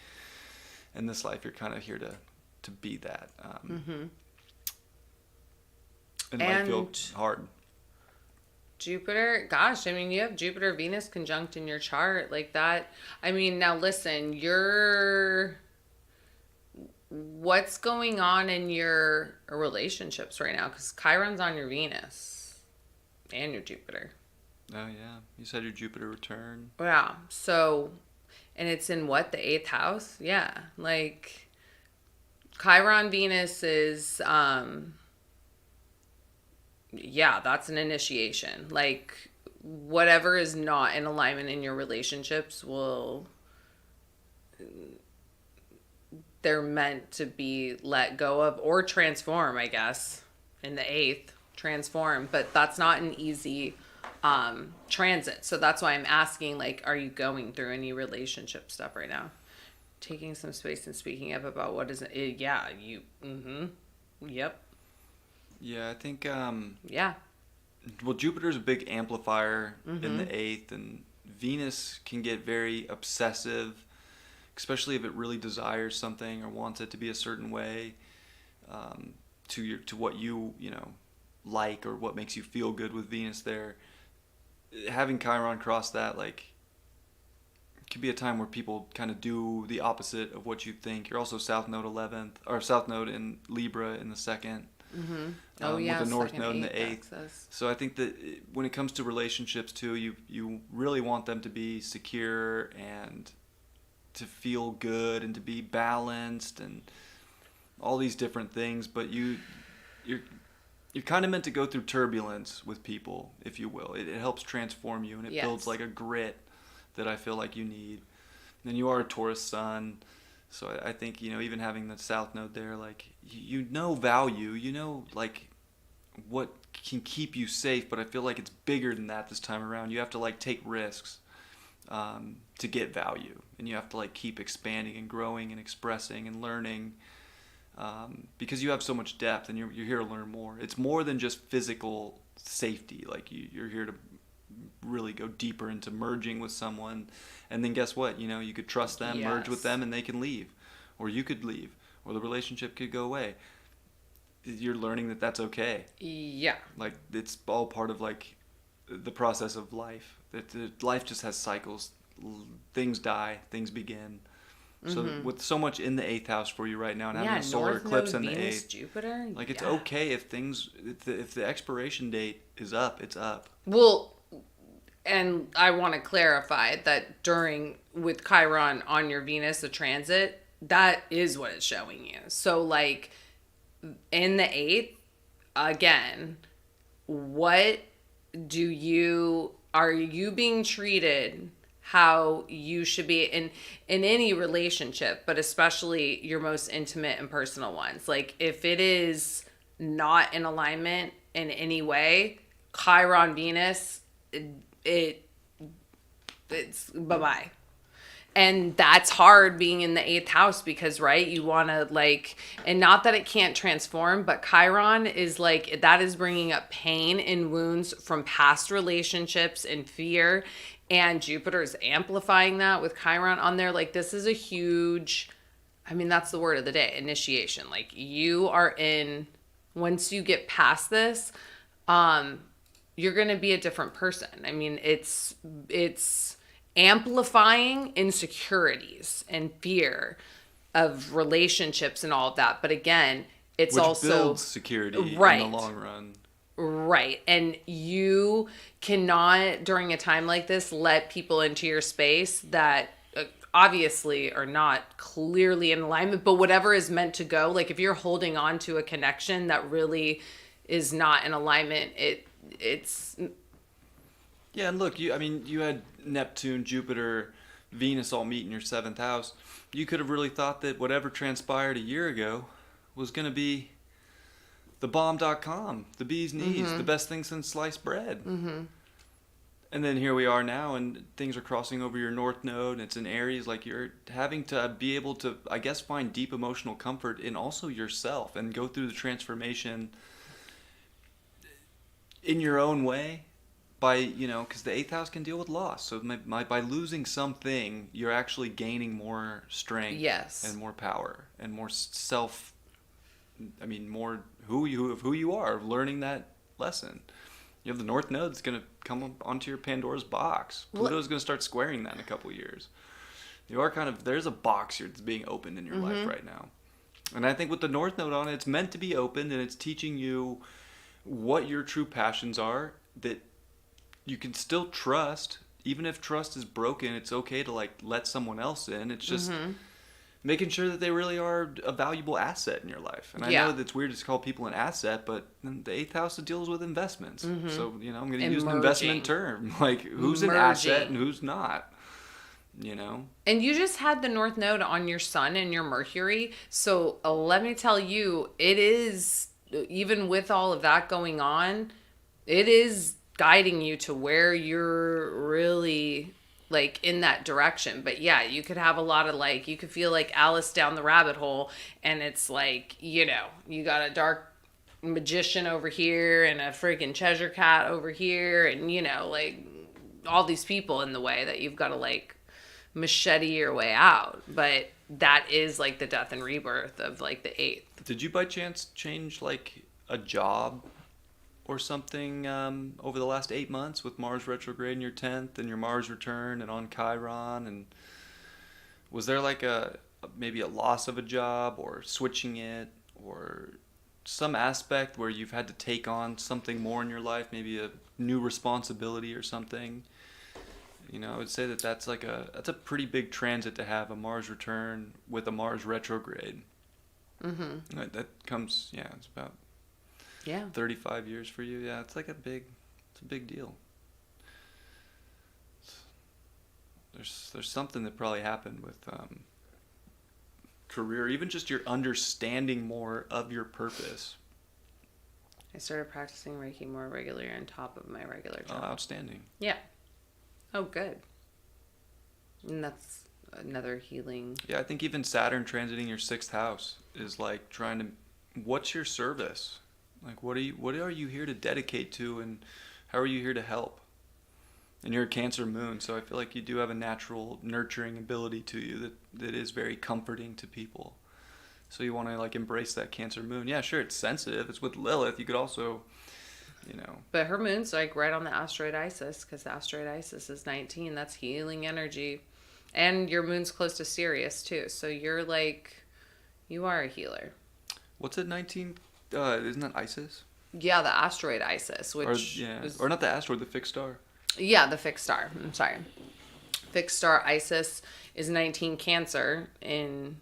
In this life, you're kind of here to be that. And it might feel hard. Jupiter, gosh, I mean, you have Jupiter, Venus conjunct in your chart like that. I mean, now listen, what's going on in your relationships right now? Because Chiron's on your Venus and your Jupiter. Oh, yeah. You said your Jupiter return. Yeah. So, and it's in what? The eighth house? Yeah. Like, Chiron Venus is, yeah, that's an initiation. Like, whatever is not in alignment in your relationships they're meant to be let go of or transform, I guess, in the eighth, transform. But that's not an easy transit. So that's why I'm asking, like, are you going through any relationship stuff right now? Taking some space and speaking up about what is it. Yeah, yep. Yeah, I think, yeah. Well, Jupiter's a big amplifier in the eighth, and Venus can get very obsessive, especially if it really desires something or wants it to be a certain way, to what you like, or what makes you feel good with Venus there. Having Chiron cross that, like, it could be a time where people kind of do the opposite of what you think. You're also South Node 11th, or South Node in Libra in the second. Oh, yeah, with the North second Node in the eighth. Axis. So I think that when it comes to relationships too, you really want them to be secure and to feel good and to be balanced and all these different things. But you're kind of meant to go through turbulence with people, if you will. It helps transform you, and it builds like a grit that I feel like you need. And you are a Taurus sun. So I think, even having the South Node there, like, value, like, what can keep you safe, but I feel like it's bigger than that this time around. You have to, like, take risks to get value, and you have to, like, keep expanding and growing and expressing and learning, because you have so much depth, and you're here to learn more. It's more than just physical safety. Like, you're here to really go deeper into merging with someone, and then guess what? You could trust them, merge with them, and they can leave, or you could leave, or the relationship could go away. You're learning that that's okay. Yeah. Like, it's all part of, like, the process of life. That life just has cycles. Things die, things begin. So with so much in the eighth house for you right now, and having a solar eclipse in the eighth, Jupiter, like, it's okay if the expiration date is up, it's up. Well, And I want to clarify that with Chiron on your Venus, the transit, that is what it's showing you. So, like, in the eighth, again, what are you being treated how you should be in any relationship, but especially your most intimate and personal ones? Like, if it is not in alignment in any way, Chiron Venus, it it's bye-bye. And that's hard being in the eighth house because, right, you want to, like, and not that it can't transform, but Chiron is like, that is bringing up pain and wounds from past relationships and fear. And Jupiter is amplifying that with Chiron on there. Like, this is a huge, I mean, that's the word of the day, initiation. Like, you are once you get past this, you're going to be a different person. I mean, it's amplifying insecurities and fear of relationships and all of that. But again, it's Which also builds security right, in the long run. Right. And you cannot, during a time like this, let people into your space that obviously are not clearly in alignment, but whatever is meant to go. Like, if you're holding on to a connection that really is not in alignment, it's Yeah, and look, you had Neptune, Jupiter, Venus all meet in your seventh house. You could have really thought that whatever transpired a year ago was going to be the bomb.com, the bee's knees, the best thing since sliced bread. And then here we are now, and things are crossing over your North Node, and it's in Aries. Like, you're having to be able to, I guess, find deep emotional comfort in also yourself and go through the transformation in your own way. By, because the eighth house can deal with loss. So by losing something, you're actually gaining more strength, yes, and more power and more more who you are, learning that lesson. You have the North Node that's going to come onto your Pandora's box. Pluto's going to start squaring that in a couple of years. You are there's a box here that's being opened in your life right now. And I think with the North Node on it, it's meant to be opened, and it's teaching you what your true passions are, that you can still trust. Even if trust is broken, it's okay to, like, let someone else in. It's just making sure that they really are a valuable asset in your life. And I know that it's weird to call people an asset, but the eighth house deals with investments. So, I'm going to use an investment term. Like, who's an asset and who's not, And you just had the North Node on your Sun and your Mercury. So let me tell you, it is, even with all of that going on, it is guiding you to where you're really, like, in that direction. But yeah, you could have a lot of, like, you could feel like Alice down the rabbit hole, and it's like, you got a dark magician over here and a freaking Cheshire cat over here, and like, all these people in the way that you've got to, like, machete your way out. But that is, like, the death and rebirth of, like, the eighth. Did you by chance change, like, a job or something over the last 8 months with Mars retrograde in your 10th and your Mars return and on Chiron? And was there, like, maybe a loss of a job or switching it, or some aspect where you've had to take on something more in your life, maybe a new responsibility or something? I would say that's a pretty big transit to have, a Mars return with a Mars retrograde. That comes, it's about 35 years for you. Yeah, it's a big deal. There's something that probably happened with career, even just your understanding more of your purpose. I started practicing Reiki more regularly on top of my regular job. Oh, outstanding. Yeah. Oh, good. And that's another healing. Yeah, I think even Saturn transiting your 6th house is like trying to, what's your service? Like, what are you here to dedicate to, and how are you here to help? And you're a Cancer moon, so I feel like you do have a natural nurturing ability to you that is very comforting to people. So you want to, like, embrace that Cancer moon. Yeah, sure, it's sensitive. It's with Lilith. You could also, But her moon's, like, right on the asteroid Isis, because the asteroid Isis is 19. That's healing energy. And your moon's close to Sirius, too. So you're, like, you are a healer. What's it, 19? Isn't that Isis? Yeah, the asteroid Isis, which or not the asteroid, the fixed star. Yeah, the fixed star. I'm sorry. Fixed star Isis is 19 Cancer in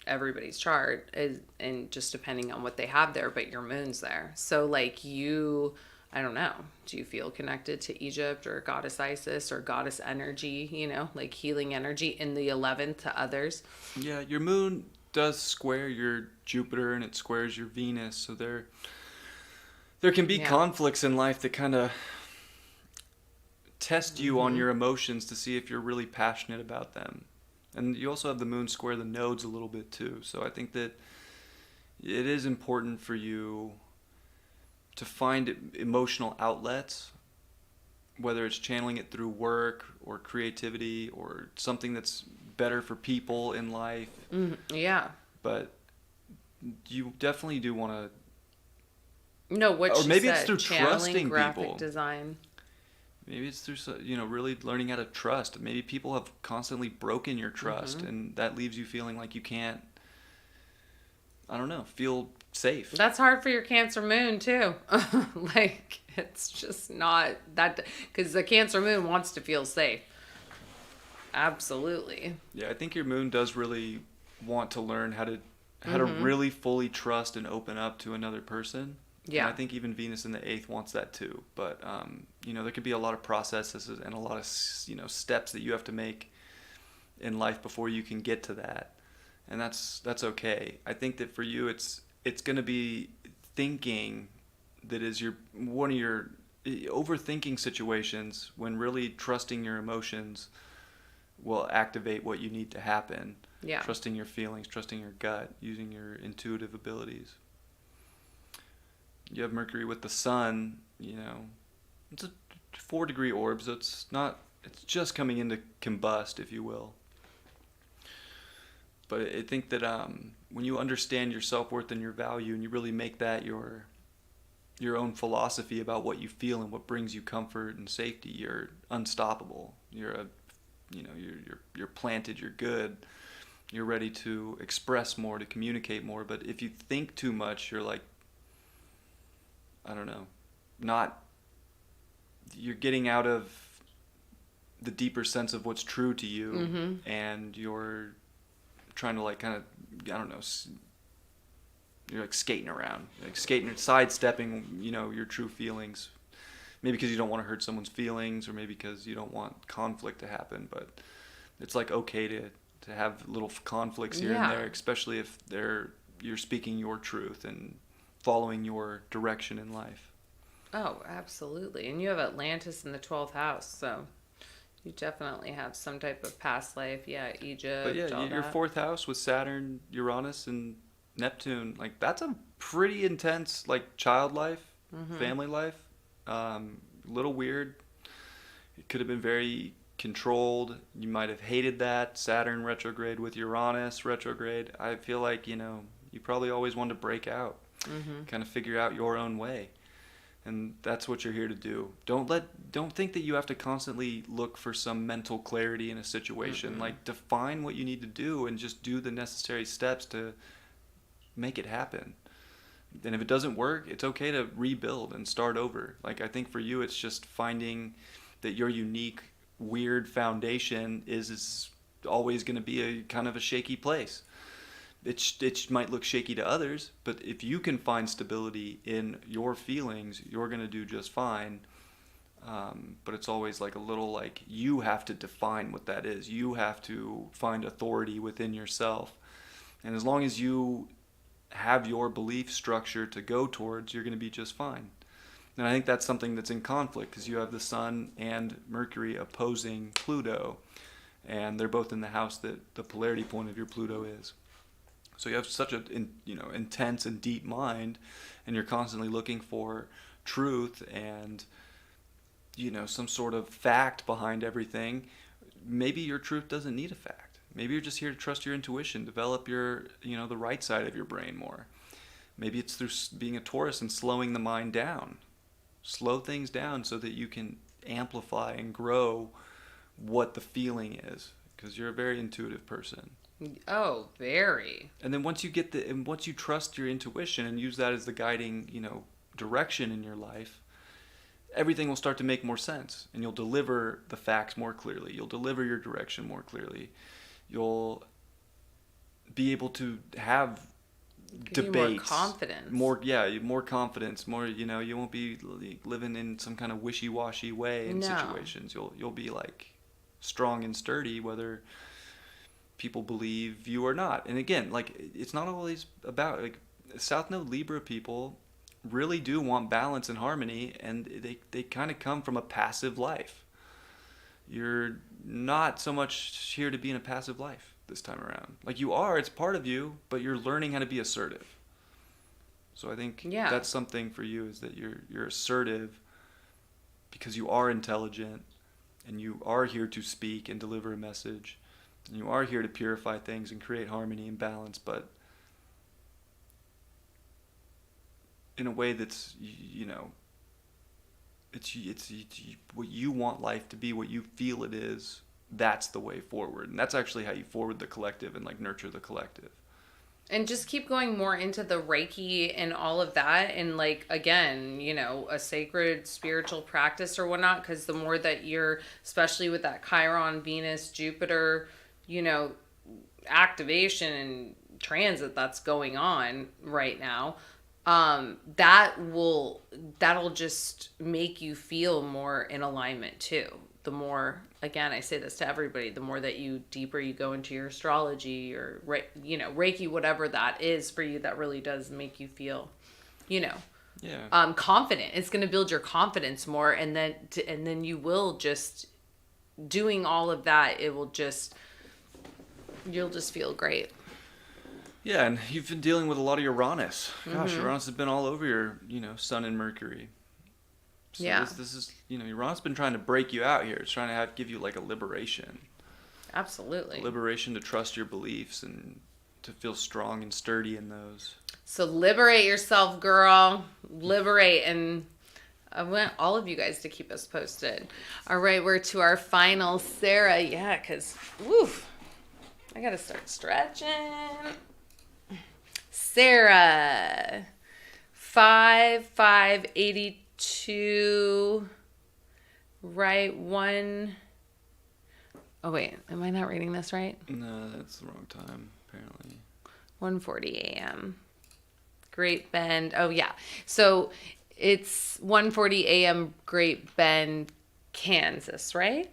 everybody's chart, and just depending on what they have there, but your moon's there. So like you, I don't know, do you feel connected to Egypt or goddess Isis or goddess energy, like healing energy in the 11th to others? Yeah, your moon does square your Jupiter and it squares your Venus, so there can be Yeah. conflicts in life that kind of test you on Mm-hmm. your emotions to see if you're really passionate about them. And you also have the moon square the nodes a little bit too. So I think that it is important for you to find emotional outlets, whether it's channeling it through work or creativity or something that's better for people in life. Yeah. But you definitely do want No, to, what or she maybe it's said, through channeling trusting graphic people. design. Maybe it's through, really learning how to trust. Maybe people have constantly broken your trust, Mm-hmm. and that leaves you feeling like you can't, I don't know, feel safe. That's hard for your Cancer moon too. Like it's just not that, because the Cancer moon wants to feel safe. Absolutely. Yeah, I think your moon does really want to learn how to Mm-hmm. really fully trust and open up to another person. And I Yeah. think even Venus in the eighth wants that too. But there could be a lot of processes and a lot of steps that you have to make in life before you can get to that, and that's okay. I think that for you, it's going to be thinking that is your one of your overthinking situations when really trusting your emotions will activate what you need to happen. Yeah. Trusting your feelings, trusting your gut, using your intuitive abilities. You have Mercury with the Sun. It's a 4-degree orb, so it's not. It's just coming into combust, if you will. But I think that when you understand your self worth and your value, and you really make that your own philosophy about what you feel and what brings you comfort and safety, you're unstoppable. You're planted. You're good. You're ready to express more, to communicate more. But if you think too much, you're like, I don't know, not. You're getting out of the deeper sense of what's true to you, Mm-hmm. and you're trying to like kind of, I don't know, you're like skating around, like skating, sidestepping, your true feelings. Maybe because you don't want to hurt someone's feelings, or maybe because you don't want conflict to happen. But it's like okay to have little conflicts here and Yeah. there, especially if you're speaking your truth and following your direction in life. Oh, absolutely. And you have Atlantis in the 12th house, so you definitely have some type of past life. Yeah, But yeah, Egypt, all your that. fourth house with Saturn, Uranus, and Neptune, like that's a pretty intense like child life, Mm-hmm. family life. Little weird. It could have been very controlled. You might have hated that Saturn retrograde with Uranus retrograde. I feel like you probably always wanted to break out, Mm-hmm. kind of figure out your own way, and that's what you're here to do. Don't think that you have to constantly look for some mental clarity in a situation. Mm-mm. Like define what you need to do and just do the necessary steps to make it happen. And if it doesn't work, it's okay to rebuild and start over. Like I think for you it's just finding that your unique weird foundation is always going to be a kind of a shaky place. It might look shaky to others, but if you can find stability in your feelings, you're going to do just fine. But it's always like a little like you have to define what that is. You have to find authority within yourself. And as long as you have your belief structure to go towards, you're going to be just fine. And I think that's something that's in conflict because you have the Sun and Mercury opposing Pluto, and they're both in the house that the polarity point of your Pluto is. So you have such a intense and deep mind, and you're constantly looking for truth and some sort of fact behind everything. Maybe your truth doesn't need a fact. Maybe you're just here to trust your intuition, develop your the right side of your brain more. Maybe it's through being a Taurus and slowing the mind down. Slow things down so that you can amplify and grow what the feeling is because you're a very intuitive person. Oh, very. And then once you trust your intuition and use that as the guiding, direction in your life, everything will start to make more sense, and you'll deliver the facts more clearly. You'll deliver your direction more clearly. You'll be able to have Give debates. You more confidence. More confidence. More, you won't be living in some kind of wishy-washy way in situations. You'll be like strong and sturdy, whether people believe you or not. And again, like, it's not always about, like, South Node Libra people really do want balance and harmony, and they kind of come from a passive life. You're not so much here to be in a passive life this time around. Like, you are, it's part of you, but you're learning how to be assertive. So I think that's something for you, is that you're assertive because you are intelligent, and you are here to speak and deliver a message, and you are here to purify things and create harmony and balance, but in a way that's, it's what you want life to be, what you feel it is. That's the way forward, and that's actually how you forward the collective and like nurture the collective. And just keep going more into the Reiki and all of that, and like, again, a sacred spiritual practice or whatnot, because the more that you're, especially with that Chiron, Venus, Jupiter, activation and transit that's going on right now, that'll just make you feel more in alignment too. The more, again, I say this to everybody, the more that deeper you go into your astrology or, Reiki, whatever that is for you, that really does make you feel, confident. It's going to build your confidence more. And then you will just, doing all of that, you'll just feel great. Yeah, and you've been dealing with a lot of Uranus. Gosh, Uranus has been all over your, Sun and Mercury. So this is, Uranus has been trying to break you out here. It's trying to give you like a liberation. Absolutely. A liberation to trust your beliefs and to feel strong and sturdy in those. So liberate yourself, girl. Liberate. And I want all of you guys to keep us posted. All right, we're to our final Sarah. Yeah, because, I got to start stretching. Sarah, 5/5/82, right? 1. Oh wait, am I not reading this right? No, that's the wrong time apparently. 1:40 a.m. Great Bend. Oh yeah, so it's 1:40 a.m. Great Bend, Kansas, right?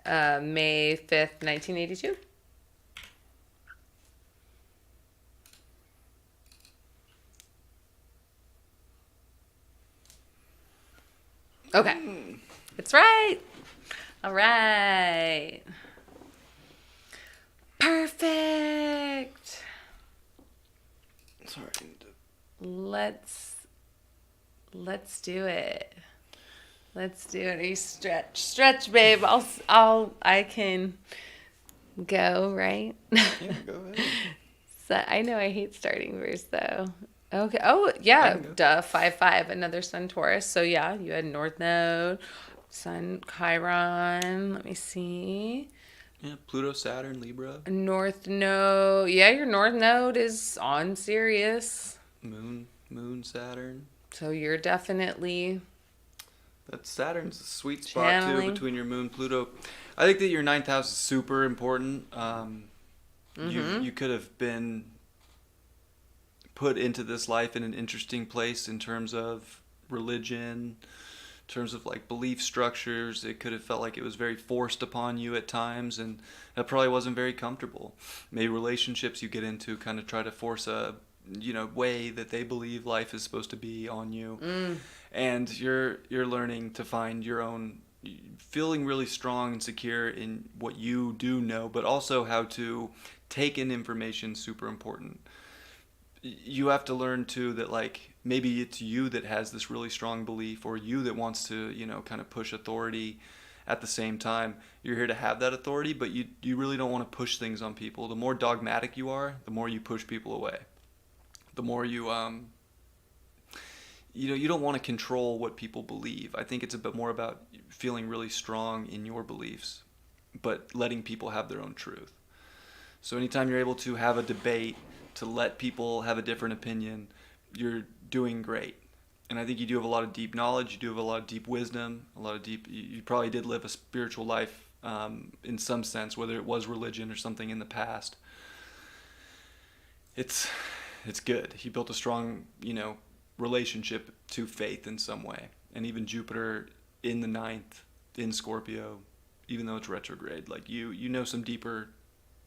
May 5th, 1982. Okay. It's right. All right. Perfect. Sorry. Let's do it. Let's do it. You stretch, babe. I can go, right? Yeah, go ahead. So I know I hate starting first though. Okay. Oh, yeah. Duh. 5/5. Another Sun Taurus. So, yeah, you had North Node, Sun Chiron. Let me see. Yeah, Pluto, Saturn, Libra. North Node. Yeah, your North Node is on Sirius. Moon, Saturn. So, you're definitely... That Saturn's a sweet spot, too, between your Moon, Pluto. I think that your 9th house is super important. You could have been put into this life in an interesting place in terms of religion, in terms of like belief structures. It could have felt like it was very forced upon you at times, and that probably wasn't very comfortable. Maybe relationships you get into kind of try to force a way that they believe life is supposed to be on you, and you're learning to find your own, feeling really strong and secure in what you do know, but also how to take in information. Super important. You have to learn too that like maybe it's you that has this really strong belief, or you that wants to kind of push authority. At the same time, you're here to have that authority, but you really don't want to push things on people. The more dogmatic you are, the more you push people away. The more you you don't want to control what people believe. I think it's a bit more about feeling really strong in your beliefs, but letting people have their own truth. So anytime you're able to have a debate, to let people have a different opinion, you're doing great. And I think you do have a lot of deep knowledge. You do have a lot of deep wisdom, a lot of deep. You probably did live a spiritual life in some sense, whether it was religion or something in the past. It's good. He built a strong, relationship to faith in some way. And even Jupiter in the ninth in Scorpio, even though it's retrograde, like you know some deeper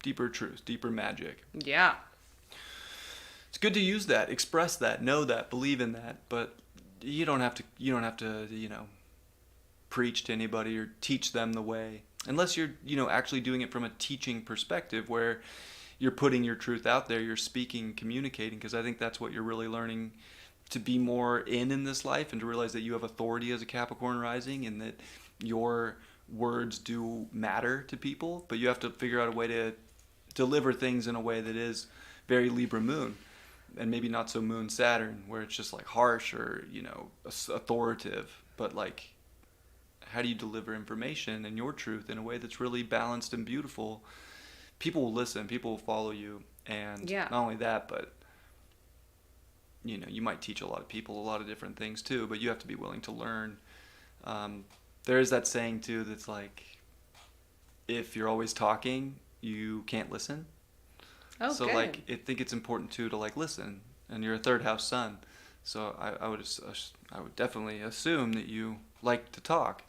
truths, deeper magic. Yeah. It's good to use that, express that, know that, believe in that, but you don't have to preach to anybody or teach them the way, unless you're actually doing it from a teaching perspective where you're putting your truth out there, you're speaking, communicating, because I think that's what you're really learning to be more in this life, and to realize that you have authority as a Capricorn rising, and that your words do matter to people, but you have to figure out a way to deliver things in a way that is very Libra moon, and maybe not so moon Saturn, where it's just like harsh or authoritative, but like, how do you deliver information and your truth in a way that's really balanced and beautiful? People will listen, people will follow you, and not only that, but you might teach a lot of people a lot of different things too, but you have to be willing to learn. There is that saying too that's like, if you're always talking, you can't listen. Oh, so good. like, I think it's important too to like listen, and you're a third house sun, so I would definitely assume that you like to talk.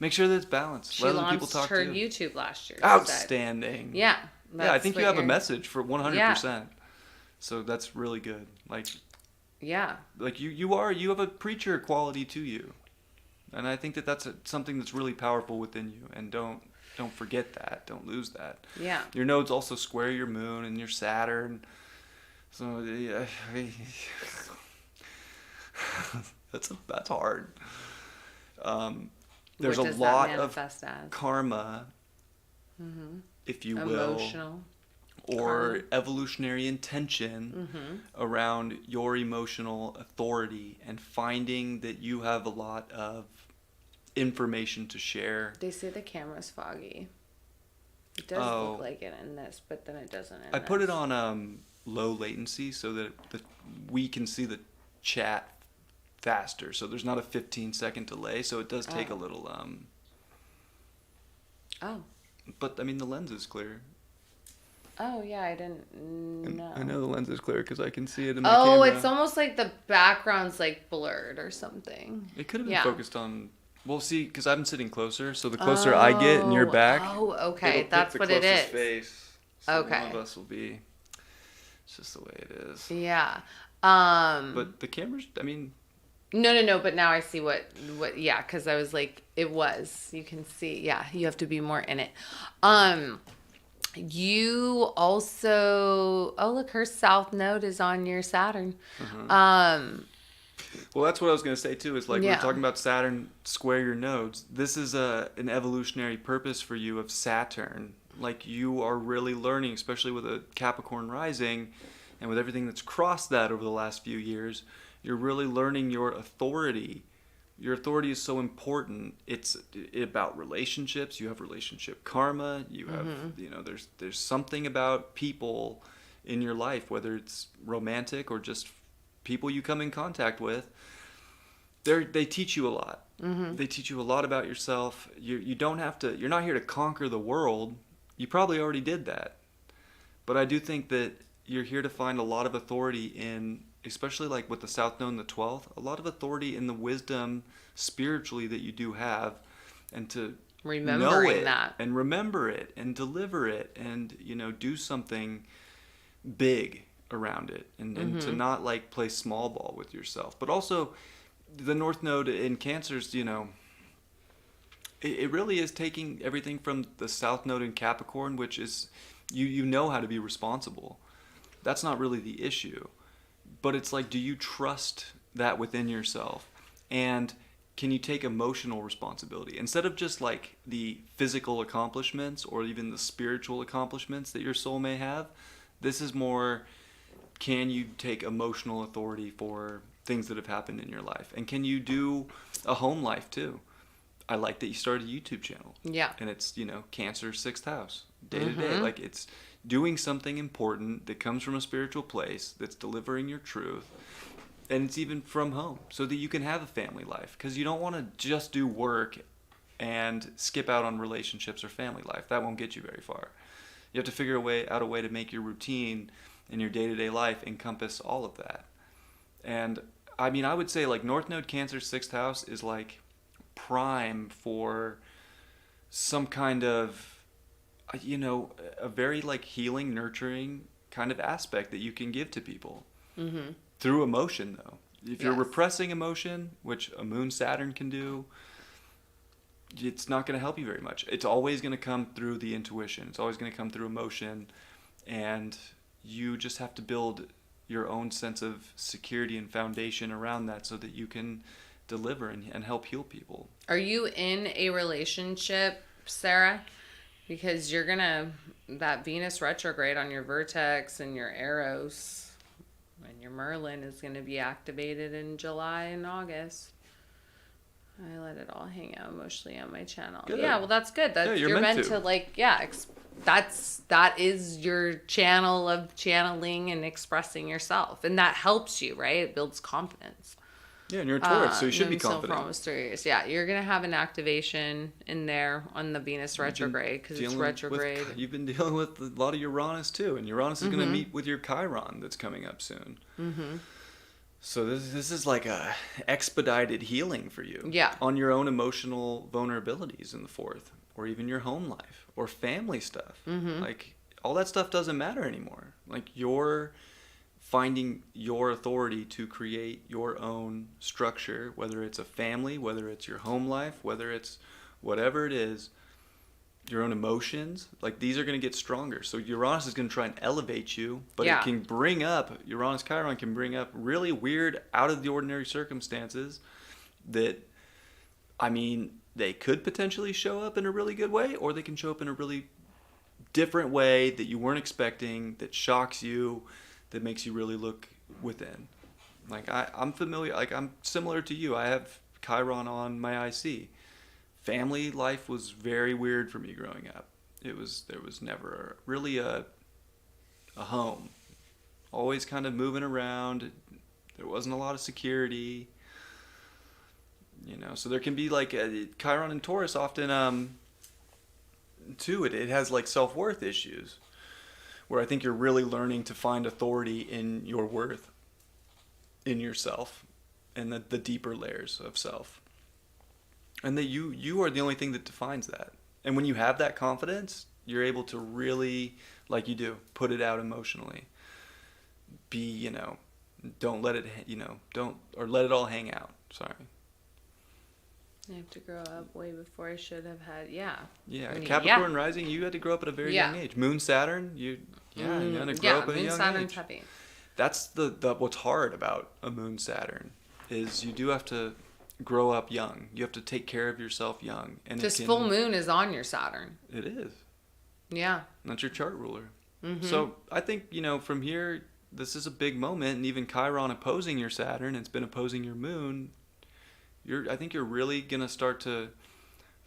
Make sure that it's balanced. She Let other people launched talk her too. YouTube last year. Outstanding. Yeah. Yeah, I think you have a message for 100%. Yeah. So that's really good. Like, yeah. Like you have a preacher quality to you. And I think that that's something that's really powerful within you, and don't forget that. Don't lose that. Yeah. Your nodes also square your moon and your Saturn. So yeah, that's hard. There's What a does lot that of manifest as? karma, if you will, Emotional. or karma. evolutionary intention around your emotional authority, and finding that you have a lot of information to share. They say the camera's foggy. It does look like it in this, but then it doesn't in I put it this. on low latency so that we can see the chat faster, so there's not a 15-second delay, so it does take a little but I mean, the lens is clear. Oh yeah, I didn't know. I know the lens is clear because I can see it in my camera. Oh, it's almost like the background's like blurred or something. It could have been focused on. Well, see, because I'm sitting closer, so the closer I get and you're back. Oh, okay, that's what it is. Face, so okay. One of us will be. It's just the way it is. Yeah. But the cameras, I mean. No. But now I see what. Yeah, because I was like, it was. You can see. Yeah, you have to be more in it. You also. Oh, look, her south node is on your Saturn. Well, that's what I was going to say too, is like, we're talking about Saturn square your nodes. This is an evolutionary purpose for you of Saturn. Like, you are really learning, especially with a Capricorn rising and with everything that's crossed that over the last few years, you're really learning your authority. Your authority is so important. It's about relationships. You have relationship karma. You have, there's something about people in your life, whether it's romantic or just people you come in contact with. They teach you a lot. They teach you a lot about yourself. You don't have to. You're not here to conquer the world. You probably already did that. But I do think that you're here to find a lot of authority in, especially like with the South Node and the 12th, a lot of authority in the wisdom spiritually that you do have, and to know it and remember it and deliver it, and do something big around it, and to not like play small ball with yourself. But also the North Node in Cancer's, it really is taking everything from the South Node in Capricorn, which is you know how to be responsible. That's not really the issue. But it's like, do you trust that within yourself? And can you take emotional responsibility? Instead of just like the physical accomplishments or even the spiritual accomplishments that your soul may have, this is more, can you take emotional authority for things that have happened in your life? And can you do a home life too? I like that you started a YouTube channel. Yeah. And it's, Cancer 6th house, day to day. Like, it's doing something important that comes from a spiritual place, that's delivering your truth. And it's even from home so that you can have a family life, because you don't want to just do work and skip out on relationships or family life. That won't get you very far. You have to figure out a way to make your routine and your day-to-day life encompass all of that. And I mean, I would say like North Node Cancer 6th house is like prime for some kind of, a very like healing, nurturing kind of aspect that you can give to people. Mm-hmm. Through emotion, though. If you're Yes. repressing emotion, which a moon Saturn can do, it's not going to help you very much. It's always going to come through the intuition. It's always going to come through emotion. And you just have to build your own sense of security and foundation around that so that you can deliver and help heal people. Are you in a relationship, Sarah? Because you're going to, that Venus retrograde on your vertex and your Eros and your Merlin is going to be activated in July and August. I let it all hang out emotionally on my channel. Good. Yeah, well, that's good. That's, you're you're meant meant to. to like, yeah, that is your channel of channeling and expressing yourself. And that helps you, right? It builds confidence. Yeah, and you're a Taurus, so you should be So for confident. almost 3 years. Yeah, you're going to have an activation in there on the Venus retrograde because it's retrograde. You've been dealing with a lot of Uranus, too. And Uranus is going to meet with your Chiron that's coming up soon. Mm-hmm. So this is like a expedited healing for you. Yeah. On your own emotional vulnerabilities in the 4th, or even your home life, or family stuff. Mm-hmm. Like, all that stuff doesn't matter anymore. Like, you're finding your authority to create your own structure, whether it's a family, whether it's your home life, whether it's whatever it is, your own emotions. Like, these are going to get stronger. So Uranus is going to try and elevate you, but Yeah. it can bring up, Uranus Chiron can bring up really weird, out of the ordinary circumstances that, I mean, they could potentially show up in a really good way, or they can show up in a really different way that you weren't expecting, that shocks you, that makes you really look within. Like, I'm familiar, like, I'm similar to you. I have Chiron on my IC. Family life was very weird for me growing up. There was never really a home. Always kind of moving around. There wasn't a lot of security. So there can be like Chiron and Taurus often too, it has like self-worth issues, where I think you're really learning to find authority in your worth, in yourself, and the deeper layers of self. And that you are the only thing that defines that. And when you have that confidence, you're able to really, like you do, put it out emotionally. Be, don't let it, let it all hang out. Sorry. I have to grow up way before I should have had, Yeah, I mean, Capricorn rising, you had to grow up at a very Yeah. young age. Moon Saturn, you had to grow up at a Moon young Saturn's age. heavy. That's the what's hard about a Moon Saturn is you do have to grow up young. You have to take care of yourself young. And This full moon is on your Saturn. It is. Yeah. That's your chart ruler. Mm-hmm. So I think, from here, this is a big moment, and even Chiron opposing your Saturn, it's been opposing your moon. I think you're really going to start to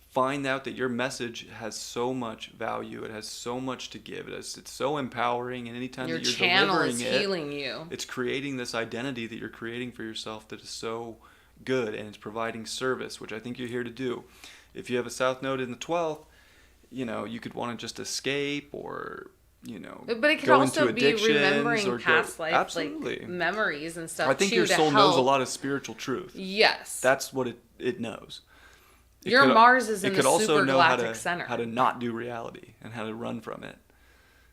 find out that your message has so much value. It has so much to give. It's so empowering, and anytime Your that you're channel delivering is it, healing you. it's creating this identity that you're creating for yourself that is so good, and it's providing service, which I think you're here to do. If you have a South Node in the 12th, you could want to just escape or, But it could go also into be addictions remembering or past life, absolutely. like memories and stuff. I think too, your to soul help. knows a lot of spiritual truth. Yes. That's what it knows. Your Mars is in it the could also know supergalactic center. how to not do reality and how to run from it.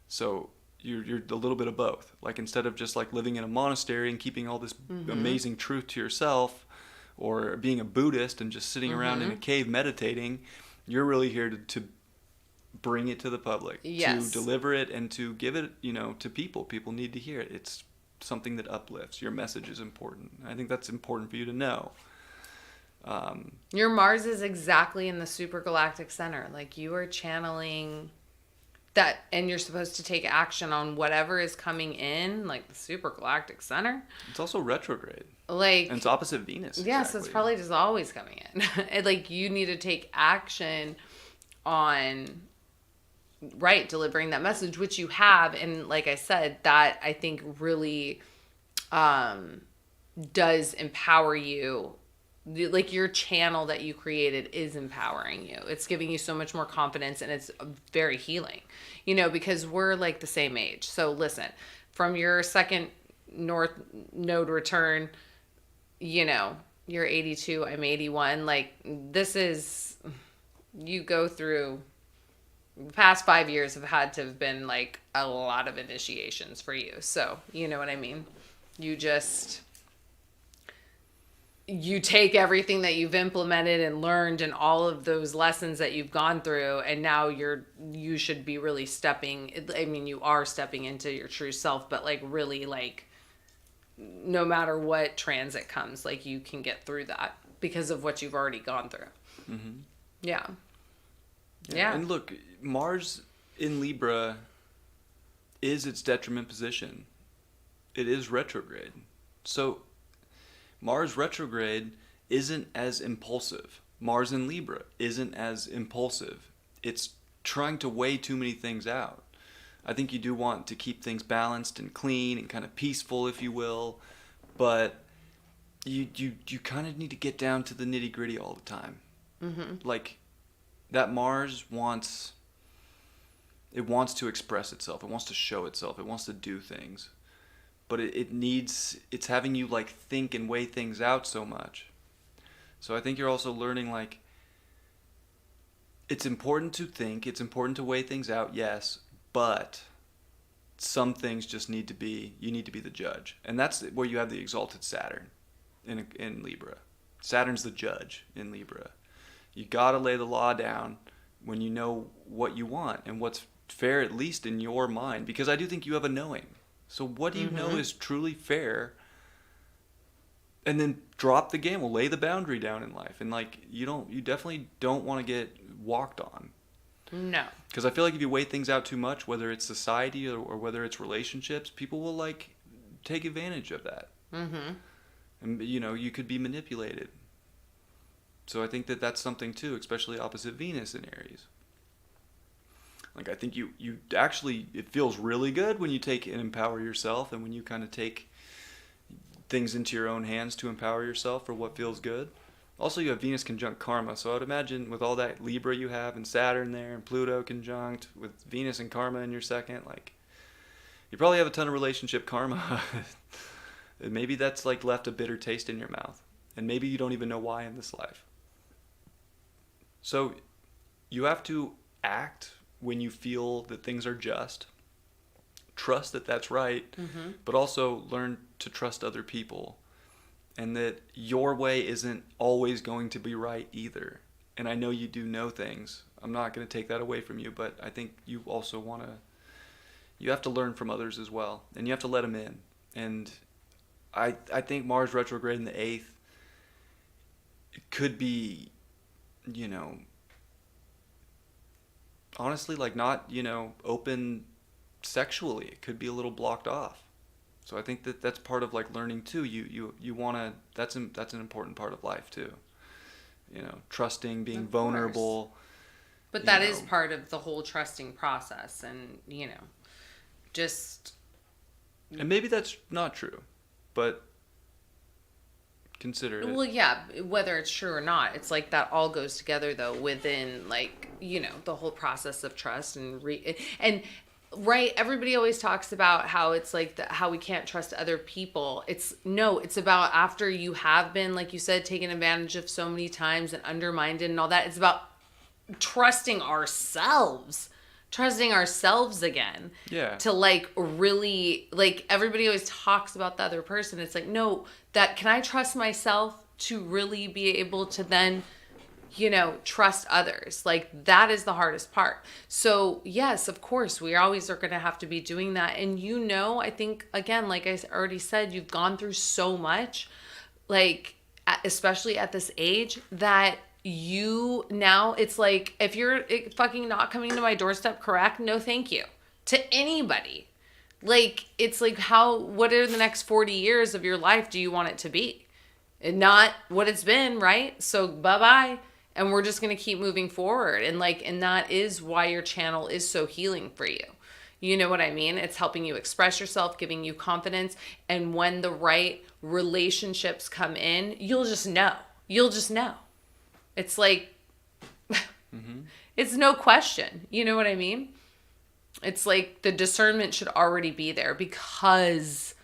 So you're a little bit of both. Like, instead of just like living in a monastery and keeping all this amazing truth to yourself, or being a Buddhist and just sitting around in a cave meditating, you're really here to bring it to the public, Yes. to deliver it and to give it, to people. People need to hear it. It's something that uplifts. Your message is important. I think that's important for you to know. Your Mars is exactly in the supergalactic center. Like, you are channeling that, and you're supposed to take action on whatever is coming in, like the supergalactic center. It's also retrograde. Like, And it's opposite Venus. yeah, exactly. so it's probably just always coming in. And, like, you need to take action on, right, delivering that message, which you have. And like I said, that I think really does empower you. Like your channel that you created is empowering you. It's giving you so much more confidence, and it's very healing, because we're like the same age. So listen, from your second north node return, you're 82, I'm 81. Like this is, you go through the past 5 years have had to have been like a lot of initiations for you. So, you know what I mean? You take everything that you've implemented and learned and all of those lessons that you've gone through, and now you should be really you are stepping into your true self, but like really like no matter what transit comes, like you can get through that because of what you've already gone through. Mm-hmm. Yeah. And look, Mars in Libra is its detriment position. It is retrograde. So Mars retrograde isn't as impulsive. Mars in Libra isn't as impulsive. It's trying to weigh too many things out. I think you do want to keep things balanced and clean and kind of peaceful, if you will, but you kind of need to get down to the nitty gritty all the time. Mm-hmm. Like that Mars wants to express itself. It wants to show itself. It wants to do things. But it's having you like think and weigh things out so much. So I think you're also learning like it's important to think, it's important to weigh things out, yes, but some things just you need to be the judge. And that's where you have the exalted Saturn in Libra. Saturn's the judge in Libra. You got to lay the law down when you know what you want and what's fair, at least in your mind, because I do think you have a knowing. So what do you know is truly fair? And then drop the gamble, lay the boundary down in life. And like you definitely don't want to get walked on. No. Because I feel like if you weigh things out too much, whether it's society or whether it's relationships, people will like take advantage of that. Mm-hmm. And you could be manipulated. So I think that's something too, especially opposite Venus in Aries. Like I think you actually, it feels really good when you take and empower yourself, and when you kind of take things into your own hands to empower yourself for what feels good. Also, you have Venus conjunct Karma, so I'd imagine with all that Libra you have and Saturn there and Pluto conjunct with Venus and Karma in your second, like you probably have a ton of relationship karma. And maybe that's like left a bitter taste in your mouth, and maybe you don't even know why in this life. So you have to act when you feel that things are just. Trust that that's right, but also learn to trust other people, and that your way isn't always going to be right either. And I know you do know things. I'm not going to take that away from you, but I think you also you have to learn from others as well, and you have to let them in. And I think Mars retrograde in the 8th, it could be, honestly, like not, open sexually. It could be a little blocked off. So I think that's part of like learning too. You want to, that's an important part of life too. Trusting, being vulnerable. But that is part of the whole trusting process, and just. And maybe that's not true, but consider it. Well, yeah, whether it's true or not, it's like that all goes together though within like the whole process of trust and right. Everybody always talks about how it's like how we can't trust other people. It's about after you have been, like you said, taken advantage of so many times and undermined and all that. It's about trusting ourselves again. Yeah. To like really, like everybody always talks about the other person. It's like, no, can I trust myself to really be able to then, trust others? Like that is the hardest part. So yes, of course, we always are going to have to be doing that. And I think again, like I already said, you've gone through so much, like especially at this age, that now it's like, if you're fucking not coming to my doorstep correct, no thank you to anybody. Like it's like, what are the next 40 years of your life do you want it to be, and not what it's been, right? So bye-bye, and we're just going to keep moving forward. And that is why your channel is so healing for you. You know what I mean? It's helping you express yourself, giving you confidence. And when the right relationships come in, you'll just know. You'll just know. It's like, it's no question. You know what I mean? It's like the discernment should already be there because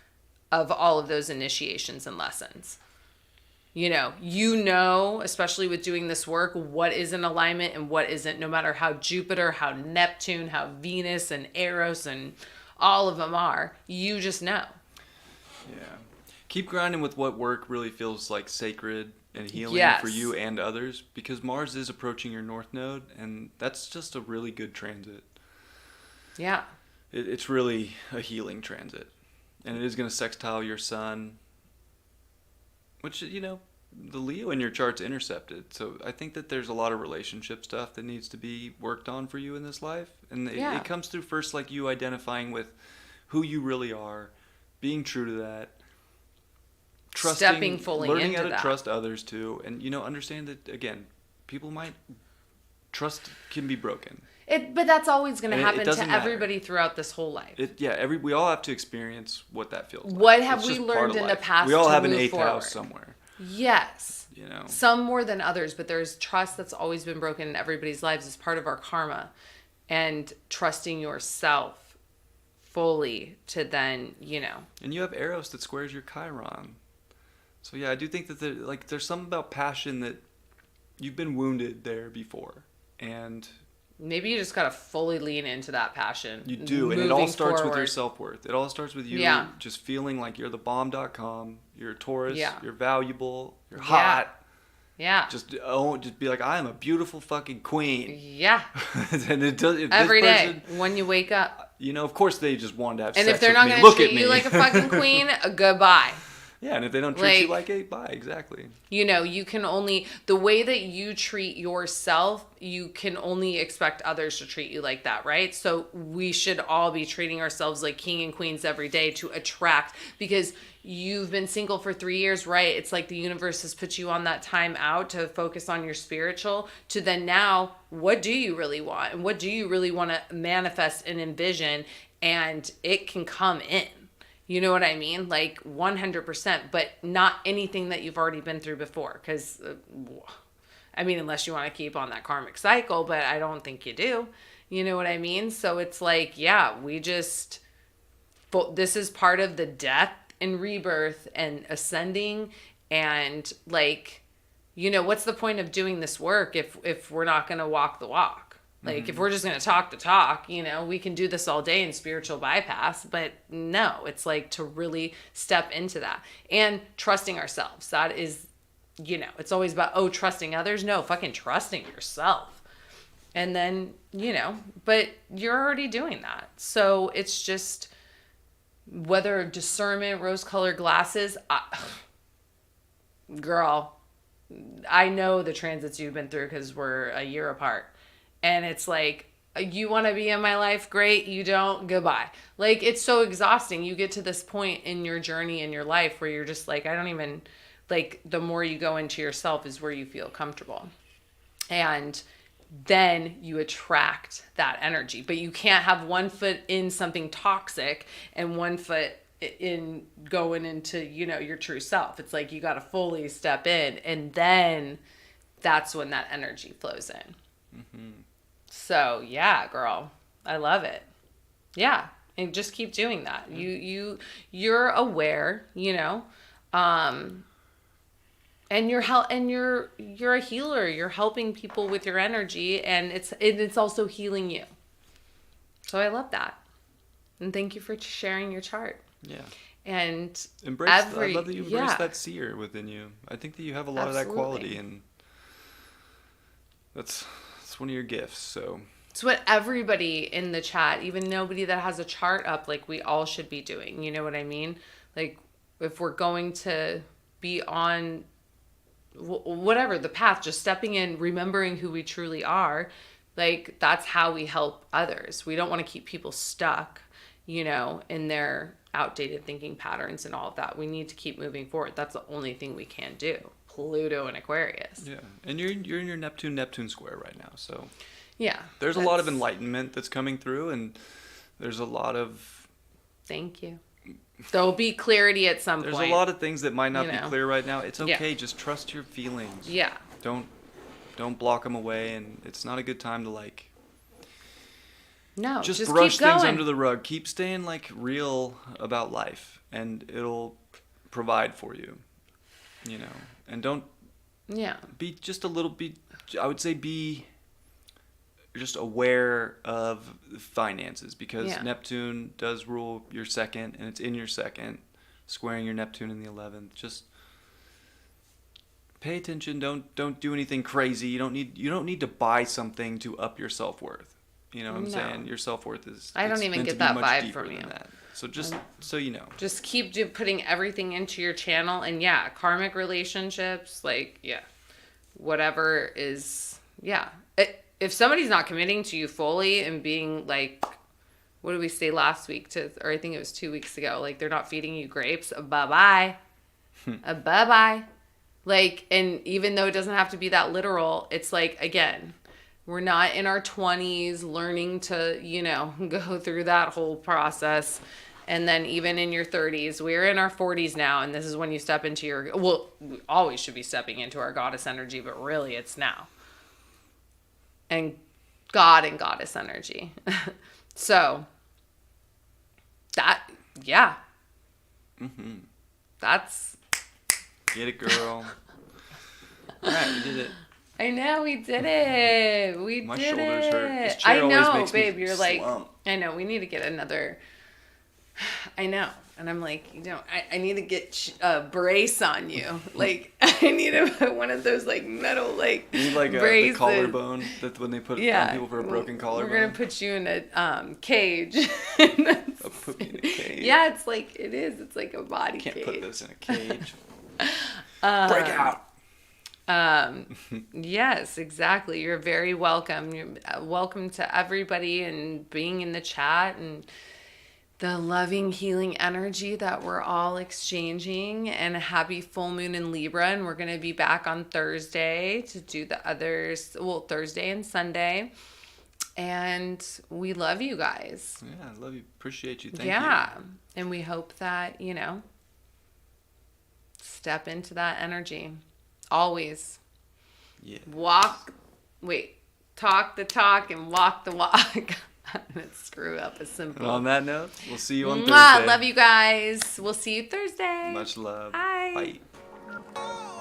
of all of those initiations and lessons. You know, especially with doing this work, what is in alignment and what isn't, no matter how Jupiter, how Neptune, how Venus and Eros and all of them are, you just know. Yeah. Keep grinding with what work really feels like sacred and healing for you and others, because Mars is approaching your North Node, and that's just a really good transit. Yeah. It's really a healing transit. And it is going to sextile your Sun, which, the Leo in your chart's intercepted. So I think that there's a lot of relationship stuff that needs to be worked on for you in this life. And it comes through first, like you identifying with who you really are, being true to that, trusting, stepping fully learning into how to that. trust others too. And, understand that, again, trust can be broken. But that's always going to happen to doesn't matter. Everybody throughout this whole life. We all have to experience what that feels like. What have we learned in the past? We all to have an move eighth forward? house somewhere. Yes. Some more than others, but there's trust that's always been broken in everybody's lives as part of our karma. And trusting yourself fully to then, And you have Eros that squares your Chiron. So yeah, I do think that there's something about passion that you've been wounded there before. And maybe you just got to fully lean into that passion. You do, and it all starts with your self-worth. It all starts with you just feeling like you're the bomb.com, you're a Taurus, you're valuable, you're hot. Yeah. Just be like, I am a beautiful fucking queen. Yeah. And it does every day when you wake up. Of course they just wanted to have and sex if they're with not me. going to treat you like a fucking queen, goodbye. Yeah, and if they don't treat you like a bye, exactly. You can only, the way that you treat yourself, you can only expect others to treat you like that, right? So we should all be treating ourselves like king and queens every day to attract, because you've been single for 3 years, right? It's like the universe has put you on that time out to focus on your spiritual, to then now, what do you really want? And what do you really want to manifest and envision? And it can come in. You know what I mean? Like 100%, but not anything that you've already been through before. Because, unless you want to keep on that karmic cycle, but I don't think you do. You know what I mean? So it's like, this is part of the death and rebirth and ascending. And what's the point of doing this work if we're not going to walk the walk? If we're just going to talk the talk, we can do this all day in spiritual bypass, but no, it's like to really step into that and trusting ourselves. That is, it's always about, trusting others. No, fucking trusting yourself. And then, but you're already doing that. So it's just whether discernment, rose-colored glasses, girl, I know the transits you've been through because we're a year apart. And it's like, you want to be in my life? Great. You don't? Goodbye. Like, it's so exhausting. You get to this point in your journey in your life where you're just like, I don't even, the more you go into yourself is where you feel comfortable. And then you attract that energy. But you can't have one foot in something toxic and one foot in going into, your true self. It's like you got to fully step in, and then that's when that energy flows in. Mm-hmm. So yeah, girl, I love it. Yeah, and just keep doing that. You're aware, and you're a healer. You're helping people with your energy, and it's also healing you. So I love that, and thank you for sharing your chart. Yeah. And I love that you embrace that seer within you. I think that you have a lot of that quality, and that's one of your gifts. So it's what everybody in the chat, even nobody that has a chart up, we all should be doing. You know what I mean? If we're going to be on whatever the path, just stepping in, remembering who we truly are, that's how we help others. We don't want to keep people stuck, in their outdated thinking patterns and all of that. We need to keep moving forward. That's the only thing we can do. Pluto and Aquarius. Yeah, and you're in your Neptune square right now, so yeah, there's a lot of enlightenment that's coming through, and There's a lot of Thank you. There'll be clarity at some there's point. a lot of things that might not be know. clear right now. It's okay. Yeah. Just trust your feelings. Yeah. Don't block them away, and it's not a good time to like No, just just brush keep going. things under the rug. Keep staying like real about life, and it'll provide for you. You know, and don't Yeah. be just a little bit. I would say be just aware of finances, because Yeah. Neptune does rule your second, and it's in your second, squaring your Neptune in the 11th. Just pay attention. Don't do anything crazy. You don't need to buy something to up your self-worth. You know what I'm No. saying? Your self-worth is I don't it's even meant get to be that much vibe deeper from than you. that. So just so you know. Just keep putting everything into your channel, and yeah, karmic relationships, like, yeah, whatever is, yeah. If somebody's not committing to you fully and being like, what did we say last week or I think it was 2 weeks ago, like they're not feeding you grapes, bye-bye. Bye-bye. Like, and even though it doesn't have to be that literal, it's like, again, we're not in our 20s learning to, go through that whole process. And then even in your 30s, we're in our 40s now, and this is when you step into we always should be stepping into our goddess energy, but really it's now. And God and goddess energy. So, yeah. Mm-hmm. That's... Get it, girl. All right, we did it. I know, we did it. My shoulders hurt. This I chair always know, makes me babe. You're like, slump. I know, we need to get another. I know. And I'm like, I need to get a brace on you. Like, I need to put one of those, like, metal, like, You need like the braces. collarbone that when they put on people for a broken collarbone. We're going to put you in a cage. Put me in a cage. Yeah, it's like, it is. It's like a body cage. Can't put this in a cage. Break out. Yes, exactly. You're very welcome. You're welcome to everybody and being in the chat and the loving, healing energy that we're all exchanging. And a happy full moon in Libra. And we're going to be back on Thursday to do the others. Well, Thursday and Sunday. And we love you guys. Yeah, I love you. Appreciate you. Thank you. Yeah. And we hope that, step into that energy. Always. Yeah. Talk the talk and walk the walk. Let's screw up a simple. And on that note, we'll see you on Mwah, Thursday. love you guys. We'll see you Thursday. Much love. Bye. Bye.